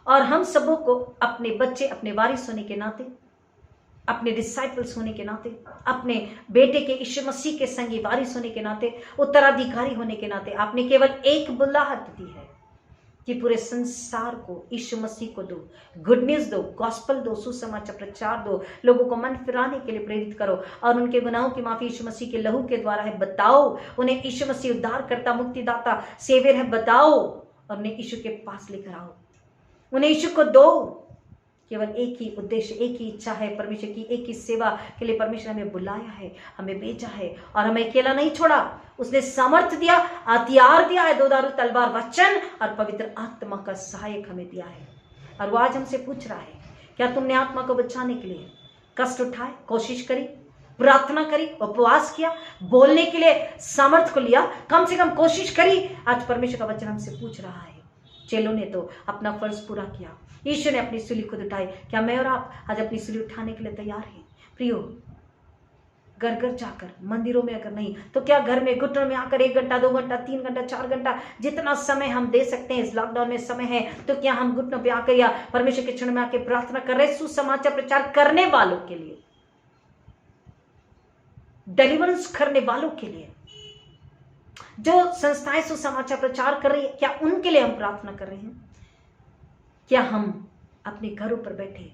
और हम सबों को अपने बच्चे, अपने वारिस होने के नाते, अपने डिसाइपल्स होने के नाते, अपने बेटे के यीशु मसीह के संगी वारिस होने के नाते, उत्तराधिकारी होने के नाते आपने केवल एक बुलाहट दी है कि पूरे संसार को यीशु मसीह को दो, गुड न्यूज दो, गॉस्पल दो, सुसमाचार प्रचार दो, लोगों को मन फिराने के लिए प्रेरित करो, और उनके गुनाहों की माफी यीशु मसीह के लहू के द्वारा है बताओ. उन्हें यीशु मसीह उद्धार करता, मुक्तिदाता, सेवियर है बताओ, और उन्हें यीशु के पास लेकर आओ. उन्हें यीशु को दो. केवल एक ही उद्देश्य, एक ही इच्छा है परमेश्वर की, एक ही सेवा के लिए परमेश्वर हमें बुलाया है, हमें भेजा है, और हमें अकेला नहीं छोड़ा. उसने सामर्थ्य दिया, हथियार दिया है, 2 धारू तलवार, वचन और पवित्र आत्मा का सहायक हमें दिया है. और वो आज हमसे पूछ रहा है, क्या तुमने आत्मा को बचाने के लिए कष्ट उठाए, कोशिश करी, प्रार्थना करी, उपवास किया, बोलने के लिए सामर्थ्य को लिया, कम से कम कोशिश करी? आज परमेश्वर का वचन हमसे पूछ रहा है. चेलों ने तो अपना फर्ज पूरा किया, यीशु ने अपनी सूली खुद उठाई. क्या मैं और आप आज अपनी सूली उठाने के लिए तैयार हैं? प्रियो, घर घर जाकर, मंदिरों में अगर नहीं तो क्या घर में घुटनों में आकर 1 घंटा, 2 घंटा, 3 घंटा, 4 घंटा, जितना समय हम दे सकते हैं, इस लॉकडाउन में समय है, तो क्या हम घुटनों पे आकर या परमेश्वर के चरणों में आकर प्रार्थना कर रहे, सुसमाचार प्रचार करने वालों के लिए, डिलीवरेंस करने वालों के लिए, जो संस्थाएं सुसमाचार प्रचार कर रही है, क्या उनके लिए हम प्रार्थना कर रहे हैं? क्या हम अपने घरों पर बैठे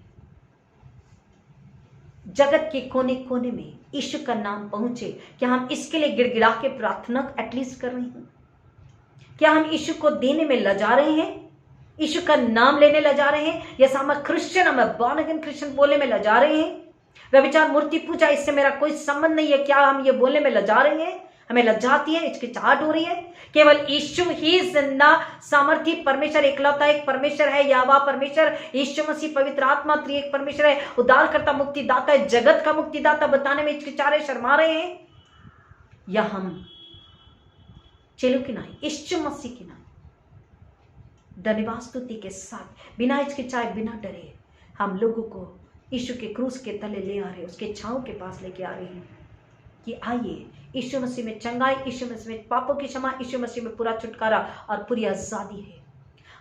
जगत के कोने कोने में यीशु का नाम पहुंचे, क्या हम इसके लिए गिड़गिड़ा के प्रार्थना एटलीस्ट कर रहे हैं? क्या हम यीशु को देने में लजा रहे हैं? यीशु का नाम लेने लजा रहे हैं? या हम क्रिश्चियन, हम बॉर्न अगेन क्रिश्चियन बोलने में लजा रहे हैं? व्यभिचार, मूर्ति पूजा, इससे मेरा कोई संबंध नहीं है, क्या हम ये बोलने में लजा रहे हैं? हमें लज्जाती है, हिचकिचाहट हो रही है? केवल यीशु ही जिंदा सामर्थी परमेश्वर, एकलौता एक परमेश्वर है, यहोवा परमेश्वर, यीशु मसीह पवित्र आत्मा त्रिएक परमेश्वर है, उद्धारकर्ता, मुक्तिदाता है, जगत का मुक्तिदाता बताने में हिचकिचा रहे, शर्मा रहे हैं? या हम चेलों की नाई, यीशु मसीह की नाई धन्यवाद स्तुति के साथ, बिना हिचकिचाए, बिना डरे हम लोगों को यीशु के क्रूस के तले ले आ रहे हैं, उसके छांव के पास लेके आ रहे हैं कि आइए, यीशु मसीह में चंगाई, यीशु मसीह में पापों की क्षमा, यीशु मसीह में पूरा छुटकारा और पूरी आज़ादी है।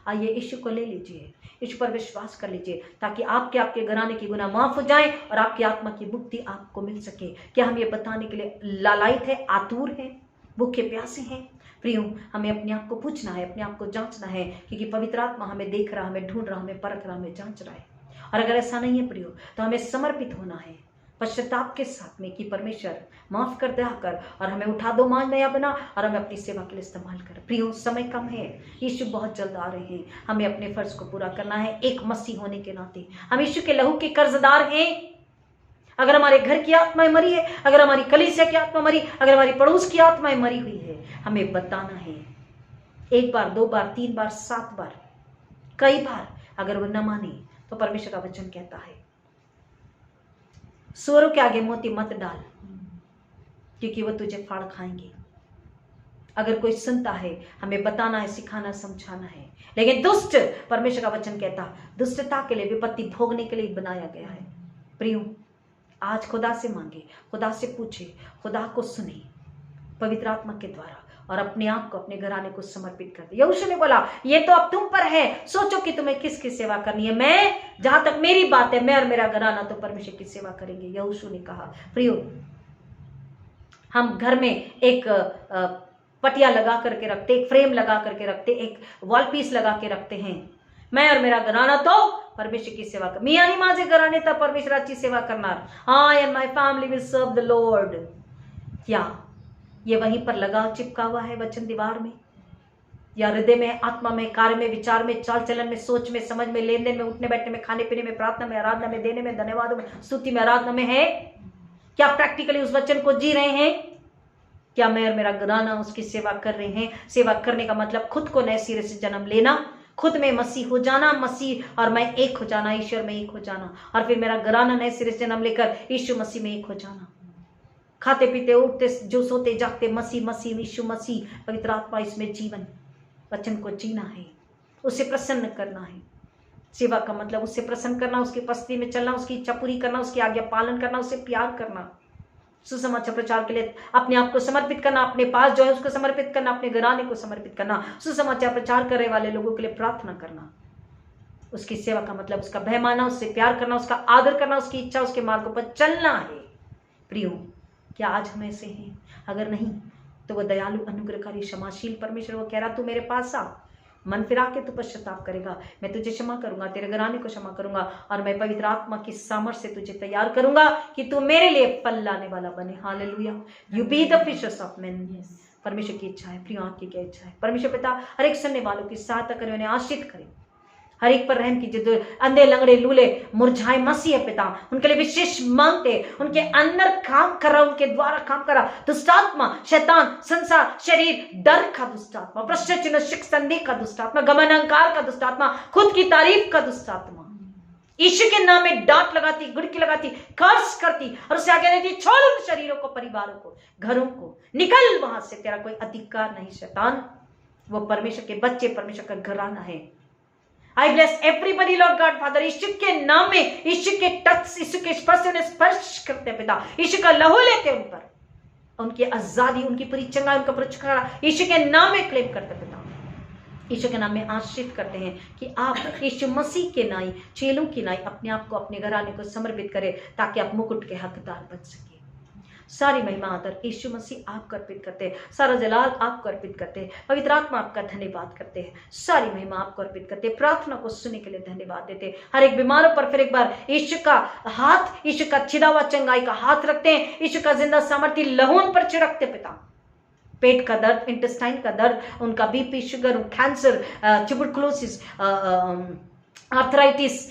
आइए यीशु को ले लीजिए, यीशु पर विश्वास कर लीजिए, ताकि आपके घराने की गुनाह माफ हो जाएं और आपकी आत्मा की मुक्ति आपको मिल सके। क्या हम ये बताने के लिए लालायित है, आतुर है, भूखे प्यासे हैं? प्रियो, हमें अपने आप को पूछना है, अपने आप को जांचना है, क्योंकि पवित्र आत्मा हमें देख रहा, हमें ढूंढ रहा, हमें परख रहा, हमें जांच रहा है। और अगर ऐसा नहीं है प्रियो, तो हमें समर्पित होना है पश्चाताप के साथ में कि परमेश्वर माफ कर दया कर और हमें उठा दो, मान नया बना और हमें अपनी सेवा के लिए इस्तेमाल कर। प्रियो, समय कम है, यीशु बहुत जल्द आ रहे हैं, हमें अपने फर्ज को पूरा करना है। एक मसीह होने के नाते हम यीशु के लहू के कर्जदार हैं। अगर हमारे घर की आत्माएं मरी है, अगर हमारी कलीसिया की आत्मा मरी, अगर हमारी पड़ोस की आत्माएं मरी हुई है, हमें बताना है। एक बार, दो बार, तीन बार, 7 बार, कई बार अगर वो न माने तो परमेश्वर का वचन कहता है, सूअरों के आगे मोती मत डाल, क्योंकि वो तुझे फाड़ खाएंगे। अगर कोई सुनता है, हमें बताना है, सिखाना, समझाना है। लेकिन दुष्ट, परमेश्वर का वचन कहता, दुष्टता के लिए, विपत्ति भोगने के लिए बनाया गया है। प्रियो, आज खुदा से मांगे, खुदा से पूछे, खुदा को सुने पवित्र आत्मा के द्वारा और अपने आप को, अपने घराने को समर्पित कर दे। यहोशू ने बोला, ये तो अब तुम पर है, सोचो कि तुम्हें किसकी सेवा करनी है। मैं, जहां तक मेरी बात है, मैं और मेरा घराना तो परमेश्वर की सेवा करेंगे, यहोशू ने कहा। प्रियो, हम घर में एक पटिया लगा करके रखते, एक फ्रेम लगा करके रखते, एक वॉल पीस लगा के रखते हैं, मैं और मेरा घराना तो परमेश्वर की सेवा कर। मियाँ नहीं माजे घराने तो परमेश्वर की सेवा करना। हाँ, and my family will serve the Lord. क्या ये वहीं पर लगा चिपका हुआ है वचन दीवार में, या हृदय में, आत्मा में, कार्य में, विचार में, चाल चलन में, सोच में, समझ में, लेन देन में, उठने बैठने में, खाने पीने में, प्रार्थना में, आराधना में, देने में, धन्यवाद में, स्तुति में, आराधना में है? क्या प्रैक्टिकली उस वचन को जी रहे हैं? क्या मैं और मेरा घराना उसकी सेवा कर रहे हैं? सेवा करने का मतलब खुद को नए सिरे से जन्म लेना, खुद में मसीह हो जाना, मसीह और मैं एक हो जाना, ईश्वर में एक हो जाना, और फिर मेरा घराना नए सिरे से जन्म लेकर यीशु मसीह में एक हो जाना। खाते पीते, उठते, जो सोते जागते, मसीह मसीह, यीशु मसीह, पवित्र आत्मा, इसमें जीवन, वचन को जीना है, उसे प्रसन्न करना है। सेवा का मतलब उससे प्रसन्न करना, उसकी उपस्थिति में चलना, उसकी इच्छा पूरी करना, उसकी आज्ञा पालन करना, उससे प्यार करना, सुसमाचार प्रचार के लिए अपने आप को समर्पित करना, अपने पास जो है उसको समर्पित करना, अपने घराने को समर्पित करना, सुसमाचार प्रचार करने वाले लोगों के लिए प्रार्थना करना। उसकी सेवा का मतलब उसका भय मानना, उससे प्यार करना, उसका आदर करना, उसकी इच्छा, उसके मार्गों पर चलना है। प्रियो, क्या आज हम ऐसे हैं? अगर नहीं तो वह दयालु, अनुग्रहकारी, क्षमाशील परमेश्वर वो कह रहा, तू मेरे पास आ, मन फिरा के तू पश्चाताप करेगा, मैं तुझे क्षमा करूंगा, तेरे घराने को क्षमा करूंगा, और मैं पवित्र आत्मा की सामर्थ्य से तुझे तैयार करूंगा कि तू मेरे लिए फल लाने वाला बने। Hallelujah, you be the fishers of men. परमेश्वर की इच्छा है। प्रियो, आपकी क्या इच्छा है? परमेश्वर पिता हर एक सुनने वालों की सहायता करे, उन्हें आशीष करे, हर एक पर रहम कीजिए। जो अंधे, लंगड़े, लूले, मुरझाए मसीह है पिता, उनके लिए विशेष मांगते, उनके अंदर काम करा, उनके द्वारा काम करा। दुष्टात्मा, शैतान, संसार, शरीर, डर का दुष्टात्मा, भ्रष्टाचार, शिक संदेह का दुष्टात्मा, गमन, अहंकार का दुष्टात्मा, खुद की तारीफ का दुष्टात्मा, यीशु के नाम में डांट लगाती, गुड़की लगाती, कर्ज करती और उसे आगे देती, छोड़ उन शरीरों को, परिवारों को, घरों को, निकल वहां से, तेरा कोई अधिकार नहीं शैतान। वो परमेश्वर के बच्चे, परमेश्वर का घराना है। I bless everybody, Lord God, Father, यीशु के नाम में, यीशु के टच, यीशु के स्पर्श से उन्हें स्पर्श करते हैं पिता, यीशु का लहू लेते उन पर, उनकी आजादी, उनकी पूरी चंगाई, उनका पूरा छुटकारा यीशु के नाम में क्लेम करते हैं पिता, यीशु के नाम में आशीष करते हैं कि आप यीशु मसीह के नाई, चेलों की नाई अपने आप को, अपने घराने को समर्पित करें, ताकि आप मुकुट के हकदार बन सके। सारी महिमा आदर यीशु मसीह आपको अर्पित करते हैं, सारा जलाल आपको अर्पित करते हैं, पवित्र आत्मा आपका धन्यवाद करते हैं, सारी महिमा आपको अर्पित करते हैं, प्रार्थना को सुनने के लिए धन्यवाद देते हैं। हर एक बीमारों पर फिर एक बार यीशु का हाथ, यीशु का छिदा हुआ चंगाई का हाथ रखते हैं, यीशु का जिंदा सामर्थ्य लहू पर छिड़कते पिता, पेट का दर्द, इंटेस्टाइन का दर्द, उनका BP, sugar, cancer, tuberculosis, arthritis,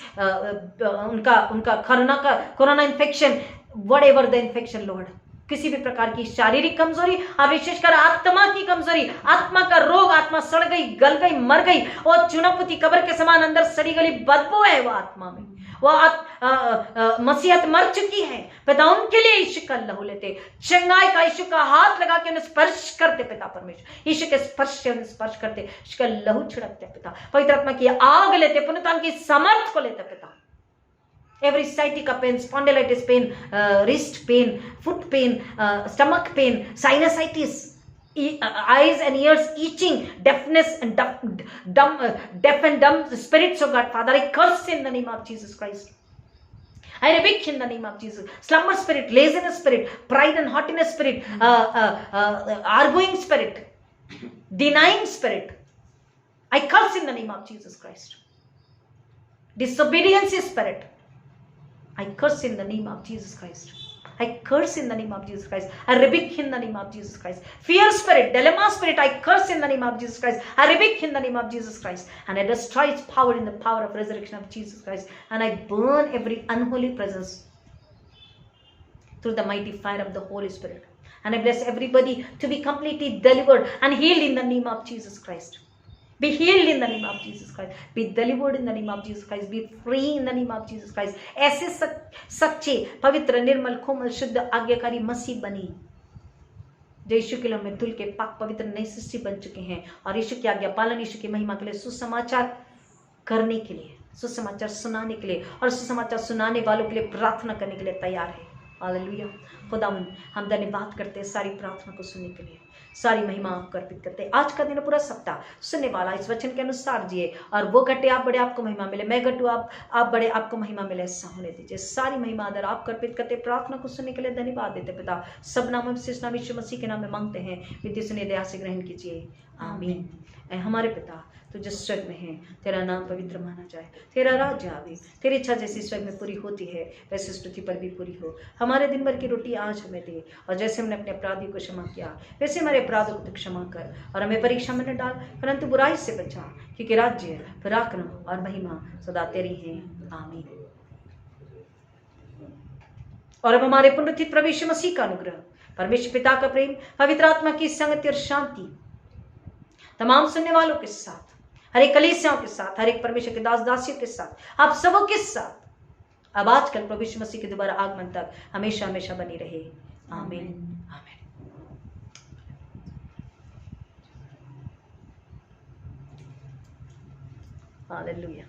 उनका corona infection, whatever the infection lord, किसी भी प्रकार की शारीरिक कमजोरी और विशेषकर आत्मा की कमजोरी, आत्मा का रोग, आत्मा सड़ गई, गल गई, मर गई, और चुनापुती कब्र के समान अंदर सड़ी गली बदबू है वो आत्मा में, वो मसीहत मर चुकी है पिता, उनके लिए यीशु का लहू लेते, चंगाई का यीशु का हाथ लगा के उन्हें स्पर्श करते पिता परमेश्वर, यीशु के स्पर्श से उन्हें स्पर्श करते, यीशु का लहू छिड़कते पिता, पवित्र आत्मा की आग लेते, पुनरुत्थान की समर्थ को लेते पिता। Every sciatica pain, spondylitis pain, wrist pain, foot pain, stomach pain, sinusitis, eyes and ears itching, deafness and deaf and dumb spirits of God, Father, I curse in the name of Jesus Christ. I rebuke in the name of Jesus. Slumber spirit, laziness spirit, pride and haughtiness spirit, arguing spirit, denying spirit, I curse in the name of Jesus Christ. Disobedience spirit, I curse in the name of Jesus Christ. I curse in the name of Jesus Christ. I rebuke in the name of Jesus Christ. Fear spirit, dilemma spirit, I curse in the name of Jesus Christ. I rebuke in the name of Jesus Christ. And I destroy its power in the power of resurrection of Jesus Christ. And I burn every unholy presence through the mighty fire of the Holy Spirit. And I bless everybody to be completely delivered and healed in the name of Jesus Christ. Be healed in the name of Jesus Christ. Be delivered in the name of Jesus Christ. Be free in the name of Jesus Christ. ऐसे सच्चे पवित्र निर्मल कोमल शुद्ध आज्ञाकारी मसीह बनी, जो यीशु के में धुल के पाक पवित्र नई सृष्टि बन चुके हैं, और यीशु की आज्ञा पालन, यीशु की महिमा के लिए, सुसमाचार करने के लिए, सुसमाचार सुनाने के लिए, और सुसमाचार सुनाने वालों के लिए प्रार्थना करने के लिए तैयार है। हालेलुया। खुदावन हम धन्यवाद करते हैं सारी प्रार्थना को सुनने के लिए, सारी महिमा आपको अर्पित करते हैं। आज का दिन पूरा सप्ताह सुनने वाला इस वचन के अनुसार जिए, और वो घटे आप बड़े आपको महिमा मिले, मैं घटू आप बड़े आपको महिमा मिले, ऐसा होने दीजिए। सारी महिमा आदर आपको अर्पित करते, प्रार्थना को सुनने के लिए धन्यवाद देते पिता। सब नामों विशेष नाम यीशु मसीह के नाम में मांगते हैं, विधि सुनिए, दया से ग्रहण कीजिए, आमीन। ऐ हमारे पिता तो जो स्वर्ग में है, तेरा नाम पवित्र माना जाए, तेरा राज्य आवे, तेरी इच्छा जैसी स्वर्ग में पूरी होती है वैसे इस पृथ्वी पर भी पूरी हो। हमारे दिन भर की रोटी आज हमें दे, और जैसे हमने अपने अपराधी को क्षमा किया वैसे हमारे अपराधों को क्षमा कर, और हमें परीक्षा में न डाल परंतु बुराई से बचा, क्योंकि राज्य, पराक्रम और महिमा सदा तेरी है, आमीन। और अब हमारे पुनरुत्थित प्रभु यीशु मसीह का अनुग्रह, परमेश्वर पिता का प्रेम, पवित्र आत्मा की संगति और शांति तमाम सुनने वालों के साथ, हर एक कलीसियाओं के साथ, हर एक परमेश्वर के दास दासियों के साथ, आप सबों के साथ, अब आजकल प्रभु यीशु मसीह के दोबारा आगमन तक हमेशा हमेशा बनी रहे, आमीन, आमीन। हालेलुया।